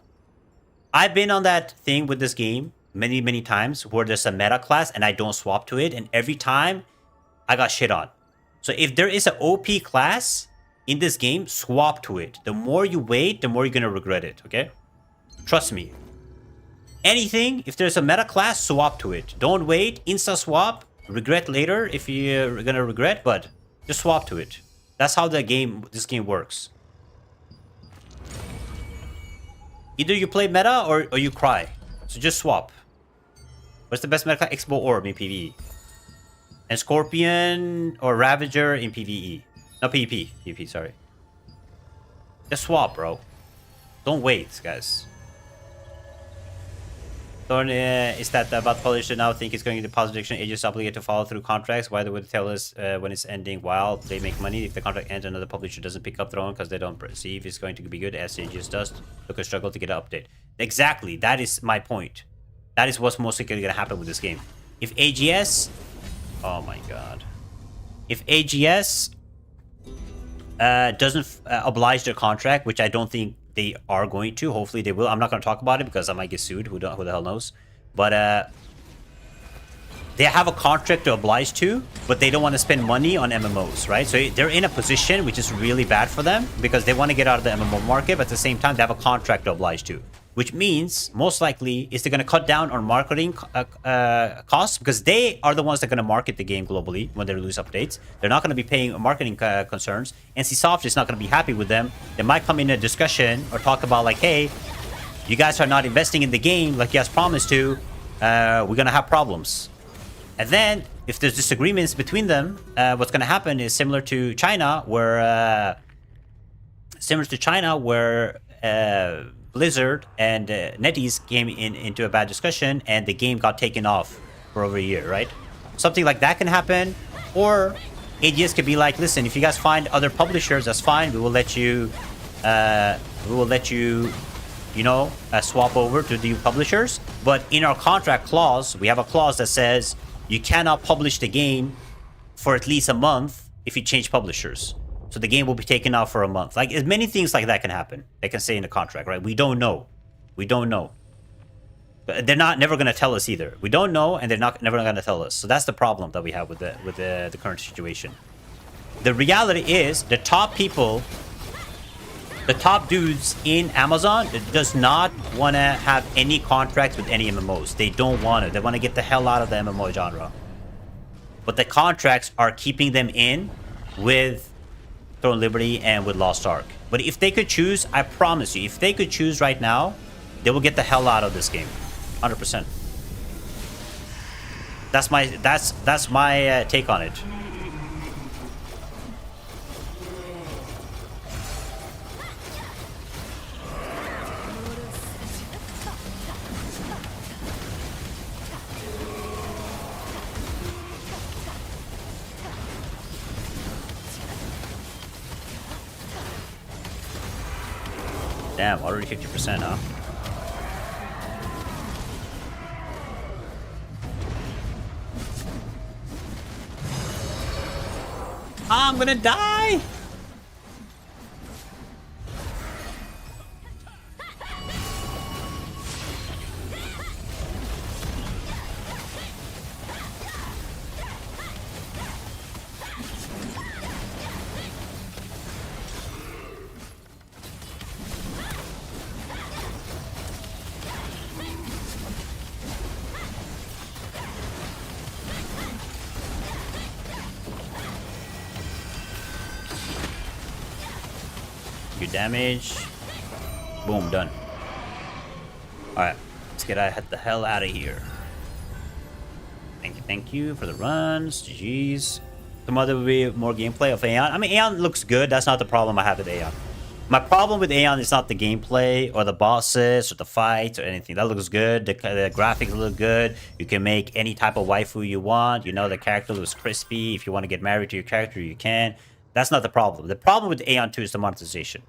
I've been on that thing with this game many, many times where there's a meta class and I don't swap to it. And every time I got shit on. So if there is an OP class in this game, swap to it. The more you wait, the more you're going to regret it, okay? Trust me. Anything, if there's a meta class, swap to it. Don't wait, insta swap, regret later if you're going to regret, but just swap to it. That's how this game works. Either you play meta or you cry. So just swap. What's the best meta class? Expo Orb in PvE. And Scorpion or Ravager in PvE. No, PvP. PvP, sorry. Just swap, bro. Don't wait, guys. Thorn, is that about the publisher now think it's going into pause addiction? Agents obligated to follow through contracts. Why they would tell us when it's ending while they make money? If the contract ends, another publisher doesn't pick up Throne because they don't perceive it's going to be good, as Agents does. Look, a struggle to get an update. Exactly. That is my point. That is what's mostly going to happen with this game. If AGS... Oh my god. If AGS doesn't oblige their contract, which I don't think they are going to. Hopefully they will. I'm not going to talk about it because I might get sued. Who the hell knows? But they have a contract to oblige to, but they don't want to spend money on MMOs, right? So they're in a position which is really bad for them because they want to get out of the MMO market, but at the same time they have a contract to oblige to, which means most likely is they're going to cut down on marketing costs because they are the ones that are going to market the game globally when they release updates. They're not going to be paying marketing concerns. NCSoft is not going to be happy with them. They might come in a discussion or talk about like, hey, you guys are not investing in the game like you guys promised to. We're going to have problems. And then if there's disagreements between them, what's going to happen is similar to China, where Blizzard and NetEase came into a bad discussion, and the game got taken off for over a year, right? Something like that can happen, or AGS could be like, listen, if you guys find other publishers, that's fine. We will let you, swap over to the publishers. But in our contract clause, we have a clause that says you cannot publish the game for at least a month if you change publishers. So the game will be taken off for a month. Like, many things like that can happen. They can say in the contract, right? We don't know. We don't know. But they're never going to tell us either. We don't know, and they're never going to tell us. So that's the problem that we have with the current situation. The reality is, the top people, the top dudes in Amazon, does not want to have any contracts with any MMOs. They don't want it. They want to get the hell out of the MMO genre. But the contracts are keeping them in with Throne Liberty and with Lost Ark. But if they could choose, I promise you, if they could choose right now, they will get the hell out of this game. 100%. That's my take on it. Damn, already 50%, huh? I'm gonna die! Good damage. Boom, done. Alright, let's get the hell out of here. Thank you for the runs. GG's. Tomorrow there will be more gameplay of Aeon. I mean, Aeon looks good. That's not the problem I have with Aeon. My problem with Aeon is not the gameplay or the bosses or the fights or anything. That looks good. The graphics look good. You can make any type of waifu you want. You know, the character looks crispy. If you want to get married to your character, you can. That's not the problem. The problem with Aeon 2 is the monetization.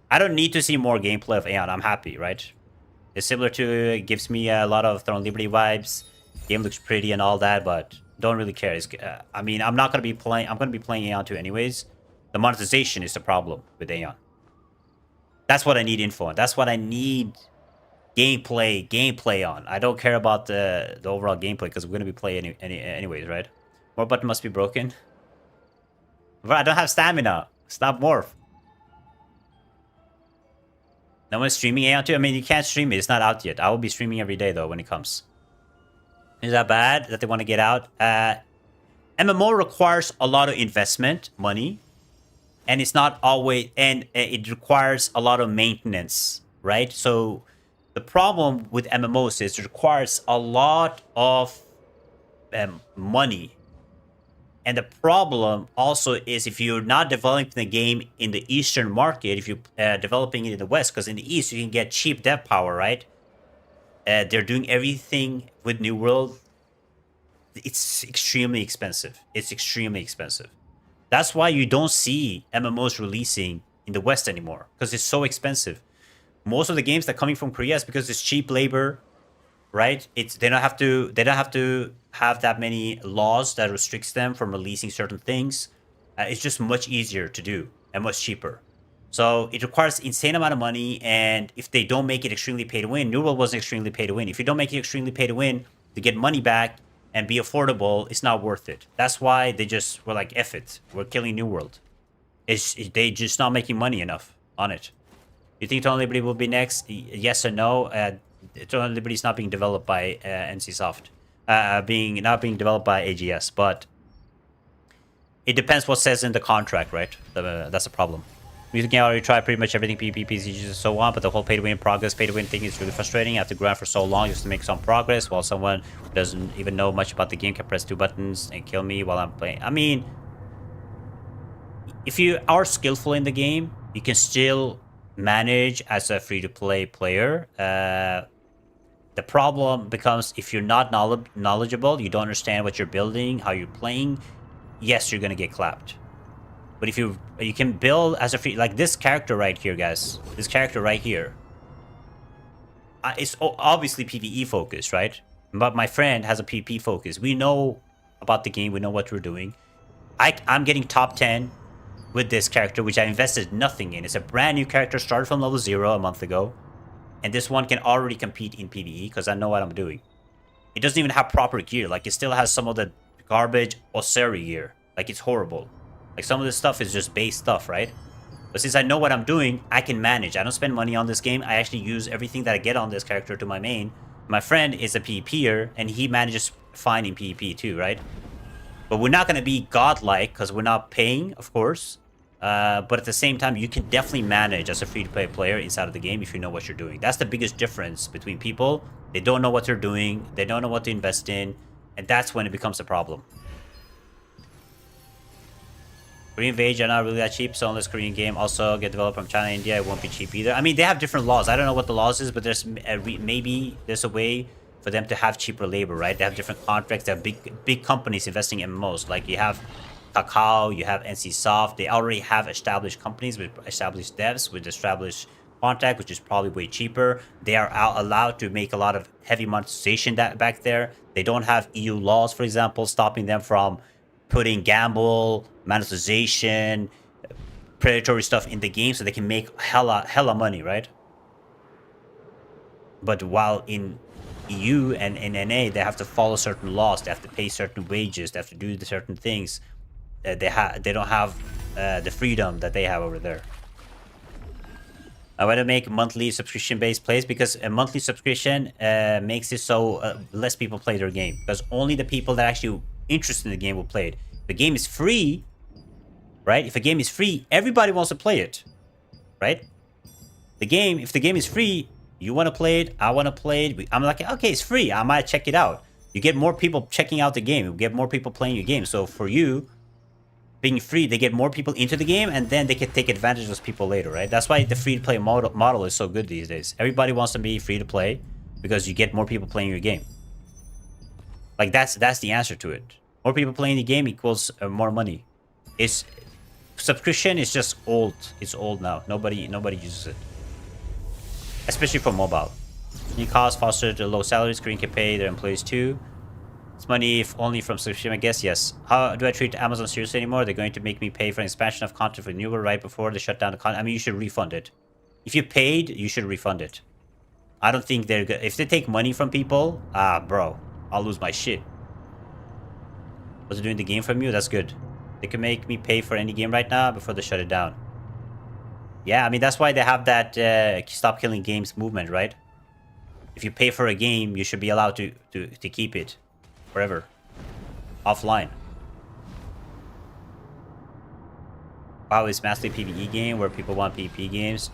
I don't need to see more gameplay of Aeon. I'm happy, right? It's similar to, it gives me a lot of Throne Liberty vibes. Game looks pretty and all that, but don't really care. I mean, I'm not going to be playing, I'm going to be playing Aeon 2 anyways. The monetization is the problem with Aeon. That's what I need info on. That's what I need gameplay on. I don't care about the overall gameplay because we're going to be playing anyways, right? More button must be broken. But I don't have stamina. Stop morph. No one's streaming Aeon 2? I mean, you can't stream it. It's not out yet. I will be streaming every day, though, when it comes. Is that bad that they want to get out? MMO requires a lot of investment, money. And it's not always... And it requires a lot of maintenance, right? So the problem with MMOs is it requires a lot of money. And the problem also is if you're not developing the game in the Eastern market, if you're developing it in the West, because in the East you can get cheap dev power, right? They're doing everything with New World. It's extremely expensive. It's extremely expensive. That's why you don't see MMOs releasing in the West anymore, because it's so expensive. Most of the games that are coming from Korea is because it's cheap labor, right? They don't have to have that many laws that restricts them from releasing certain things. It's just much easier to do and much cheaper. So it requires insane amount of money, and if they don't make it extremely pay to win, New World wasn't extremely pay to win. If you don't make it extremely pay to win to get money back and be affordable, it's not worth it. That's why they just were like, F it, we're killing New World. They just not making money enough on it. You think Throne Liberty will be next? Yes or no? Throne Liberty is not being developed by NCSoft. Not being developed by AGS, but it depends what says in the contract, right? That's a problem. You can already try pretty much everything, PvP, PCGs, and so on, but the whole pay-to-win progress, pay-to-win thing is really frustrating. You have to grind for so long just to make some progress, while someone who doesn't even know much about the game can press 2 buttons and kill me while I'm playing. I mean, if you are skillful in the game, you can still manage as a free-to-play player. The problem becomes if you're not knowledgeable, you don't understand what you're building, how you're playing, yes, you're going to get clapped. But if you can build as a free, like this character right here, guys. This character right here. It's obviously PvE focused, right? But my friend has a PvP focus. We know about the game. We know what we're doing. I'm getting top 10 with this character, which I invested nothing in. It's a brand new character, started from level 0 a month ago. And this one can already compete in PvE because I know what I'm doing. It doesn't even have proper gear. Like, it still has some of the garbage Osiri gear. Like, it's horrible. Like, some of this stuff is just base stuff, right? But since I know what I'm doing, I can manage. I don't spend money on this game. I actually use everything that I get on this character to my main. My friend is a PvPer, and he manages fine in PvP too, right? But we're not going to be godlike, because we're not paying, of course. But at the same time, you can definitely manage as a free-to-play player inside of the game if you know what you're doing. That's the biggest difference between people. They don't know what they're doing. They don't know what to invest in. And that's when it becomes a problem. Korean wage are not really that cheap, so unless Korean game also get developed from China and India, it won't be cheap either. I mean, they have different laws. I don't know what the laws is, but there's maybe there's a way for them to have cheaper labor, right? They have different contracts. They have big companies investing in MMOs. Like you have Kakao, you have NCSoft. They already have established companies with established devs, with established contract, which is probably way cheaper. They are allowed to make a lot of heavy monetization back there. They don't have EU laws, for example, stopping them from putting gamble, monetization, predatory stuff in the game so they can make hella money, right? But while in EU and in NA, they have to follow certain laws, they have to pay certain wages, they have to do certain things. They don't have the freedom that they have over there. I want to make monthly subscription-based plays because a monthly subscription makes it so less people play their game, because only the people that are actually interested in the game will play it. If the game is free, right? If a game is free, everybody wants to play it, right? If the game is free, you want to play it, I want to play it. I'm like, okay, it's free. I might check it out. You get more people checking out the game. You get more people playing your game. So for you, being free, they get more people into the game, and then they can take advantage of those people later, right? That's why the free-to-play model is so good these days. Everybody wants to be free-to-play because you get more people playing your game. Like, that's the answer to it. More people playing the game equals more money. Subscription is just old. It's old now. Nobody uses it, especially for mobile. New costs foster to low salaries. Korean can pay their employees too. It's money if only from subscription, I guess. Yes. How do I treat Amazon seriously anymore? They're going to make me pay for an expansion of content renewal right before they shut down the content. I mean, you should refund it. If you paid, you should refund it. I don't think they're good. If they take money from people, bro, I'll lose my shit. Was it doing the game from you? That's good. They can make me pay for any game right now before they shut it down. Yeah, I mean, that's why they have that stop killing games movement, right? If you pay for a game, you should be allowed to keep it forever. Offline. WoW is massively PvE game where people want PvP games.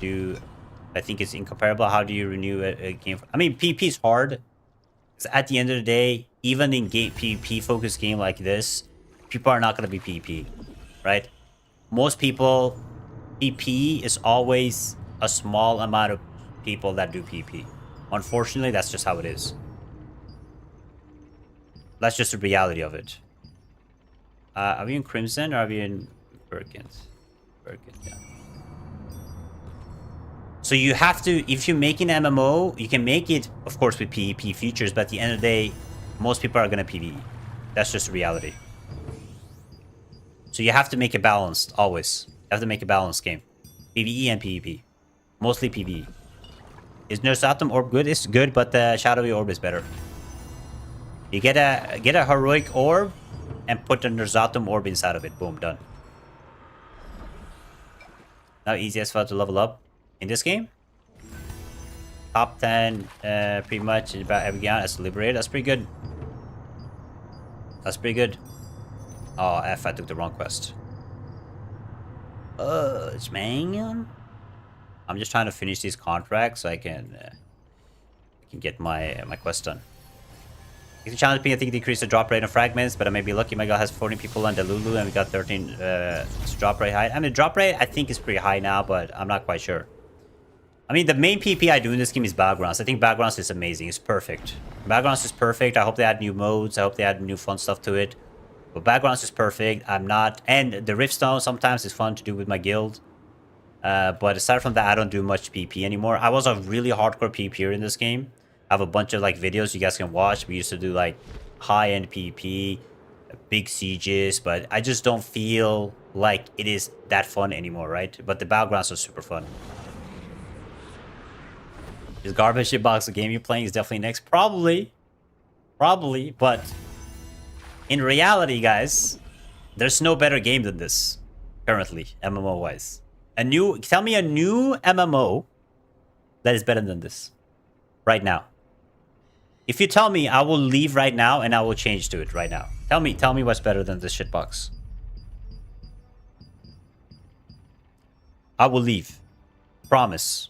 I think it's incomparable. How do you renew a game? I mean, PvP is hard. At the end of the day, even in PvP focused game like this, people are not going to be PvP, right? Most people, PvP is always a small amount of people that do PvP. Unfortunately, that's just how it is. That's just the reality of it. Are we in Crimson or are we in Birkins? Birkin, yeah. So you have to, if you're making an MMO, you can make it, of course, with PvP features, but at the end of the day, most people are going to PvE. That's just the reality. So you have to make it balanced, always. You have to make a balanced game. PvE and PvP. Mostly PvE. Is Nersatum Orb good? It's good, but the Shadowy Orb is better. You get a Heroic Orb and put the Nersatum Orb inside of it. Boom, done. Now easiest for to level up in this game. Top 10 pretty much in about every game as Liberated. That's pretty good. That's pretty good. Oh, F, I took the wrong quest. man. I'm just trying to finish these contracts so I can get my quest done. If the challenge ping, I think decrease the drop rate on fragments, but I may be lucky. My guy has 40 people on Delulu and we got 13 drop rate high. I mean, drop rate I think is pretty high now, but I'm not quite sure. I mean, the main PP I do in this game is backgrounds. I think backgrounds is amazing. It's perfect. Backgrounds is perfect. I hope they add new modes. I hope they add new fun stuff to it. But backgrounds is perfect. I'm not... And the Riftstone sometimes is fun to do with my guild. But aside from that, I don't do much PP anymore. I was a really hardcore PPer in this game. I have a bunch of like videos you guys can watch. We used to do like high-end PP, big sieges, but I just don't feel like it is that fun anymore, right? But the battlegrounds are super fun. Is garbage shitbox the game you're playing is definitely next? Probably, but in reality, guys, there's no better game than this currently, MMO-wise. Tell me a new MMO that is better than this right now. If you tell me, I will leave right now and I will change to it right now. Tell me what's better than this shitbox. I will leave. Promise.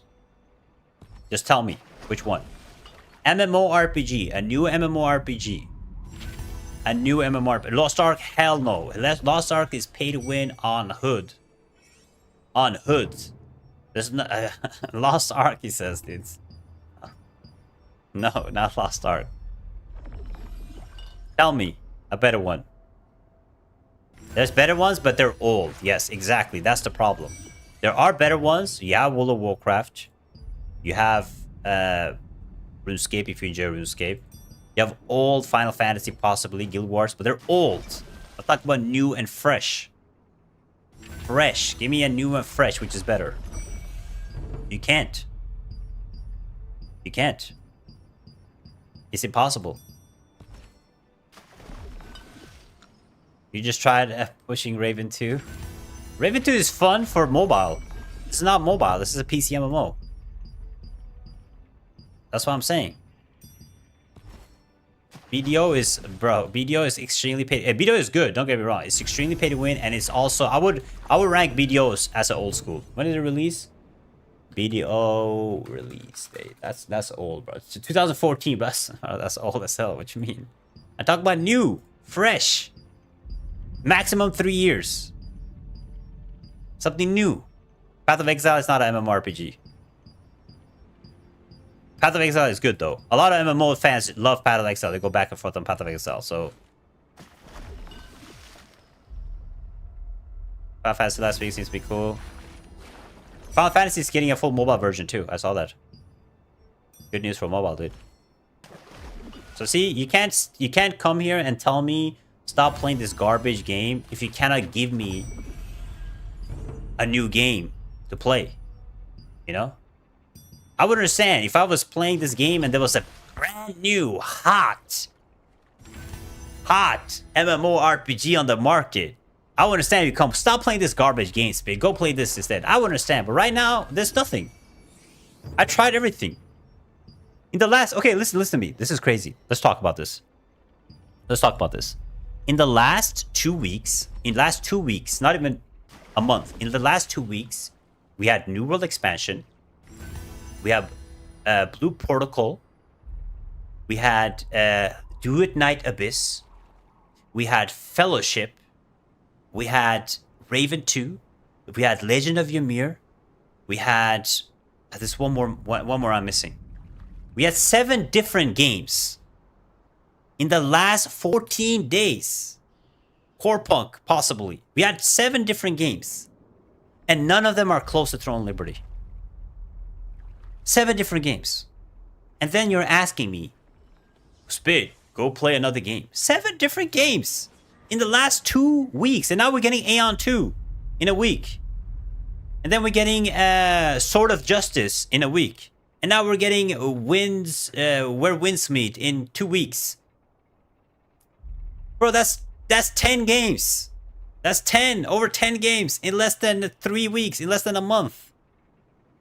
Just tell me which one. MMORPG, a new MMORPG. A new MMORPG. Lost Ark, hell no. Lost Ark is pay to win on Hood. On Hood. There's no Lost Ark, he says, dudes. No, not Lost Ark. Tell me a better one. There's better ones, but they're old. Yes, exactly. That's the problem. There are better ones. You have World of Warcraft. You have RuneScape if you enjoy RuneScape. You have old Final Fantasy, possibly Guild Wars, but they're old. I'm talking about new and fresh. Fresh. Give me a new and fresh, which is better. You can't. You can't. It's impossible. You just tried pushing Raven 2. Raven 2 is fun for mobile. It's not mobile. This is a PC MMO. That's what I'm saying. BDO is extremely paid. BDO is good. Don't get me wrong. It's extremely pay to win, and it's also I would rank BDOs as an old school. When did it release? BDO release date. That's old, bro. It's 2014, bro. That's old as hell. What you mean? I talk about new, fresh, maximum 3 years. Something new. Path of Exile is not an MMORPG. Path of Exile is good though. A lot of MMO fans love Path of Exile. They go back and forth on Path of Exile. So Final Fantasy last week seems to be cool. Final Fantasy is getting a full mobile version too. I saw that. Good news for mobile, dude. So see, you can't come here and tell me stop playing this garbage game if you cannot give me a new game to play. You know? I would understand if I was playing this game and there was a brand new hot MMORPG on the market. I would understand if you come stop playing this garbage game, Spit. Go play this instead. I would understand, but right now there's nothing. I tried everything. In the last listen to me. This is crazy. Let's talk about this. In the last 2 weeks, not even a month, in the last 2 weeks, we had New World expansion. We have Blue Protocol. We had Do It Night Abyss. We had Fellowship. We had Raven 2. We had Legend of Ymir. We had this one more I'm missing. We had 7 different games in the last 14 days. Core Punk, possibly. We had 7 different games, and none of them are close to Throne Liberty. 7 different games. And then you're asking me, Spit, go play another game. 7 different games in the last 2 weeks. And now we're getting Aeon 2 in a week. And then we're getting Sword of Justice in a week. And now we're getting Where Winds Meet in 2 weeks. Bro, that's 10 games. That's over 10 games in less than 3 weeks, in less than a month.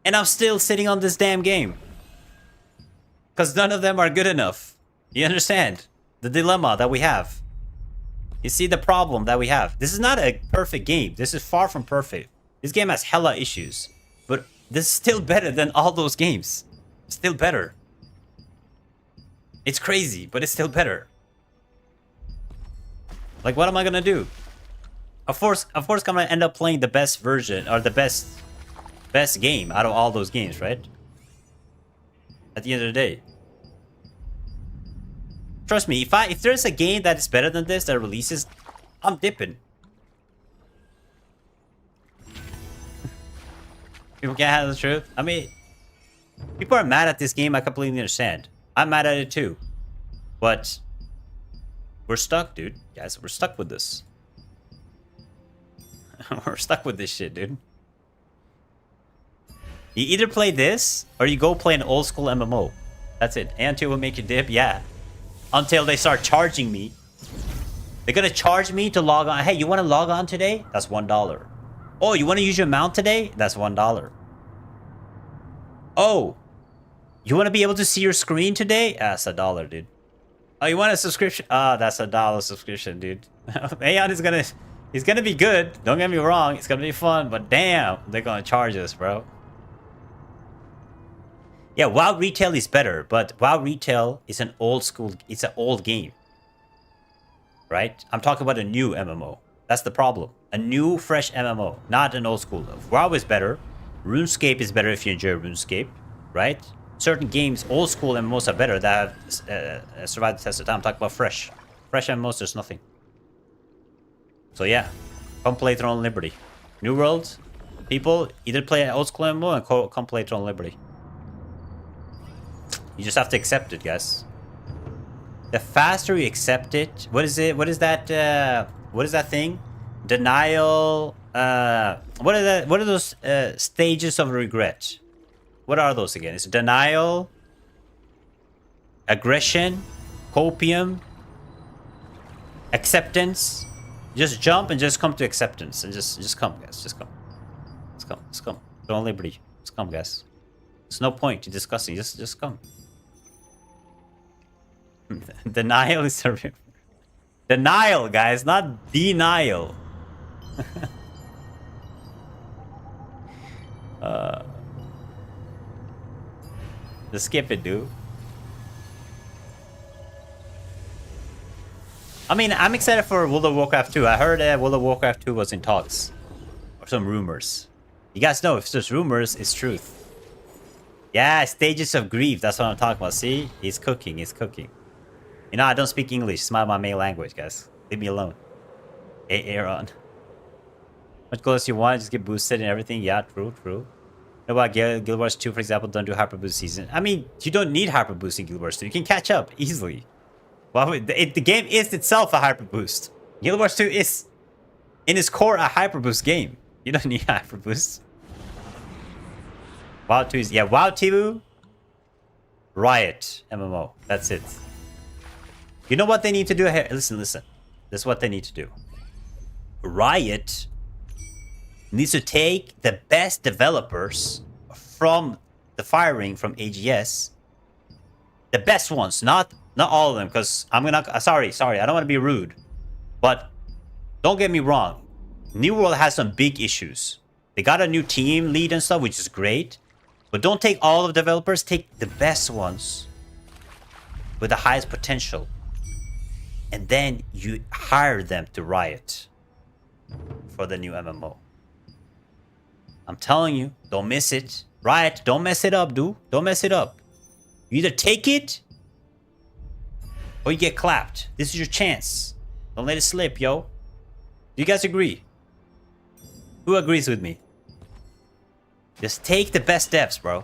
And I'm still sitting on this damn game. Because none of them are good enough. You understand the dilemma that we have? You see the problem that we have? This is not a perfect game. This is far from perfect. This game has hella issues, but this is still better than all those games. Still better. It's crazy, but it's still better. Like, what am I gonna do? Of course, I'm gonna end up playing the best version or the best game out of all those games, right? At the end of the day. Trust me, if there's a game that is better than this that releases, I'm dipping. People can't handle the truth. I mean, people are mad at this game. I completely understand. I'm mad at it too. But we're stuck, dude. Guys, we're stuck with this. We're stuck with this shit, dude. You either play this or you go play an old school MMO. That's it. ANT will make you dip, yeah. Until they start charging me. They're gonna charge me to log on. Hey, you wanna log on today? That's $1. Oh, you wanna use your mount today? That's $1. Oh, you wanna be able to see your screen today? That's $1, dude. Oh, you want a subscription? Ah, that's $1 subscription, dude. Aeon is gonna be good. Don't get me wrong, it's gonna be fun, but damn, they're gonna charge us, bro. Yeah, WoW Retail is better, but WoW Retail is an old school, it's an old game. Right? I'm talking about a new MMO. That's the problem. A new, fresh MMO, not an old school. WoW is better. RuneScape is better if you enjoy RuneScape, right? Certain games, old school MMOs are better that have survived the test of time. I'm talking about fresh. Fresh MMOs, there's nothing. So yeah, come play Throne Liberty. New World, people either play an old school MMO and come play Throne Liberty. You just have to accept it, guys. The faster you accept it, what is it? What is that thing? Denial. What are those stages of regret? What are those again? It's denial, aggression, copium, acceptance. Just jump and just come to acceptance and just come, guys. Just come. Just come. Don't liberty. Just come, guys. There's no point in discussing. Just come. Denial is a denial, guys, not denial. Just skip it, dude. I mean, I'm excited for World of Warcraft 2. I heard World of Warcraft 2 was in talks. Or some rumors. You guys know, if there's rumors, it's truth. Yeah, stages of grief. That's what I'm talking about. See? He's cooking. He's cooking. You know, I don't speak English. It's not my main language, guys. Leave me alone. Hey, Aaron. Much closer you want, just get boosted and everything. Yeah, true. What about Guild Wars 2, for example, don't do hyper boost season. I mean, you don't need hyper boost in Guild Wars 2. You can catch up easily. Well, the game is itself a hyper boost. Guild Wars 2 is, in its core, a hyper boost game. You don't need hyper boost. WoW 2 is, yeah, WoW 2, Riot, MMO. That's it. You know what they need to do here? Listen. This is what they need to do. Riot needs to take the best developers from the firing from AGS. The best ones, not all of them, because I'm gonna sorry, I don't want to be rude. But don't get me wrong. New World has some big issues. They got a new team lead and stuff, which is great. But don't take all of the developers, take the best ones with the highest potential. And then you hire them to Riot for the new MMO. I'm telling you, don't miss it. Riot, don't mess it up, dude. Don't mess it up. You either take it or you get clapped. This is your chance. Don't let it slip, yo. Do you guys agree? Who agrees with me? Just take the best devs, bro.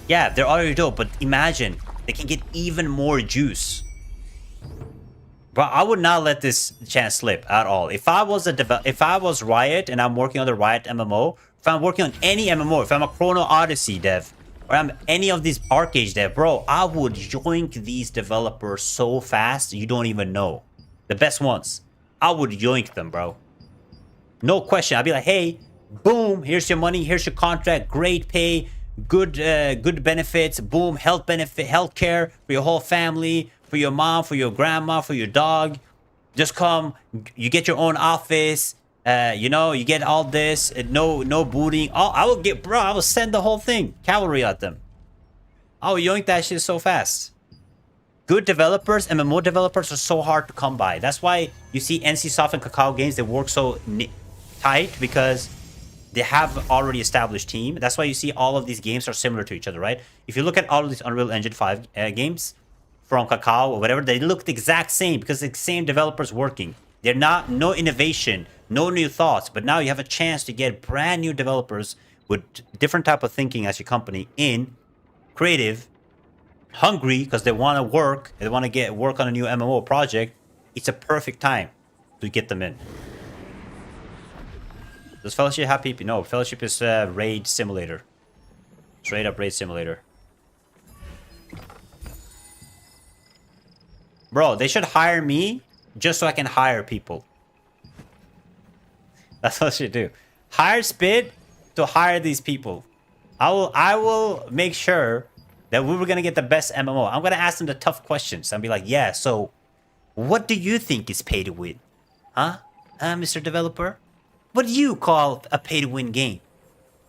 Yeah, they're already dope, but imagine they can get even more juice. Bro, I would not let this chance slip at all. If I was Riot and I'm working on the Riot MMO, if I'm working on any MMO, if I'm a Chrono Odyssey dev, or I'm any of these Arcade dev, bro, I would yoink these developers so fast you don't even know. The best ones. I would yoink them, bro. No question. I'd be like, hey, boom, here's your money, here's your contract, great pay, good benefits, boom, health benefit, health care for your whole family, for your mom, for your grandma, for your dog. Just come, you get your own office, You know, you get all this, no booting. Oh, I will send the whole thing, cavalry at them. Oh, yoink that shit so fast. Good developers, MMO developers are so hard to come by. That's why you see NCSoft and Kakao Games, they work so tight because they have already established team. That's why you see all of these games are similar to each other, right? If you look at all of these Unreal Engine 5 games from Kakao or whatever, they look the exact same because it's the same developers working. They're not, no innovation, no new thoughts, but now you have a chance to get brand new developers with different type of thinking as your company in, creative, hungry because they want to work, they want to work on a new MMO project. It's a perfect time to get them in. Does Fellowship have PP? No, Fellowship is raid simulator. Straight up raid simulator. Bro, they should hire me just so I can hire people. That's what they should do. Hire Spid to hire these people. I will make sure that we were gonna get the best MMO. I'm gonna ask them the tough questions. I'll be like, yeah, so what do you think is pay to win? Huh? Mr. Developer? What do you call a pay to win game?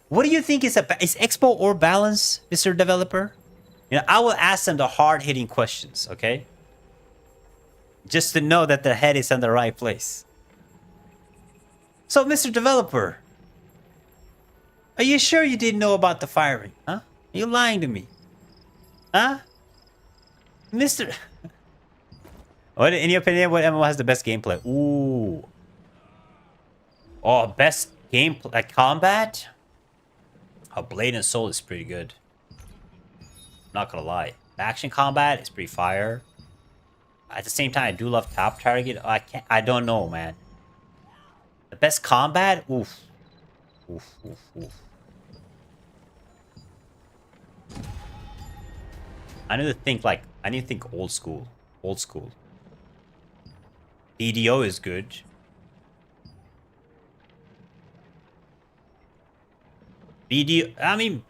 What do you think is Expo or balance, Mr. Developer? You know, I will ask them the hard hitting questions, okay? Just to know that their head is in the right place. So, Mr. Developer, are you sure you didn't know about the firing? Huh? Are you lying to me? Huh? Mr. What, in your opinion, what MMO has the best gameplay? Ooh. Oh, best gameplay, like combat? Oh, Blade and Soul is pretty good. Not gonna lie. Action combat is pretty fire. At the same time, I do love Top Target. I don't know, man. The best combat? Oof. Oof, oof, oof. I need to think old school. Old school. BDO is good. I mean,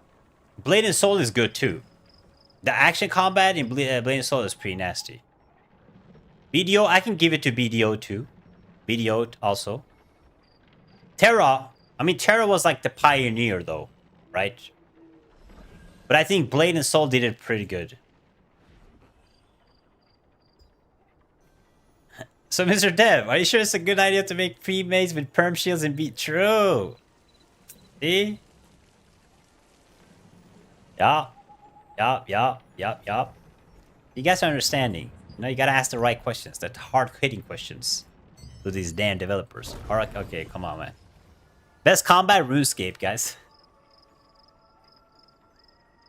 Blade and Soul is good too. The action combat in Blade and Soul is pretty nasty. BDO, I can give it to BDO too. BDO also. Terra was like the pioneer though, right? But I think Blade and Soul did it pretty good. So, Mr. Dev, are you sure it's a good idea to make pre-mates with perm shields and beat true? See? Yeah. You guys are understanding. You know, you gotta ask the right questions, the hard-hitting questions to these damn developers. Alright, okay, come on, man. Best combat RuneScape, guys.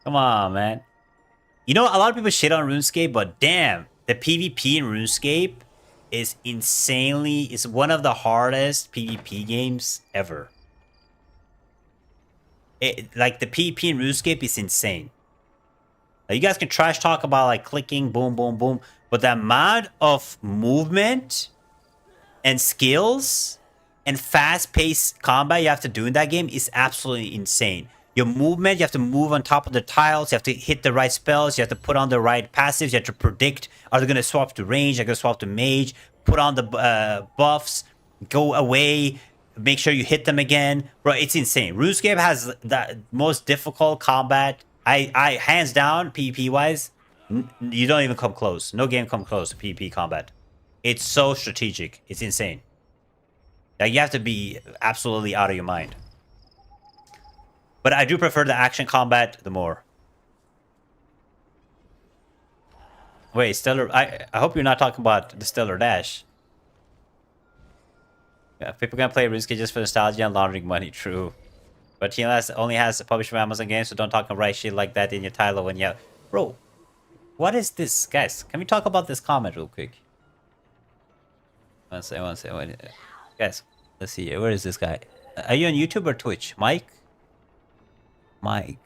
Come on, man. You know, a lot of people shit on RuneScape, but damn, the PvP in RuneScape is it's one of the hardest PvP games ever. Like, the PvP in RuneScape is insane. Now, you guys can trash talk about, like, clicking, boom, boom, boom. But the amount of movement and skills and fast-paced combat you have to do in that game is absolutely insane. Your movement, you have to move on top of the tiles. You have to hit the right spells. You have to put on the right passives. You have to predict, are they going to swap to range? Are they going to swap to mage? Put on the buffs. Go away. Make sure you hit them again. Bro, it's insane. RuneScape has the most difficult combat. I hands down, PvP-wise, you don't even come close. No game come close to PvP combat. It's so strategic. It's insane. Like, you have to be absolutely out of your mind. But I do prefer the action combat the more. Wait, Stellar... I hope you're not talking about the Stellar Dash. Yeah, people can play RuneScape just for nostalgia and laundering money. True. But TNL only has published from Amazon games, so don't talk and write shit like that in your title when you... Bro, what is this? Guys, can we talk about this comment real quick? One second. Guys, let's see. Where is this guy? Are you on YouTube or Twitch? Mike? Why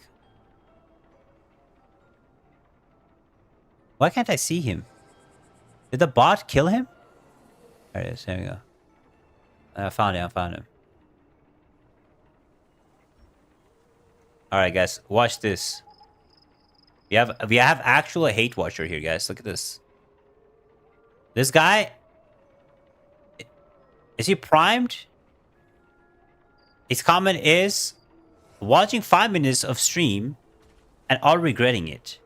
can't I see him? Did the bot kill him? There it is. There we go. I found him. Alright, guys. Watch this. We have actual hate watcher here, guys. Look at this. This guy... Is he primed? His comment is, watching 5 minutes of stream and all regretting it.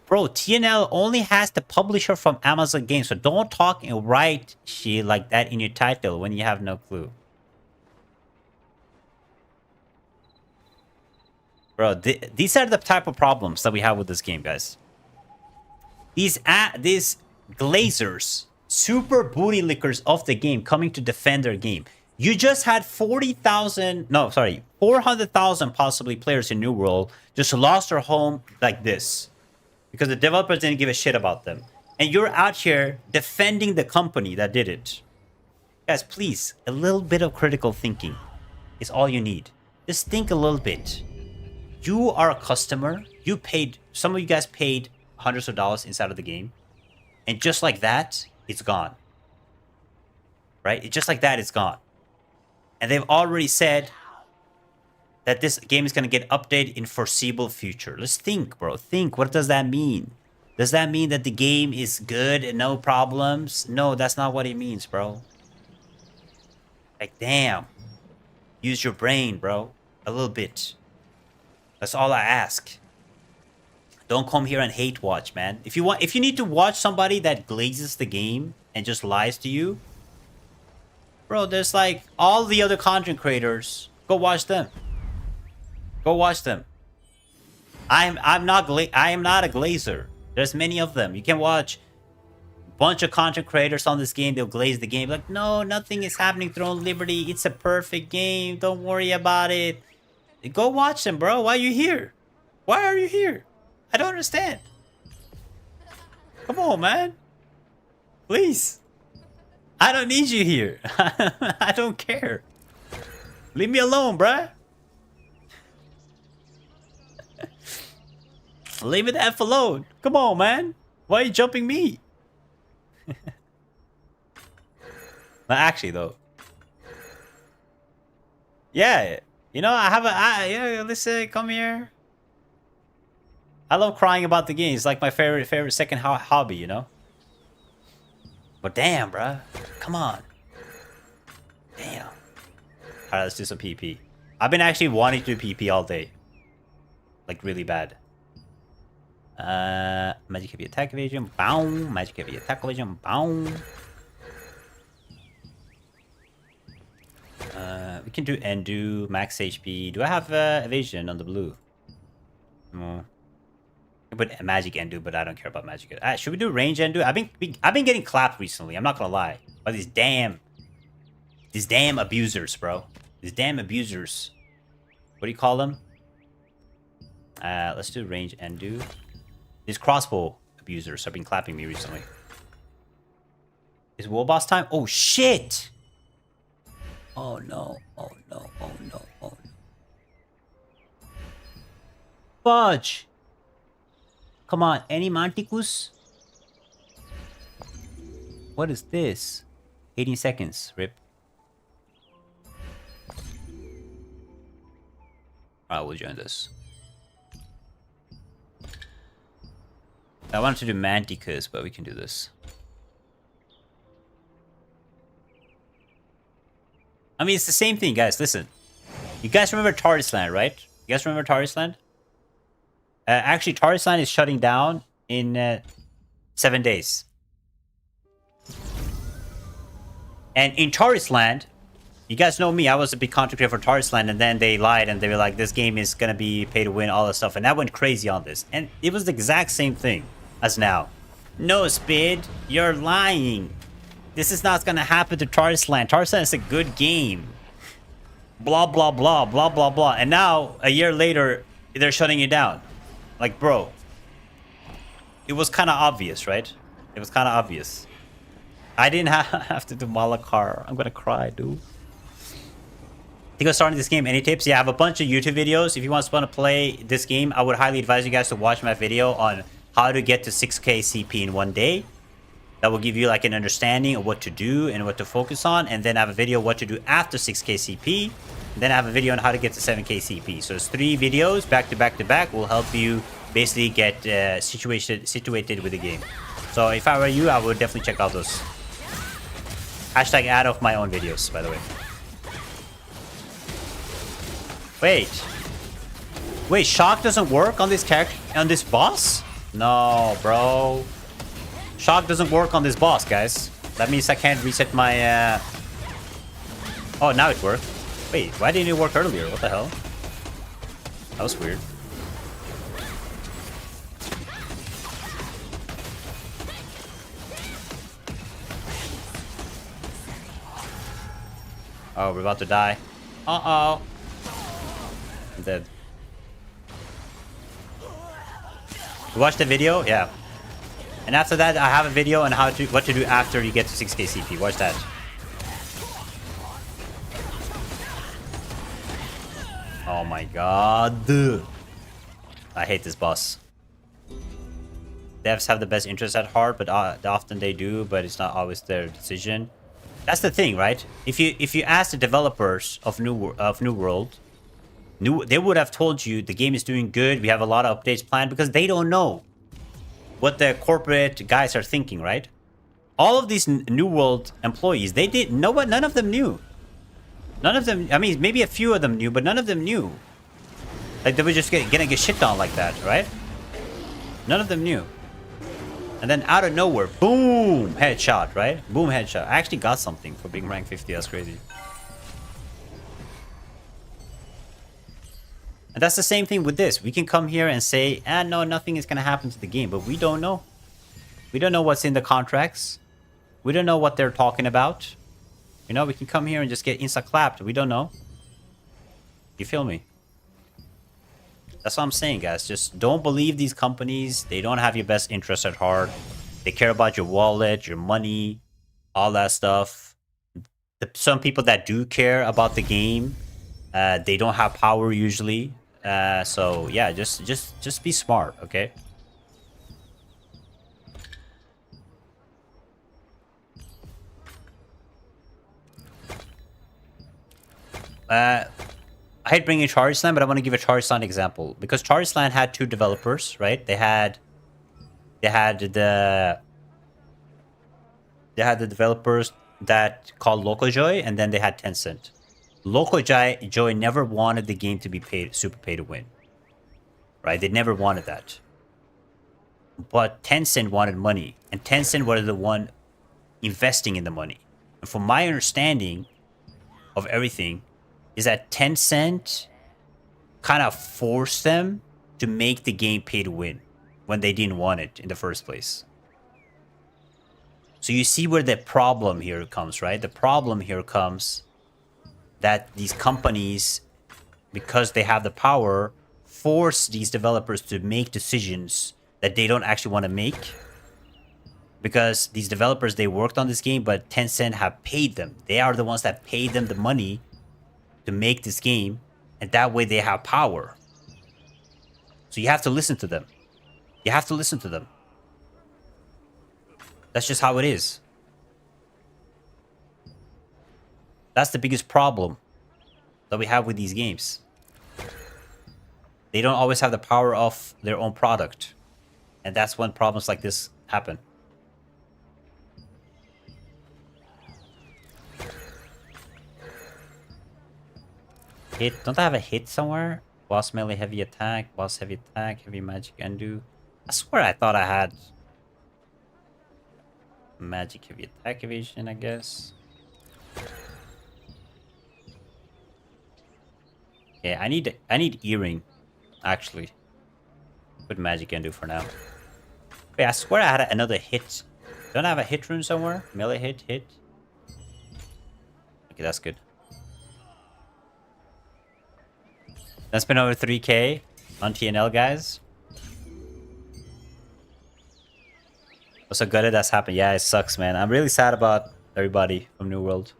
Bro, TNL only has the publisher from Amazon Games, so don't talk and write shit like that in your title when you have no clue. Bro, these are the type of problems that we have with this game, guys. These glazers, super booty lickers of the game coming to defend their game. You just had 400,000 possibly players in New World just lost their home like this. Because the developers didn't give a shit about them. And you're out here defending the company that did it. Guys, please, a little bit of critical thinking is all you need. Just think a little bit. You are a customer. You paid, some of you guys paid hundreds of dollars inside of the game. And just like that, it's gone. Right? Just like that, it's gone. And they've already said that this game is going to get updated in foreseeable future. Let's think, bro. Think. What does that mean? Does that mean that the game is good and no problems? No, that's not what it means, bro. Like, damn. Use your brain, bro. A little bit. That's all I ask. Don't come here and hate watch, man. If you need to watch somebody that glazes the game and just lies to you, bro, there's like all the other content creators. Go watch them. Go watch them. I am not a glazer. There's many of them. You can watch a bunch of content creators on this game. They'll glaze the game. Like, no, nothing is happening. Throne Liberty. It's a perfect game. Don't worry about it. Go watch them, bro. Why are you here? Why are you here? I don't understand. Come on, man. Please. I don't need you here. I don't care. Leave me alone, bruh. Leave me the F alone. Come on, man. Why are you jumping me? But actually, though. Yeah. You know, yeah, listen, come here. I love crying about the game. It's like my favorite second hobby, you know? But damn, bruh. Come on. Damn. Alright, let's do some PP. I've been actually wanting to do PP all day. Like, really bad. Magic heavy attack evasion, boom. Magic heavy attack evasion, boom. We can do Endu, max HP. Do I have evasion on the blue? No. I put magic Endu, but I don't care about magic. Should we do range Endu? I've been getting clapped recently. I'm not gonna lie. By these damn abusers, bro. These damn abusers. What do you call them? Let's do range Endu. These crossbow abusers have been clapping me recently. Is world boss time? Oh shit! Oh no! Oh no! Oh no! Oh no! Fudge! Come on, any Manticus? What is this? 18 seconds, rip. Alright, we'll join this. I wanted to do Manticus, but we can do this. I mean, it's the same thing, guys. Listen. You guys remember Tarisland, right? You guys remember Tarisland? Actually, Tarisland is shutting down in 7 days. And in Tarisland, you guys know me. I was a big content creator for Tarisland, and then they lied, and they were like, this game is going to be pay to win, all this stuff. And I went crazy on this. And it was the exact same thing as now. No, Spid, you're lying. This is not going to happen to Tarisland. Tarisland is a good game. Blah, blah, blah, blah, blah, blah. And now, a year later, they're shutting it down. Like, bro. It was kind of obvious, right? It was kind of obvious. I didn't have to do Malakar. I'm going to cry, dude. Think of starting this game. Any tips? Yeah, I have a bunch of YouTube videos. If you want to play this game, I would highly advise you guys to watch my video on how to get to 6k CP in 1 day. That will give you like an understanding of what to do and what to focus on. And then I have a video what to do after 6k CP. And then I have a video on how to get to 7k CP. So it's 3 videos back to back to back will help you basically get situated with the game. So if I were you, I would definitely check out those. Hashtag ad of my own videos, by the way. Wait. Wait, shock doesn't work on this character, on this boss? No, bro. Shock doesn't work on this boss, guys. That means I can't reset my, Oh, now it worked. Wait, why didn't it work earlier? What the hell? That was weird. Oh, we're about to die. Uh-oh. I'm dead. You watched the video? Yeah. And after that, I have a video on what to do after you get to 6k CP. Watch that. Oh my god. I hate this boss. Devs have the best interests at heart, but often they do, but it's not always their decision. That's the thing, right? If you ask the developers of New World, they would have told you the game is doing good. We have a lot of updates planned because they don't know what the corporate guys are thinking, right? All of these New World employees, they did none of them knew. None of them. I mean, maybe a few of them knew, but none of them knew. Like they were just gonna get shit on like that, right? None of them knew. And then out of nowhere, boom, headshot, right? Boom, headshot. I actually got something for being rank 50. That's crazy. And that's the same thing with this. We can come here and say, no, nothing is going to happen to the game. But we don't know. We don't know what's in the contracts. We don't know what they're talking about. You know, we can come here and just get insta-clapped. We don't know. You feel me? That's what I'm saying, guys. Just don't believe these companies. They don't have your best interest at heart. They care about your wallet, your money, all that stuff. Some people that do care about the game, they don't have power usually. So yeah, just be smart, okay? I hate bringing Charisland, but I want to give a Charisland example because Charisland had two developers, right? They had the developers that called Locojoy, and then they had Tencent. Locojoy never wanted the game to be super pay to win, right? They never wanted that. But Tencent wanted money, and Tencent was the one investing in the money. And from my understanding of everything, is that Tencent kind of forced them to make the game pay to win when they didn't want it in the first place. So you see where the problem here comes, right? The problem here comes that these companies, because they have the power, force these developers to make decisions that they don't actually want to make. Because these developers, they worked on this game, but Tencent have paid them. They are the ones that paid them the money to make this game, and that way they have power. So you have to listen to them. You have to listen to them. That's just how it is. That's the biggest problem that we have with these games. They don't always have the power of their own product. And that's when problems like this happen. Hit. Don't I have a hit somewhere? Boss melee heavy attack, boss heavy attack, heavy magic undo. I swear I thought I had magic heavy attack evasion, I guess. Yeah, I need earring, actually. Put magic undo for now. Wait, I swear I had another hit. Don't I have a hit rune somewhere? Melee hit. Okay, that's good. That's been over 3k on TNL, guys. Also gutted that's happened. Yeah, it sucks, man. I'm really sad about everybody from New World.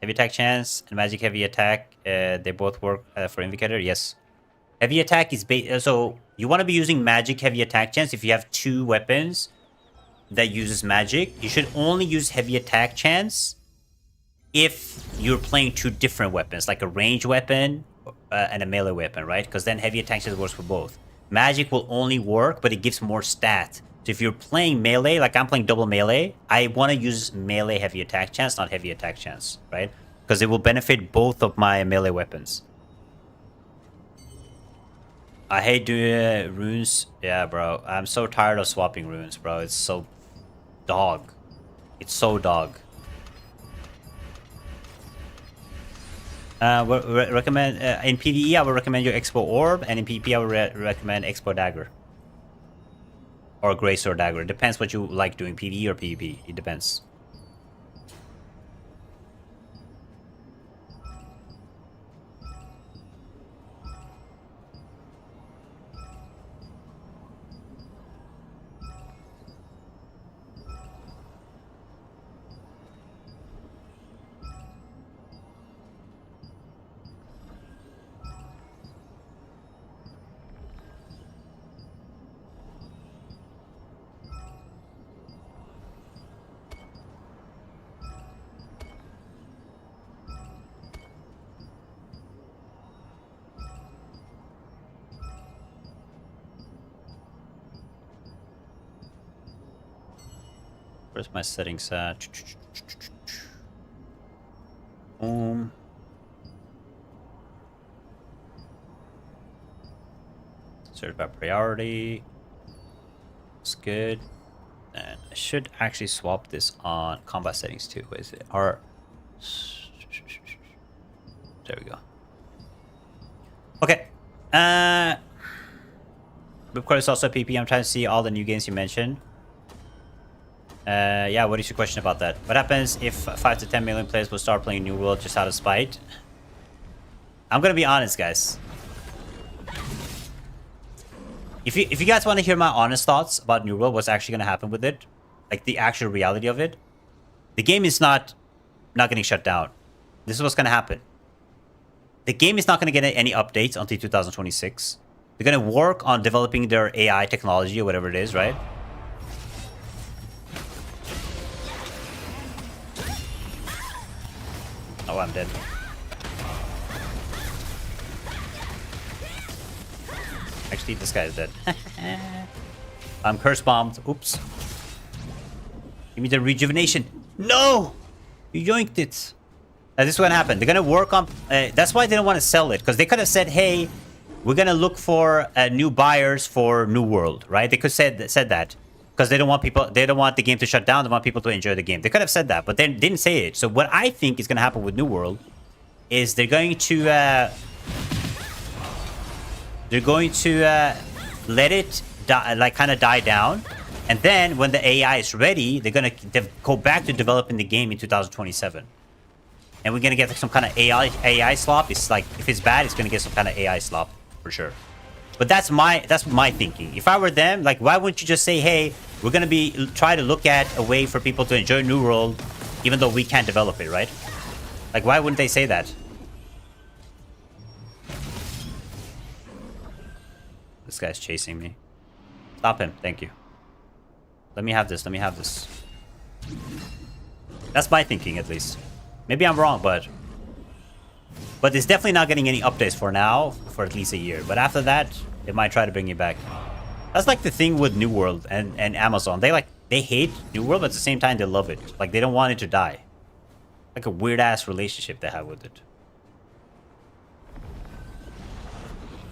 Heavy attack chance and magic heavy attack, they both work for Invocator. Yes. Heavy attack is so you want to be using magic heavy attack chance if you have two weapons that uses magic. You should only use heavy attack chance if you're playing two different weapons, like a ranged weapon and a melee weapon, right? Because then heavy attack chance works for both. Magic will only work, but it gives more stat So if you're playing melee, like I'm playing double melee, I want to use melee heavy attack chance, not heavy attack chance, right? Because it will benefit both of my melee weapons. I hate doing runes. Yeah, bro. I'm so tired of swapping runes, bro. It's so dog. It's so dog. Recommend in PvE. I would recommend you Expo Orb, and in PvP I would recommend Expo Dagger or Grey Sword Dagger. It depends what you like doing, PvE or PvP. It depends. Where's my settings at? Search by priority. It's good. And I should actually swap this on combat settings too. What is it? Or there we go. Okay. Of course, also PP. I'm trying to see all the new games you mentioned. Yeah, what is your question about that? What happens if 5 to 10 million players will start playing New World just out of spite? I'm gonna be honest, guys. If you guys want to hear my honest thoughts about New World, what's actually gonna happen with it, like the actual reality of it, the game is not getting shut down. This is what's gonna happen. The game is not gonna get any updates until 2026. They're gonna work on developing their AI technology or whatever it is, right? Oh, I'm dead. Actually, this guy is dead. I'm curse bombed. Oops. Give me the rejuvenation. No! You yoinked it. This is what happened. They're gonna work on... that's why they don't want to sell it. Because they could have said, hey, we're gonna look for new buyers for New World, right? They could have said that. Because they don't want people, they don't want the game to shut down. They want people to enjoy the game. They could have said that, but they didn't say it. So what I think is going to happen with New World is they're going to let it die, like kind of die down, and then when the AI is ready, they're going to go back to developing the game in 2027, and we're going to get some kind of AI slop. It's like if it's bad, it's going to get some kind of AI slop for sure. But that's my thinking. If I were them, like, why wouldn't you just say, hey, we're gonna try to look at a way for people to enjoy New World, even though we can't develop it, right? Like, why wouldn't they say that? This guy's chasing me. Stop him. Thank you. Let me have this. Let me have this. That's my thinking, at least. Maybe I'm wrong, but it's definitely not getting any updates for now, for at least a year. But after that, it might try to bring it back. That's like the thing with New World and Amazon. They hate New World, but at the same time, they love it. Like, they don't want it to die. Like a weird-ass relationship they have with it.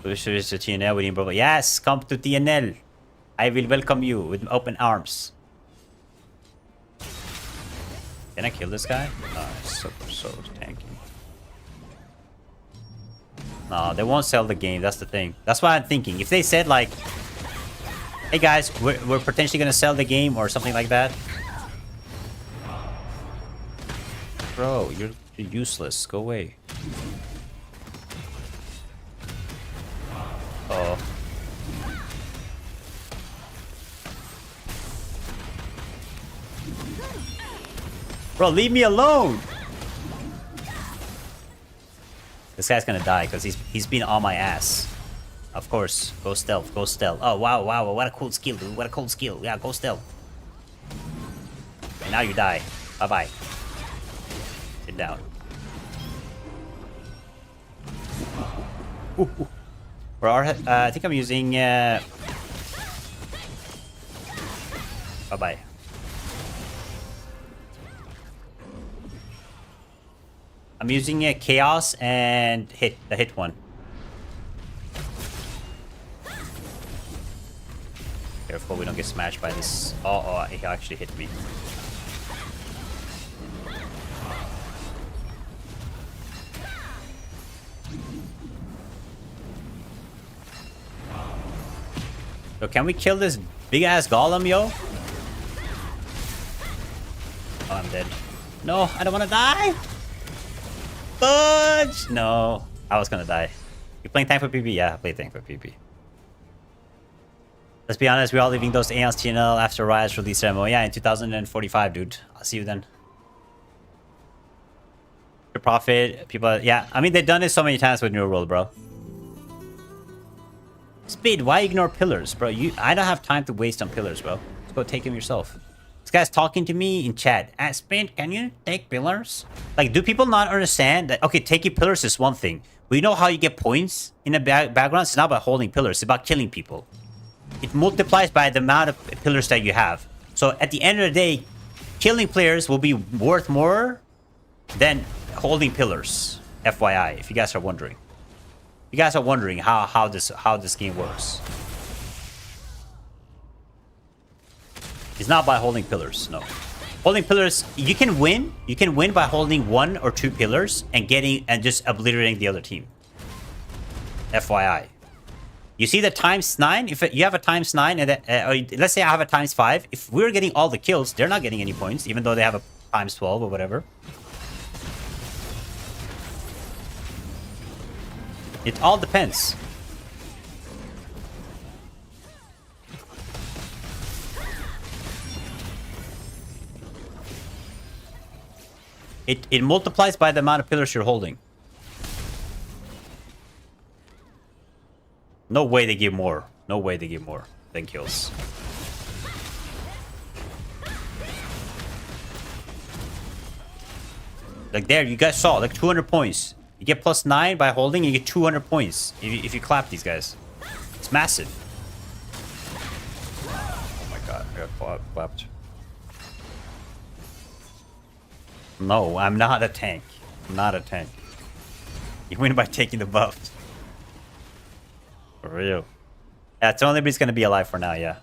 Wish there is a TNL with bro. Yes, come to TNL. I will welcome you with open arms. Can I kill this guy? No, it's so tanky. No, they won't sell the game. That's the thing. That's what I'm thinking. If they said, like, hey guys, we're potentially gonna sell the game or something like that. Bro, you're useless. Go away. Oh. Bro, leave me alone. This guy's gonna die because he's been on my ass. Of course. Go stealth. Go stealth. Oh, wow, wow. What a cool skill, dude. What a cool skill. Yeah, go stealth. And now you die. Bye-bye. Sit down. Ooh, ooh. Bro, I think I'm using... Bye-bye. I'm using a chaos and the hit one. Careful, we don't get smashed by this. Oh, he actually hit me. So can we kill this big ass golem, yo? Oh, I'm dead. No, I don't want to die. Fudge! No, I was gonna die. You playing tank for PP? Yeah, I play tank for PP. Let's be honest, we're all leaving those Aeons TNL after Riot's release their MMO. Yeah, in 2045, dude. I'll see you then. The profit, people, yeah. I mean, they've done it so many times with New World, bro. Speed, why ignore pillars, bro? I don't have time to waste on pillars, bro. Let's go take them yourself. This guy's talking to me in chat. Speed, can you take pillars? Like, do people not understand that? Okay, taking pillars is one thing. But you know how you get points in the background? It's not about holding pillars. It's about killing people. It multiplies by the amount of pillars that you have. So at the end of the day, killing players will be worth more than holding pillars. FYI, if you guys are wondering. You guys are wondering how this game works. It's not by holding pillars, no. Holding pillars, you can win. You can win by holding 1 or 2 pillars and just obliterating the other team. FYI. You see the ×9? If you have a ×9 and let's say I have a ×5, if we're getting all the kills, they're not getting any points, even though they have a ×12 or whatever. It all depends. It multiplies by the amount of pillars you're holding. No way they give more. No way they give more than kills. Like there, you guys saw, like 200 points. You get +9 by holding, you get 200 points if you clap these guys. It's massive. Oh my god, I got clapped. No, I'm not a tank. I'm not a tank. You win by taking the buff. For real. Yeah, Tony's gonna be alive for now, yeah.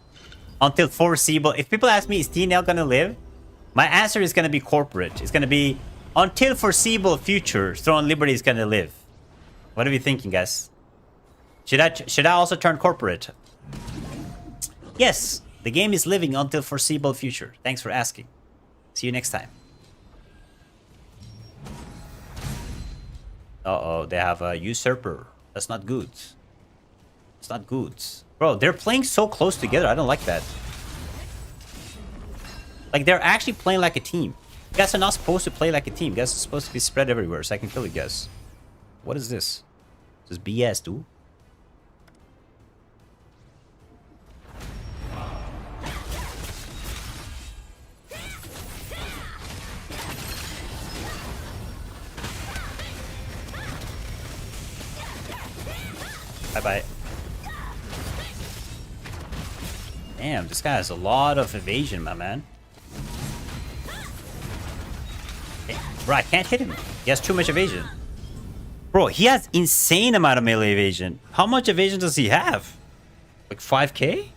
Until foreseeable. If people ask me, is TNL gonna live? My answer is gonna be corporate. It's gonna be until foreseeable future, Throne Liberty is gonna live. What are you thinking, guys? Should I also turn corporate? Yes, the game is living until foreseeable future. Thanks for asking. See you next time. Uh-oh, they have a usurper. That's not good. It's not good. Bro, they're playing so close together. I don't like that. Like, they're actually playing like a team. You guys are not supposed to play like a team. You guys are supposed to be spread everywhere so I can kill you guys. What is this? This is BS, dude. Bye-bye. Damn, this guy has a lot of evasion, my man. Hey, bro, I can't hit him. He has too much evasion. Bro, he has insane amount of melee evasion. How much evasion does he have? Like 5k?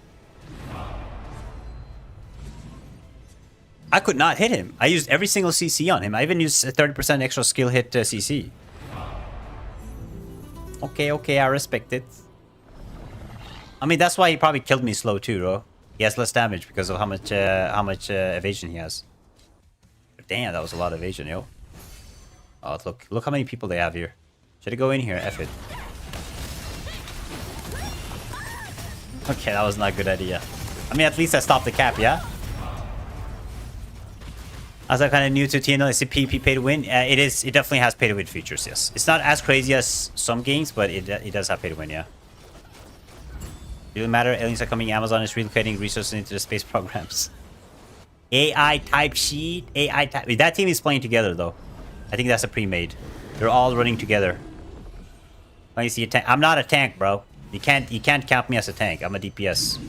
I could not hit him. I used every single CC on him. I even used a 30% extra skill hit CC. Okay, I respect it. I mean, that's why he probably killed me slow too, bro. He has less damage because of how much evasion he has. But damn, that was a lot of evasion, yo. Oh, look how many people they have here. Should I go in here? F it. Okay, that was not a good idea. I mean, at least I stopped the cap, yeah? As I'm kind of new to TNL, is it PP pay to win? It is. It definitely has pay to win features, yes. It's not as crazy as some games, but it does have pay to win, yeah. It doesn't matter. Aliens are coming. Amazon is relocating resources into the space programs. AI type sheet. AI type. That team is playing together, though. I think that's a pre-made. They're all running together. Let me see a tank. I'm not a tank, bro. You can't count me as a tank. I'm a DPS.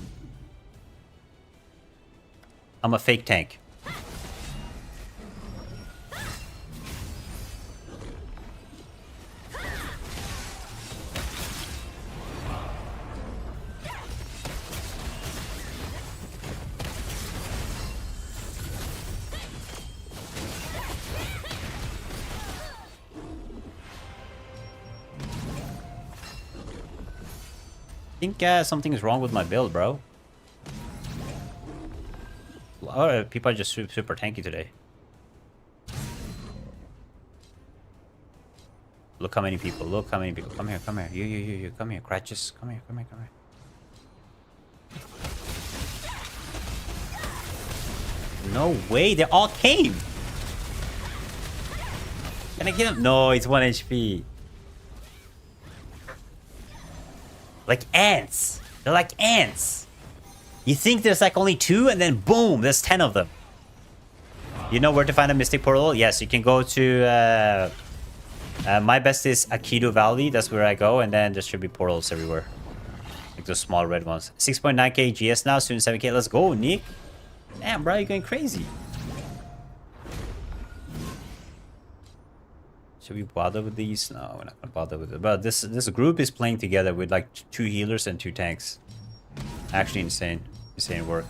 I'm a fake tank. I think something is wrong with my build, bro. Oh, people are just super tanky today. Look how many people. Look how many people. Come here, come here. You. Come here, Cratchus. Come here. No way, they all came. Can I kill him? No, it's 1 HP. Like ants. They're like ants. You think there's like only 2 and then boom, there's 10 of them. You know where to find a Mystic Portal? Yes, you can go to... my best is Akido Valley. That's where I go. And then there should be portals everywhere. Like those small red ones. 6.9k GS now, soon 7k. Let's go, Nick. Damn, bro, you're going crazy. Should we bother with these? No, we're not gonna bother with it. But this group is playing together with like 2 healers and 2 tanks. Actually insane. Insane work.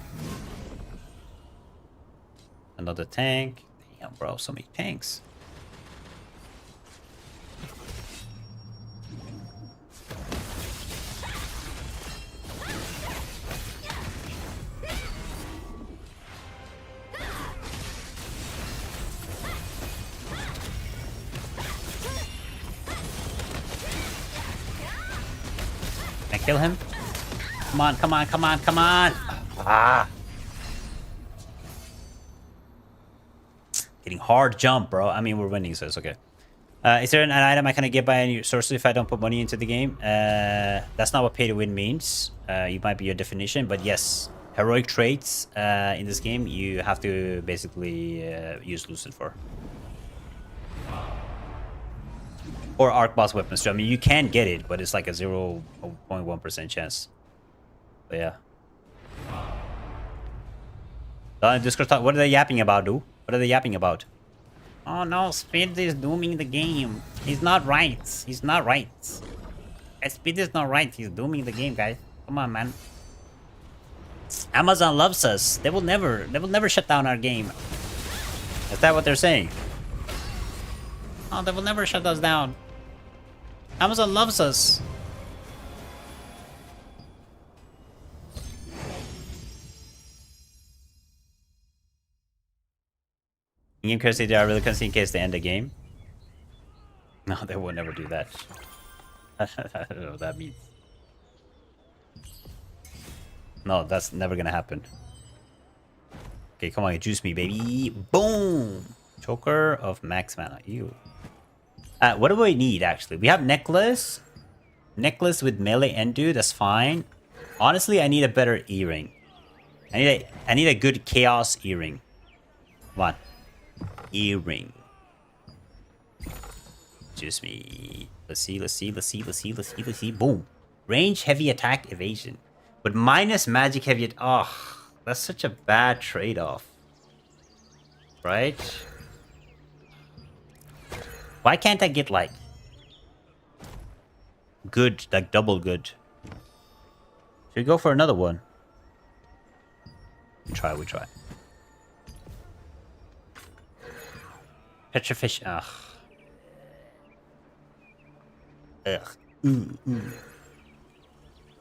Another tank. Damn, bro, so many tanks. Kill him. Come on. Ah. Getting hard jump, bro. I mean, we're winning, so it's okay. Is there an item I can get by any source if I don't put money into the game? That's not what pay to win means. You might be your definition, but yes. Heroic traits in this game, you have to basically use Lucid for. Or arc boss weapons too. I mean, you can get it, but it's like a 0.1% chance. But yeah. Discord talk. What are they yapping about, dude? What are they yapping about? Oh no, Speed is dooming the game. He's not right. He's not right. Speed is not right. He's dooming the game, guys. Come on, man. Amazon loves us. They will never shut down our game. Is that what they're saying? Oh, they will never shut us down. Amazon loves us. In-game currency, they are really currency in case they end the game. No, they will never do that. I don't know what that means. No, that's never gonna happen. Okay, come on, juice me, baby. Boom! Choker of max mana. Ew. What do we need, actually? We have necklace. Necklace with melee endu. That's fine. Honestly, I need a better earring. I need a good chaos earring. Come on. Earring. Juice me. Let's see. Boom. Range, heavy attack, evasion. But minus magic, heavy... Oh, that's such a bad trade-off. Right? Why can't I get, like... good, like double good? Should we go for another one? We try. Petrifish... Ugh.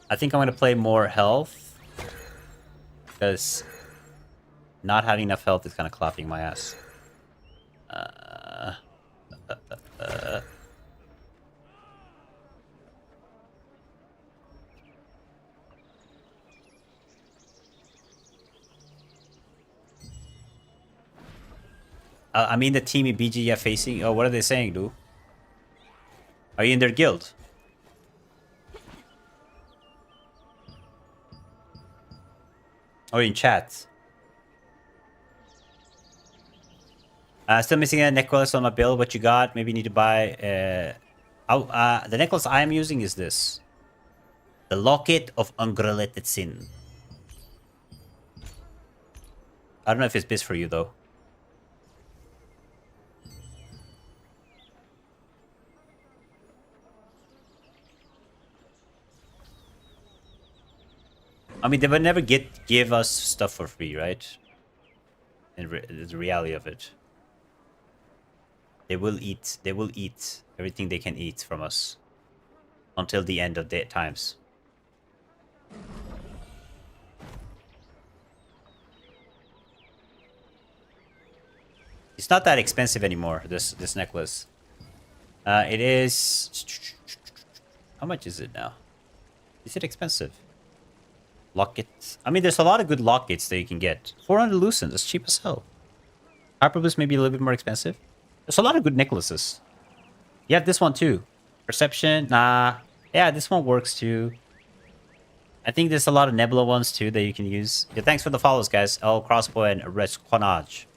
I think I'm going to play more health. Because not having enough health is kind of clapping my ass. I mean the team in BGF facing... Oh, what are they saying, dude? Are you in their guild? Or in chat? Still missing a necklace on my build. What you got? Maybe you need to buy... the necklace I am using is this. The Locket of Ungrelated Sin. I don't know if it's best for you though. I mean, they would never give us stuff for free, right? In the reality of it, they will eat. They will eat everything they can eat from us until the end of their times. It's not that expensive anymore. This necklace. It is. How much is it now? Is it expensive? Lockets. I mean, there's a lot of good lockets that you can get. 400 lucent. That's cheap as hell. Hyperboost may be a little bit more expensive. There's a lot of good necklaces. You have this one too. Perception. Nah. Yeah, this one works too. I think there's a lot of Nebula ones too that you can use. Yeah, thanks for the follows, guys. El Crossbow and Resquanage.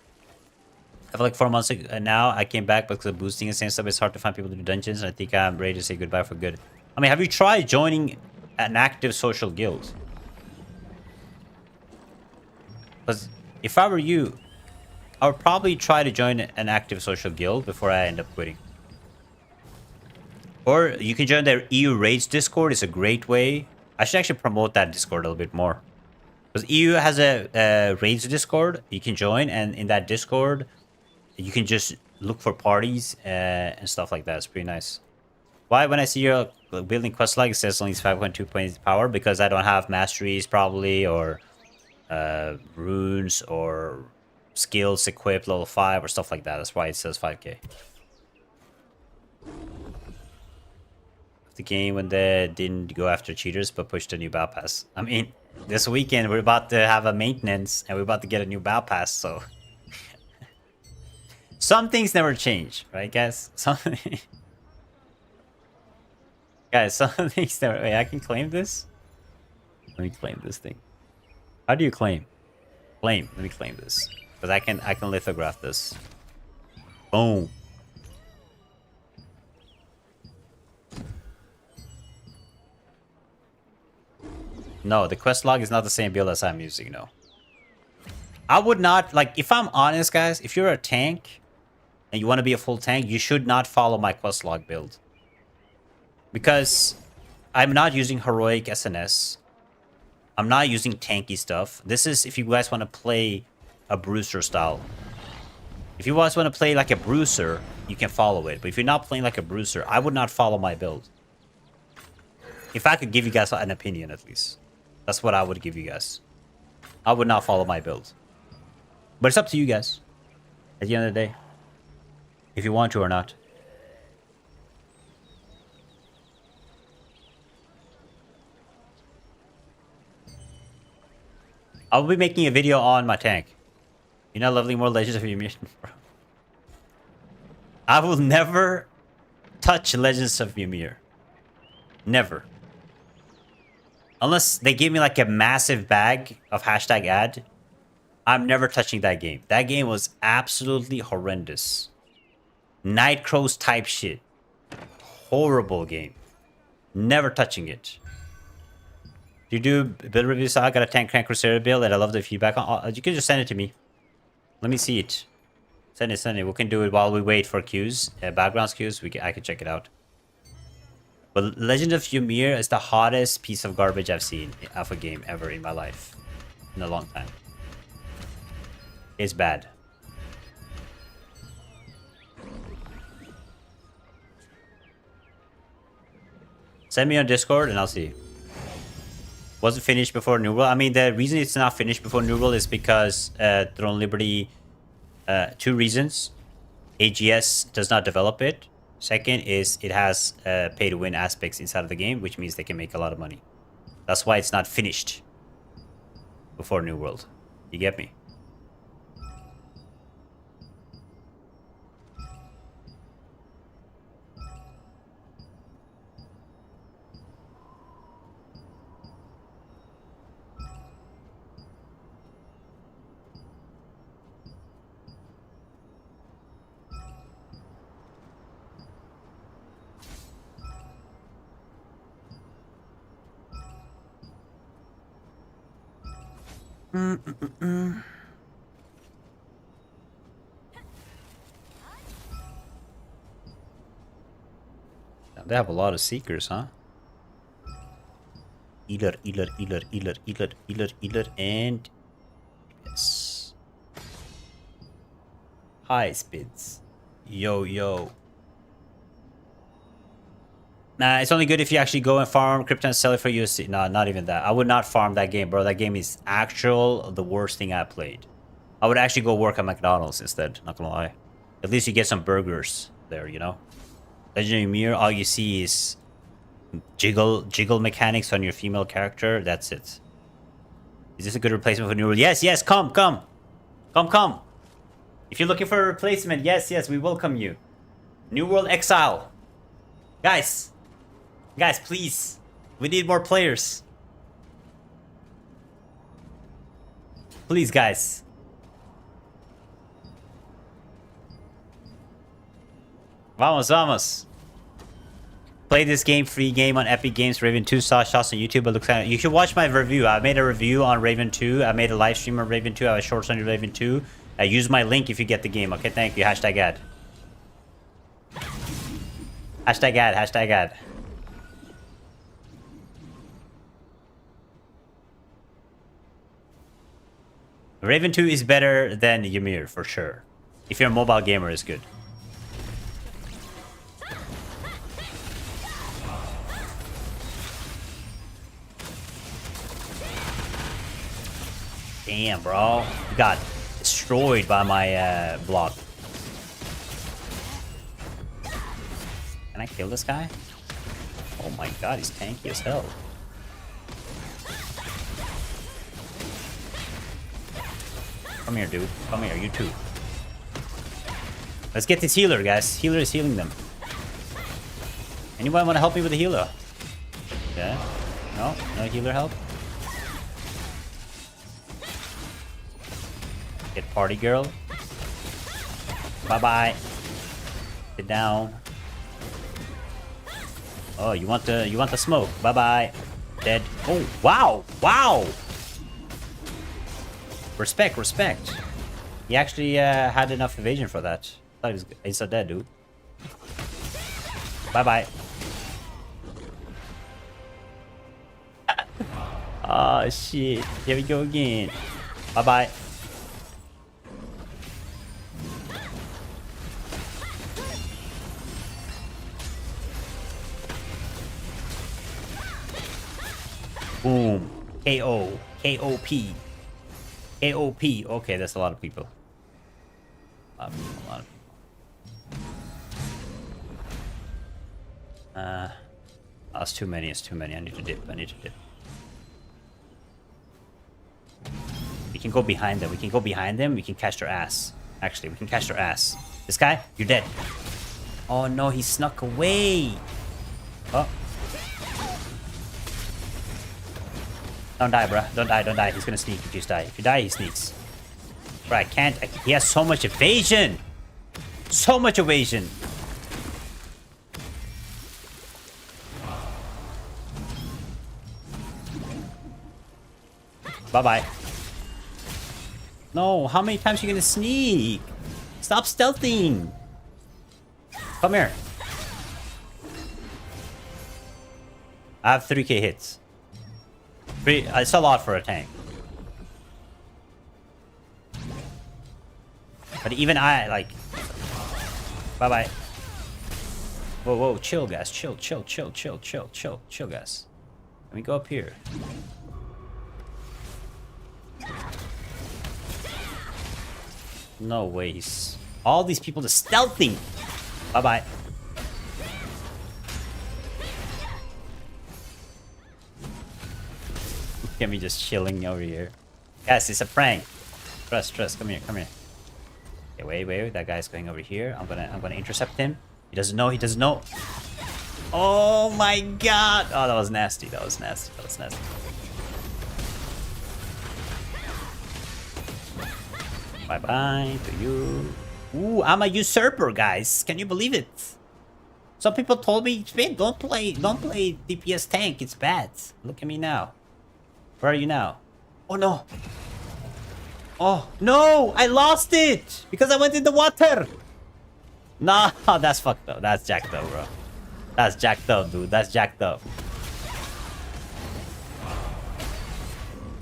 I feel like 4 months ago now I came back because of boosting and same stuff. It's hard to find people to do dungeons. And I think I'm ready to say goodbye for good. I mean, have you tried joining an active social guild? Because if I were you, I would probably try to join an active social guild before I end up quitting. Or you can join their EU Raids Discord. It's a great way. I should actually promote that Discord a little bit more. Because EU has a Raids Discord you can join. And in that Discord, you can just look for parties and stuff like that. It's pretty nice. Why, when I see you're building quest log, it says only 5.2 points power? Because I don't have masteries, probably, or runes, or skills equipped level 5, or stuff like that. That's why it says 5k. The game when they didn't go after cheaters, but pushed a new battle pass. I mean, this weekend we're about to have a maintenance, and we're about to get a new battle pass, so... Some things never change, right, guys? Guys, some things never... Wait, I can claim this? Let me claim this thing. How do you claim? Claim. Let me claim this. Because I can lithograph this. Boom. No, the quest log is not the same build as I'm using, no. I would not... Like, if I'm honest, guys, if you're a tank... and you want to be a full tank, you should not follow my quest log build. Because I'm not using heroic SNS. I'm not using tanky stuff. This is if you guys want to play a bruiser style. If you guys want to play like a bruiser, you can follow it. But if you're not playing like a bruiser, I would not follow my build. If I could give you guys an opinion, at least. That's what I would give you guys. I would not follow my build. But it's up to you guys. At the end of the day. If you want to or not. I will be making a video on my tank. You're not leveling more Legends of Ymir, bro. I will never touch Legends of Ymir. Never. Unless they give me like a massive bag of hashtag ad. I'm never touching that game. That game was absolutely horrendous. Nightcrows type shit. Horrible game. Never touching it. You do build reviews. So I got a Tank Crank Crusader build and I love the feedback. You can just send it to me. Let me see it. Send it. We can do it while we wait for queues. Background queues. I can check it out. But Legend of Ymir is the hottest piece of garbage I've seen of a game ever in my life. In a long time. It's bad. Send me on Discord and I'll see. Was it finished before New World? I mean, the reason it's not finished before New World is because Throne Liberty... 2 reasons. AGS does not develop it. Second is it has pay-to-win aspects inside of the game, which means they can make a lot of money. That's why it's not finished before New World. You get me? They have a lot of seekers, huh? Healer, healer, healer, healer, healer, healer, healer, and yes. High speeds. Yo, yo. Nah, it's only good if you actually go and farm crypto and sell it for USC. No, not even that. I would not farm that game, bro. That game is the worst thing I played. I would actually go work at McDonald's instead, not gonna lie. At least you get some burgers there, you know? Legendary Mirror, all you see is jiggle mechanics on your female character. That's it. Is this a good replacement for New World? Yes, yes, come. If you're looking for a replacement, yes, we welcome you. New World Exile. Guys, please. We need more players. Please, guys. Vamos. Play this game, free game on Epic Games, Raven 2. Saw shots on YouTube, but looks kind of... You should watch my review. I made a review on Raven 2. I made a live stream on Raven 2. I have shorts on Raven 2. Use my link if you get the game. Okay, thank you. Hashtag ad. Hashtag ad. Raven 2 is better than Ymir, for sure. If you're a mobile gamer, it's good. Damn, bro. Got destroyed by my block. Can I kill this guy? Oh my god, he's tanky as hell. Come here, dude. Come here, you too. Let's get this healer, guys. Healer is healing them. Anyone want to help me with the healer? Yeah? No? No healer help? Get party girl. Bye-bye. Sit down. Oh, you want the smoke? Bye-bye. Dead. Oh, wow. Respect. He actually had enough evasion for that. I thought he's so dead, dude. Bye-bye. Oh, shit. Here we go again. Bye-bye. Boom. KO. KOP. AOP. Okay, that's a lot of people. A lot of people. Oh, it's too many. I need to dip. We can go behind them. We can catch their ass. Actually, we can catch their ass. This guy, you're dead. Oh no, he snuck away. Oh. Don't die, bruh. Don't die. He's gonna sneak if you die. If you die, he sneaks. Bro, I can't. He has so much evasion. Bye-bye. No, how many times are you gonna sneak? Stop stealthing. Come here. I have 3k hits. It's a lot for a tank. But even I, like... Bye-bye. Whoa, chill, guys. Chill, guys. Let me go up here. No ways. All these people just stealthing. Bye-bye. Look at me just chilling over here. Guys, it's a prank. Trust. Come here. Okay, wait. That guy's going over here. I'm gonna intercept him. He doesn't know. Oh my god. Oh, that was nasty. Bye-bye to you. Ooh, I'm a usurper, guys. Can you believe it? Some people told me, Finn, don't play DPS tank. It's bad. Look at me now. Where are you now? Oh no. Oh no! I lost it because I went in the water. Nah, that's fucked up. That's jacked up, bro. That's jacked up, dude. That's jacked up.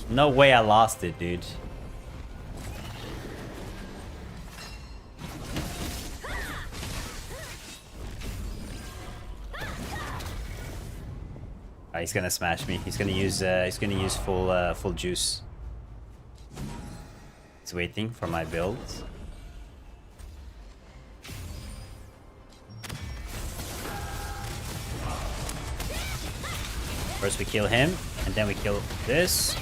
No way I lost it, dude. He's gonna smash me. He's gonna use full juice. He's waiting for my build. First we kill him, and then we kill this.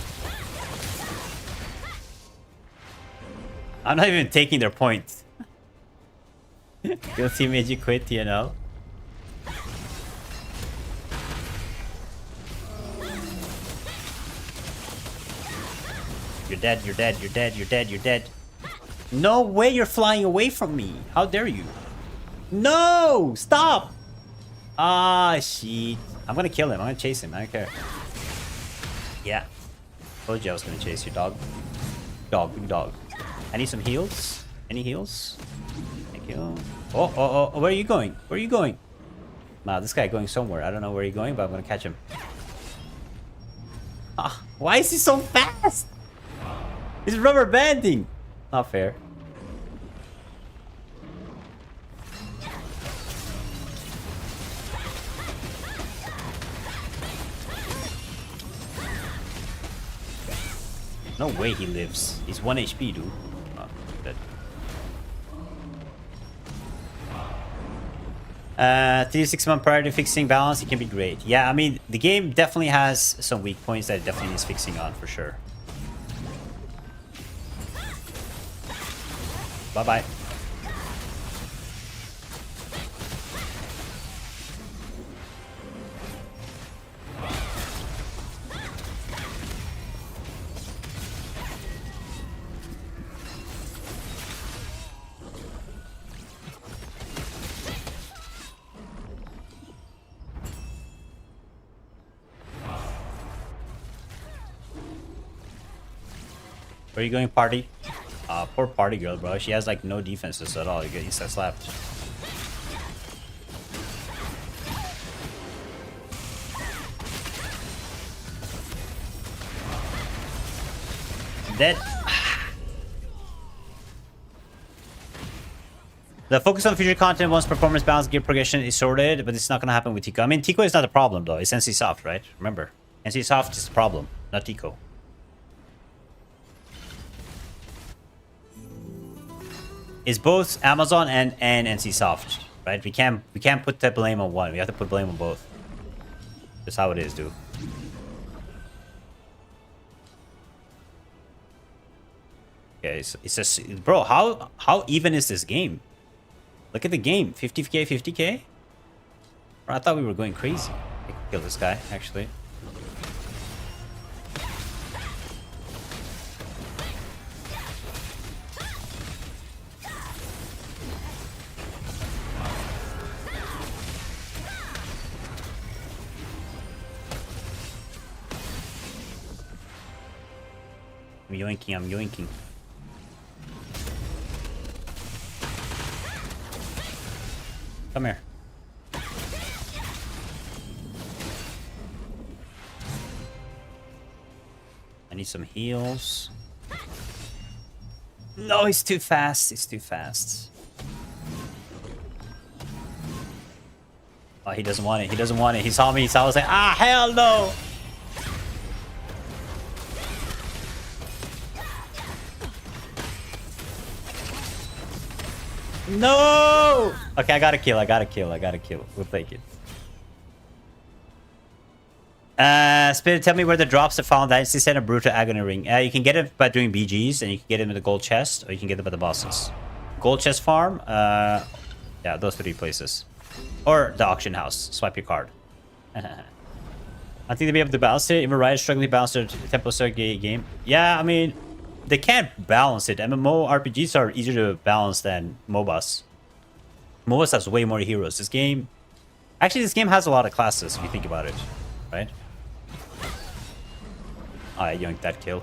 I'm not even taking their point. Kill team AG, quit TNL. You're dead, you're dead, you're dead, you're dead, you're dead. No way you're flying away from me. How dare you? No! Stop! Ah, shit. I'm gonna kill him. I'm gonna chase him. I don't care. Yeah. Told you I was gonna chase you, dog. Dog, big dog. I need some heals. Any heals? Thank you. Oh, where are you going? Where are you going? Nah, this guy going somewhere. I don't know where he's going, but I'm gonna catch him. Ah, why is he so fast? He's rubber banding. Not fair. No way he lives. He's 1 HP, dude. Oh, dead. 3-6 month prior to fixing balance, it can be great. Yeah, I mean, the game definitely has some weak points that it definitely needs fixing on, for sure. Bye-bye. Where are you going, party? Poor party girl, bro. She has like no defenses at all. You get insta slapped. Dead. The focus on future content once performance balance gear progression is sorted, but it's not gonna happen with Tico. I mean, Tico is not the problem though. It's NC Soft, right? Remember, NC Soft is the problem, not Tico. It's both Amazon and NC Soft, right? We can't put the blame on one. We have to put blame on both. That's how it is, dude. Okay, it's just, bro. How even is this game? Look at the game. 50k, 50k. Bro, I thought we were going crazy. I could kill this guy actually. I'm yoinking, I'm yoinking. Come here. I need some heals. No, he's too fast. He's too fast. Oh, he doesn't want it. He doesn't want it. He saw me. He saw us like, ah, hell no. No! Okay, I gotta kill. I gotta kill. I gotta kill. We'll take it. Spirit, tell me where the drops are found. Dynasty Center, Brutal Agony Ring. You can get it by doing BGs, and you can get it in the gold chest, or you can get it by the bosses. Gold chest farm. Yeah, those 3 places. Or the auction house. Swipe your card. I think they'll be able to balance it. Even Riot struggling to balance their tempo game. Yeah, I mean, they can't balance it. MMO RPGs are easier to balance than MOBAs. MOBAs has way more heroes. This game... Actually, this game has a lot of classes, if you think about it. Right? I yoinked that kill.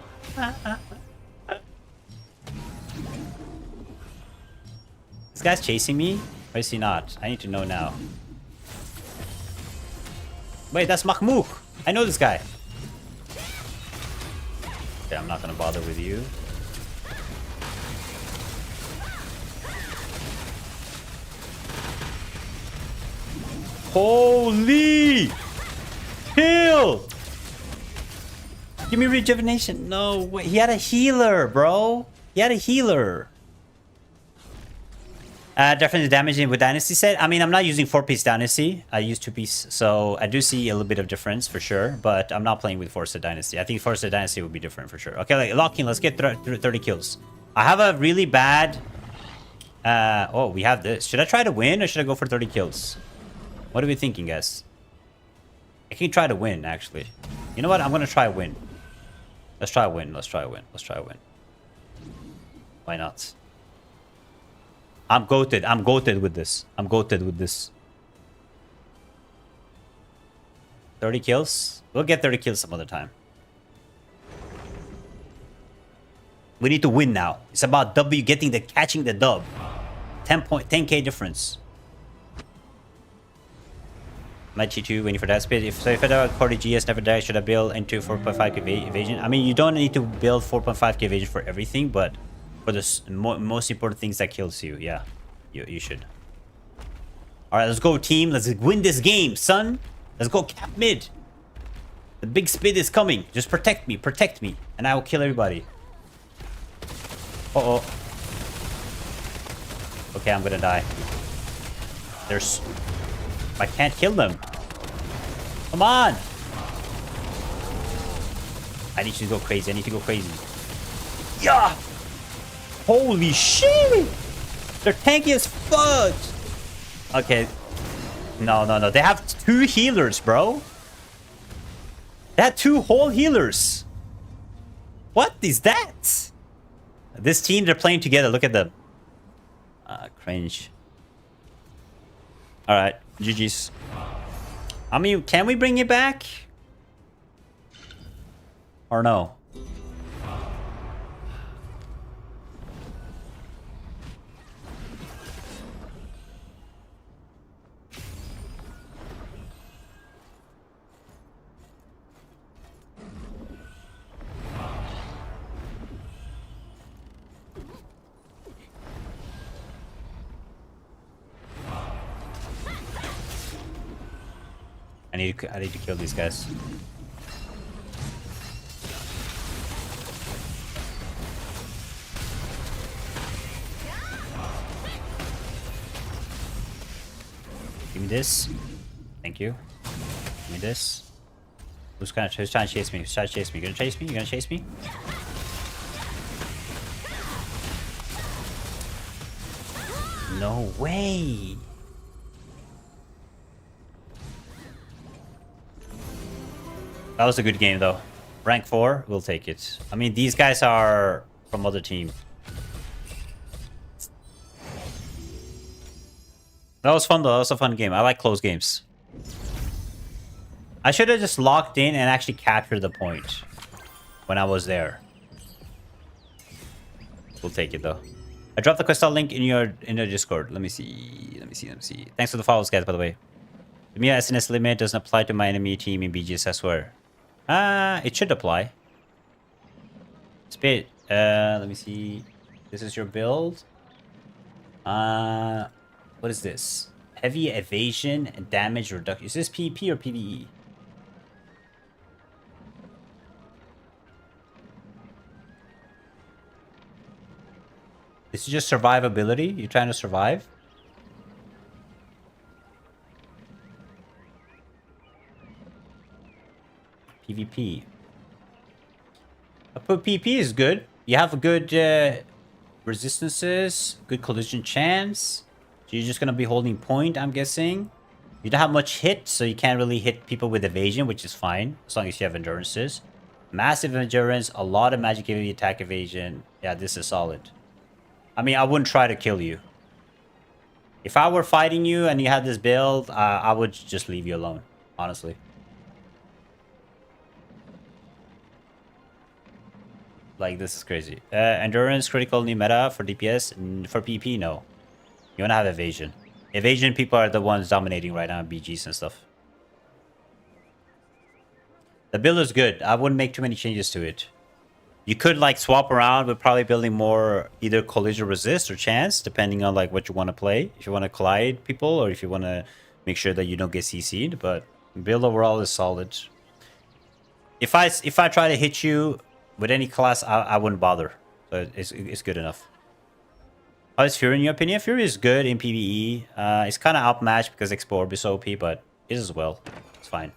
This guy's chasing me? Or is he not? I need to know now. Wait, that's Mahmouk. I know this guy. Okay, I'm not gonna bother with you. Holy! Kill! Give me rejuvenation. No, wait. He had a healer, bro. He had a healer. Definitely damaging with Dynasty set. I mean, I'm not using 4-piece Dynasty. I use 2-piece. So I do see a little bit of difference for sure. But I'm not playing with Force Dynasty. I think Force Dynasty would be different for sure. Okay, like, lock in. Let's get 30 kills. I have a really bad... oh, we have this. Should I try to win or should I go for 30 kills? What are we thinking, guys? I can try to win, actually. You know what? I'm going to try a win. Let's try a win. Let's try a win. Let's try a win. Why not? I'm goated. I'm goated with this. I'm goated with this. 30 kills? We'll get 30 kills some other time. We need to win now. It's about W catching the dub. 10K difference. My T2 waiting for that speed. If I don't core GS never die, should I build into 4.5k evasion? I mean, you don't need to build 4.5k evasion for everything, but for the most important things that kills you, yeah, you should. All right, let's go, team. Let's win this game, son. Let's go cap mid. The big speed is coming. Just protect me, and I will kill everybody. Uh-oh. Okay, I'm gonna die. There's... I can't kill them. Come on. I need to go crazy. I need to go crazy. Yeah. Holy shit. They're tanky as fudge. Okay. No. They have 2 healers, bro. They had 2 whole healers. What is that? This team, they're playing together. Look at them. Cringe. All right. GG's. I mean, can we bring it back? Or no? I need to kill these guys. Give me this. Thank you. Give me this. Who's trying to chase me? Who's trying to chase me? You gonna chase me? You gonna chase me? No way. That was a good game, though. Rank 4, we'll take it. I mean, these guys are from other team. That was fun, though. That was a fun game. I like close games. I should have just locked in and actually captured the point when I was there. We'll take it, though. I dropped the Questal link in your Discord. Let me see. Thanks for the follows, guys, by the way. The Mia SNS limit doesn't apply to my enemy team in BGS, I swear. It should apply. Spit. Let me see. This is your build. What is this? Heavy evasion and damage reduction. Is this PvP or PvE? This is just survivability. You're trying to survive? PvP. But PvP is good. You have a good resistances, good collision chance. So you're just gonna be holding point, I'm guessing. You don't have much hit, so you can't really hit people with evasion, which is fine as long as you have endurances. Massive endurance, a lot of magic attack evasion. Yeah, this is solid. I mean, I wouldn't try to kill you. If I were fighting you and you had this build, I would just leave you alone, honestly. Like, this is crazy. Endurance, critical, new meta for DPS. For PP, no. You want to have evasion. Evasion people are the ones dominating right now in BGs and stuff. The build is good. I wouldn't make too many changes to it. You could like swap around with probably building more either collision resist or chance, depending on like what you want to play. If you want to collide people or if you want to make sure that you don't get CC'd. But build overall is solid. If I try to hit you with any class, I wouldn't bother. So it's good enough. How is Fury in your opinion? Fury is good in PvE. It's kind of outmatched because Explore is so OP, but it is as well. It's fine.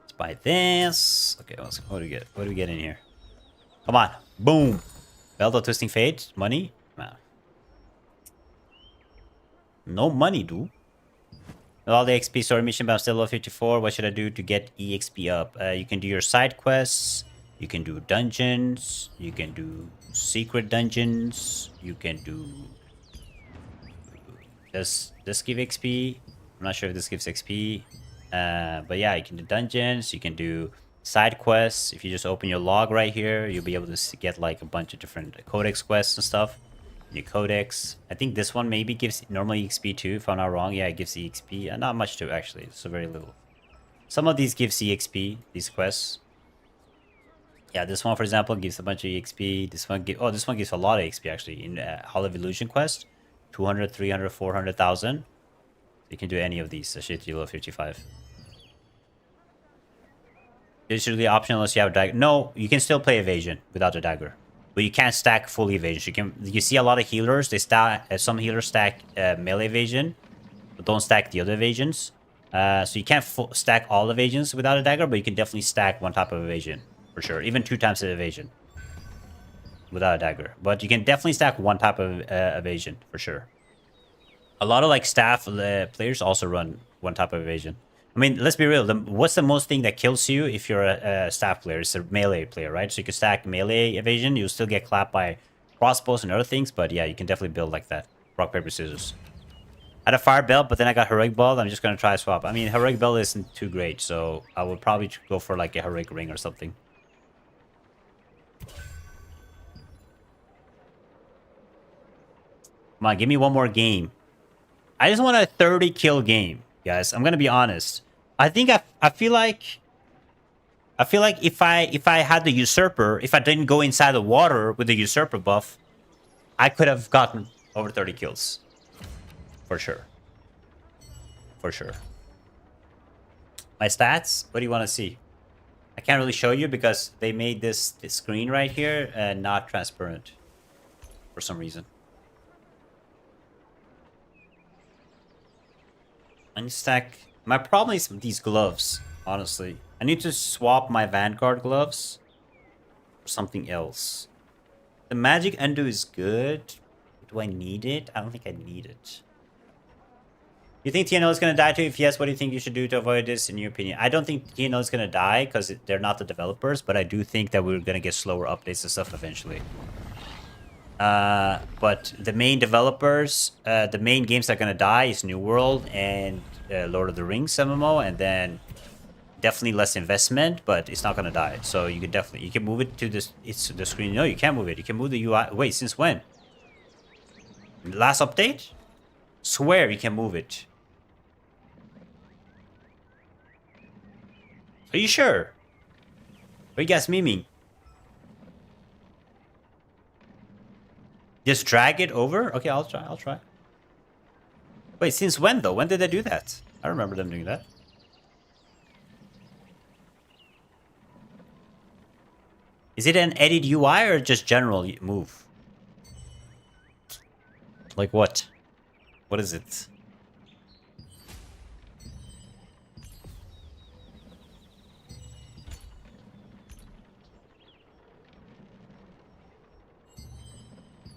Let's buy this. Okay, what do we get? What do we get in here? Come on. Boom. Belt of Twisting Fate. Money? Nah. No money, dude. All the XP story mission, but I'm still level 54. What should I do to get EXP up? You can do your side quests. You can do dungeons. You can do secret dungeons. You can do... Does this give XP? I'm not sure if this gives XP. But yeah, you can do dungeons. You can do side quests. If you just open your log right here, you'll be able to get like a bunch of different codex quests and stuff. New codex. I think this one maybe gives normal EXP too, if I'm not wrong. Yeah, it gives EXP. Not much too, actually. So very little. Some of these give EXP, these quests. Yeah, this one, for example, gives a bunch of EXP. This one this one gives a lot of EXP, actually. In Hall of Illusion quest. 200, 300, 400,000. You can do any of these. Shit, you level 55. It's usually optional unless you have a dagger. No, you can still play evasion without a dagger. But you can't stack full evasion. You see a lot of healers. They stack some healers stack melee evasion, but don't stack the other evasions. So you can't stack all evasions without a dagger, but you can definitely stack one type of evasion for sure. Even 2 times of evasion without a dagger. But you can definitely stack one type of evasion for sure. A lot of like staff players also run one type of evasion. I mean, let's be real. What's the most thing that kills you if you're a staff player? It's a melee player, right? So you can stack melee evasion. You'll still get clapped by crossbows and other things. But yeah, you can definitely build like that. Rock, paper, scissors. I had a fire belt, but then I got heroic belt. I'm just going to try a swap. I mean, heroic belt isn't too great. So I would probably go for like a heroic ring or something. Come on, give me one more game. I just want a 30 kill game, guys. I'm gonna be honest. I think I feel like if I had the usurper, if I didn't go inside the water with the usurper buff, I could have gotten over 30 kills. For sure. For sure. My stats? What do you want to see? I can't really show you because they made this screen right here not transparent for some reason. Unstack. My problem is these gloves, honestly. I need to swap my Vanguard gloves for something else. The magic undo is good. Do I need it? I don't think I need it. You think TNL is going to die too? If yes, what do you think you should do to avoid this, in your opinion? I don't think TNL is going to die because they're not the developers, but I do think that we're going to get slower updates and stuff eventually. But the main developers, the main games that are gonna die is New World and Lord of the Rings MMO, and then definitely less investment, but it's not gonna die. So you can move it to this. It's the screen. No, you can't move it. You can move the UI. Wait, since when? Last update? Swear you can move it. Are you sure? What are you guys memeing? Just drag it over? Okay, I'll try. Wait, since when though? When did they do that? I remember them doing that. Is it an edit UI or just general move? Like what? What is it?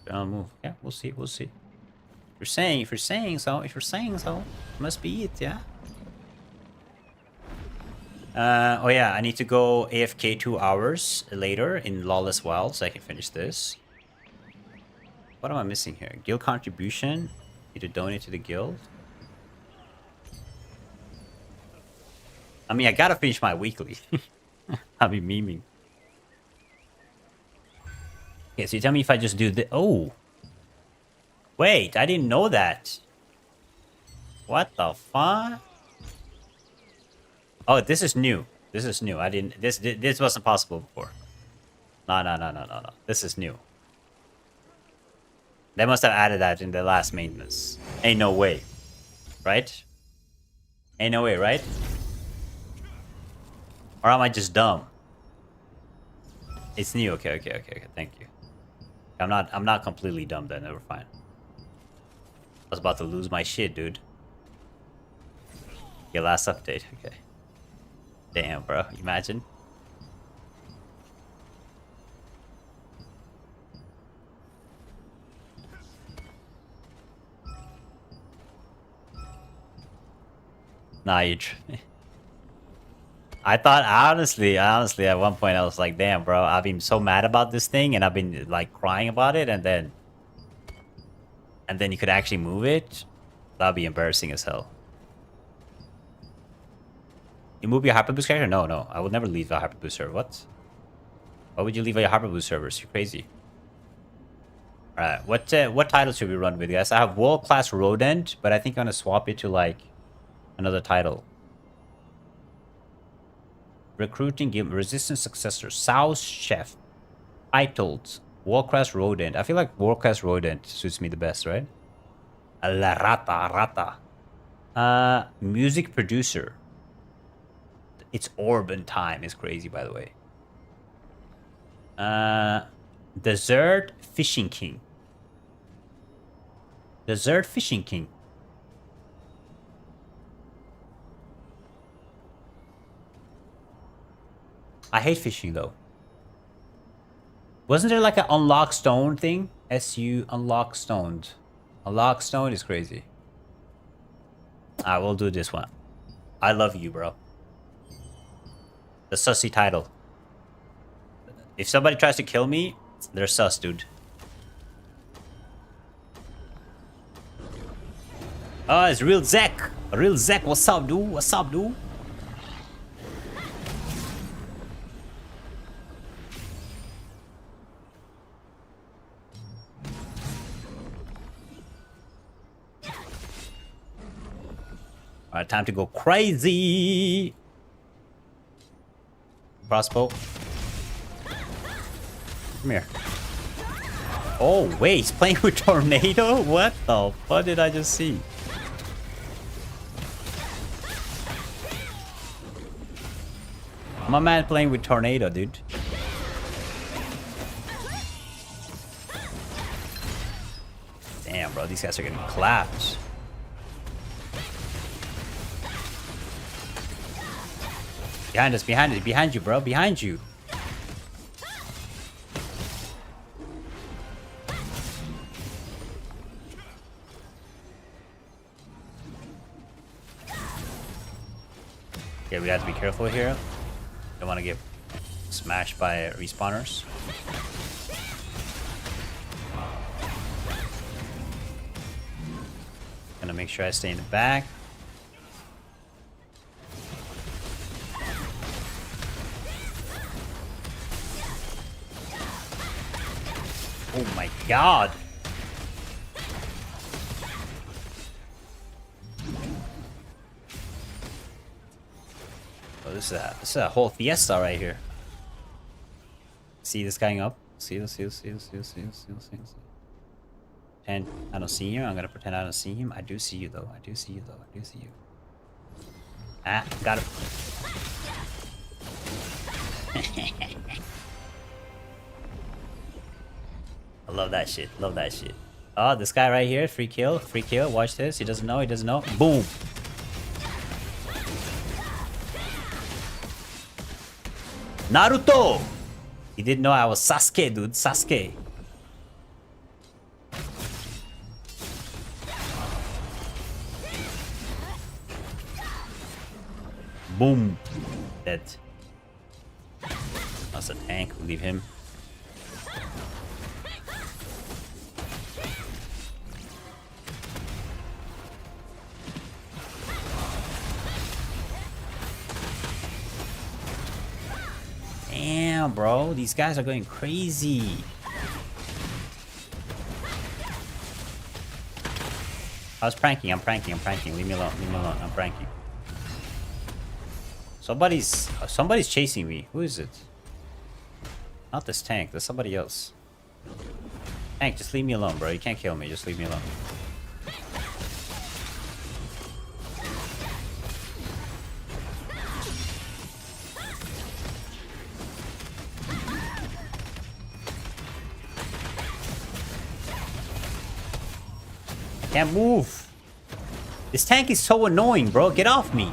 Move. Yeah, we'll see. We'll see. If you're saying so, must be it. Yeah. Oh yeah, I need to go AFK 2 hours later in Lawless Wild so I can finish this. What am I missing here? Guild contribution. Need to donate to the guild. I mean, I gotta finish my weekly. I'll be memeing. Okay, so you tell me if I just do the... Oh! Wait, I didn't know that. What the fuck? Oh, this is new. This is new. I didn't. This wasn't possible before. No, no, no, no, no, no. This is new. They must have added that in the last maintenance. Ain't no way. Right? Ain't no way, right? Or am I just dumb? It's new. Okay, okay, okay, okay. Thank you. I'm not completely dumb then. Never fine. I was about to lose my shit, dude. Your last update. Okay. Damn, bro. Imagine. Nah, you. I thought honestly, at one point I was like, damn, bro, I've been so mad about this thing, and I've been like crying about it, and then you could actually move it. That'd be embarrassing as hell. You move your hyperboost character? No, no, I would never leave a hyperboost server. What? Why would you leave a hyperboost servers? You're crazy. All right, what title should we run with, guys? I have world class rodent, but I think I'm gonna swap it to like another title. Recruiting game resistance successor South Chef titled world class rodent. I feel like world class rodent suits me the best, right? La rata. Music producer. It's Orban time is crazy, by the way. Desert Fishing King. Desert Fishing King. I hate fishing though. Wasn't there like an unlock stone thing? SU unlock stoned. Unlock stone is crazy. I will do this one. I love you, bro. The sussy title. If somebody tries to kill me, they're sus, dude. Oh, it's real Zek. Real Zek, what's up, dude? What's up, dude? Alright, time to go crazy. Crossbow. Come here. Oh, wait, he's playing with Tornado? What the fuck did I just see? My man playing with Tornado, dude. Damn, bro, these guys are getting clapped. Behind us, behind you, bro, behind you. Okay, we have to be careful here. Don't want to get smashed by respawners. Gonna make sure I stay in the back. Oh my god! Oh, this is a whole fiesta right here. See this guy up? See this. Pretend I don't see you. I'm gonna pretend I don't see him. I do see you though. I do see you. Ah, got him. I love that shit. Oh, this guy right here, free kill. Watch this. He doesn't know. Boom. Naruto! He didn't know I was Sasuke, dude. Sasuke. Boom. Dead. That's a tank. We'll leave him. Damn, bro. These guys are going crazy. I was pranking. I'm pranking. Leave me alone. I'm pranking. Somebody's chasing me. Who is it? Not this tank. There's somebody else. Tank, just leave me alone, bro. You can't kill me. Just leave me alone. I can't move. This tank is so annoying, bro. Get off me.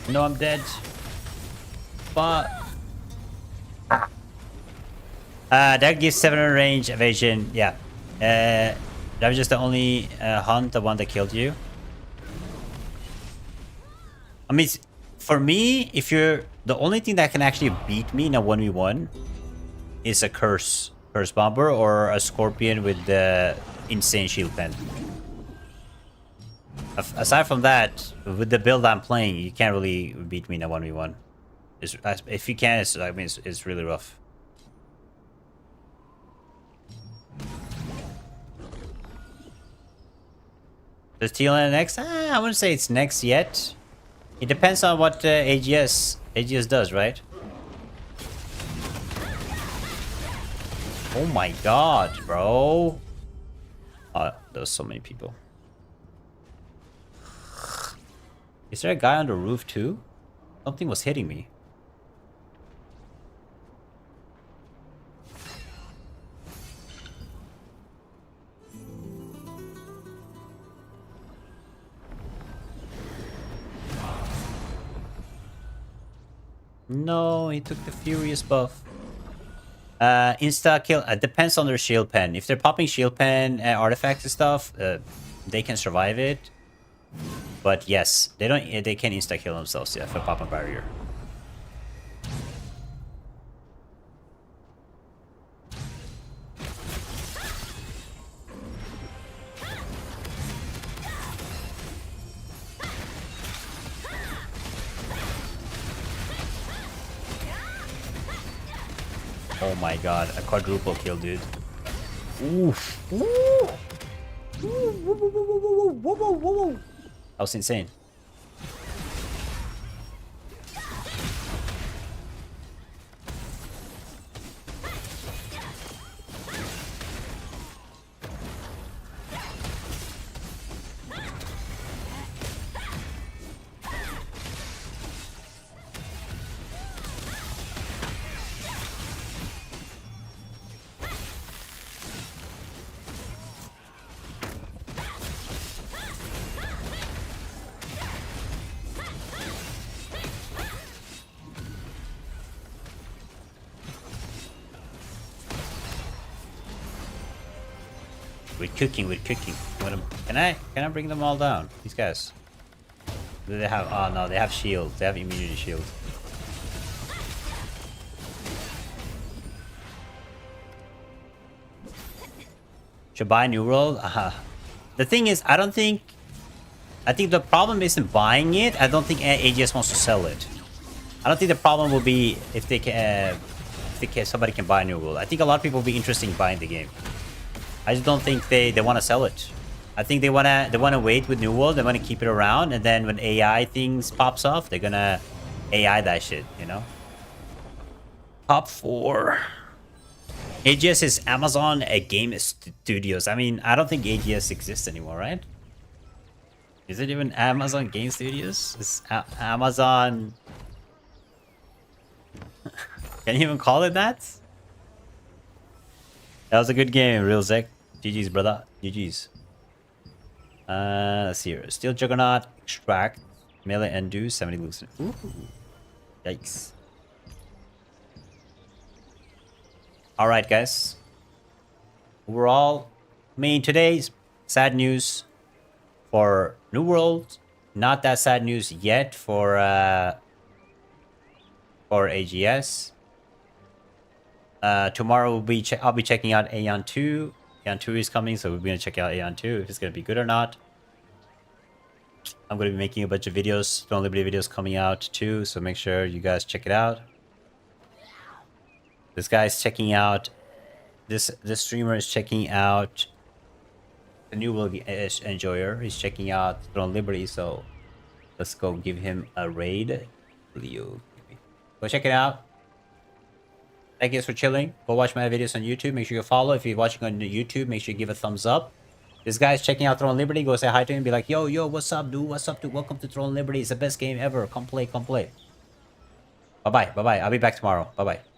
No, I'm dead. But that gives 700 range evasion. Yeah. That was just the only hunt, the one that killed you. I mean, for me, if you're the only thing that can actually beat me in a 1v1 is a curse bomber or a scorpion with the insane shield pen. Aside from that, with the build I'm playing, you can't really beat me in a 1v1. If you can, it's really rough. Does TNL next? I wouldn't say it's next yet. It depends on what AGS does, right? Oh my god, bro. There's so many people. Is there a guy on the roof too? Something was hitting me. No, he took the Furious buff. Insta kill depends on their shield pen. If they're popping shield pen artifacts and stuff, they can survive it. But yes, they don't. They can insta kill themselves. Yeah, for popping barrier. Oh my god, a quadruple kill, dude. Oof. Ooh. Whoa. That was insane. We're cooking. Can I bring them all down? These guys. Do they have? Oh no, they have shield. They have immunity shield. Should buy a new world? The thing is, I think the problem isn't buying it. I don't think AGS wants to sell it. I don't think the problem will be if they can, somebody can buy a new world. I think a lot of people will be interested in buying the game. I just don't think they want to sell it. I think they wanna wait with New World. They want to keep it around, and then when AI things pops off, they're gonna AI that shit, you know. Top 4. AGS is Amazon Game Studios. I mean, I don't think AGS exists anymore, right? Is it even Amazon Game Studios? It's Amazon. Can you even call it that? That was a good game, real Zek. GG's, brother. GG's. Let's see here. Steel Juggernaut, Extract. Melee undo, 70 loosen. Ooh. Yikes. Alright, guys. Overall, I mean, today's sad news for New World. Not that sad news yet for AGS. Tomorrow I'll be checking out Aeon 2. Aeon 2 is coming, so we're gonna check out Aeon 2 if it's gonna be good or not. I'm gonna be making a bunch of videos, Throne Liberty videos coming out too, so make sure you guys check it out. This guy's checking out. This streamer is checking out the New World Enjoyer. He's checking out Throne Liberty, so let's go give him a raid. Leo, go check it out. Thank you guys for chilling. Go watch my videos on YouTube. Make sure you follow. If you're watching on YouTube, make sure you give a thumbs up. This guy's checking out Throne Liberty. Go say hi to him. Be like, yo, what's up, dude? What's up, dude? Welcome to Throne Liberty. It's the best game ever. Come play, come play. Bye-bye. Bye-bye. I'll be back tomorrow. Bye-bye.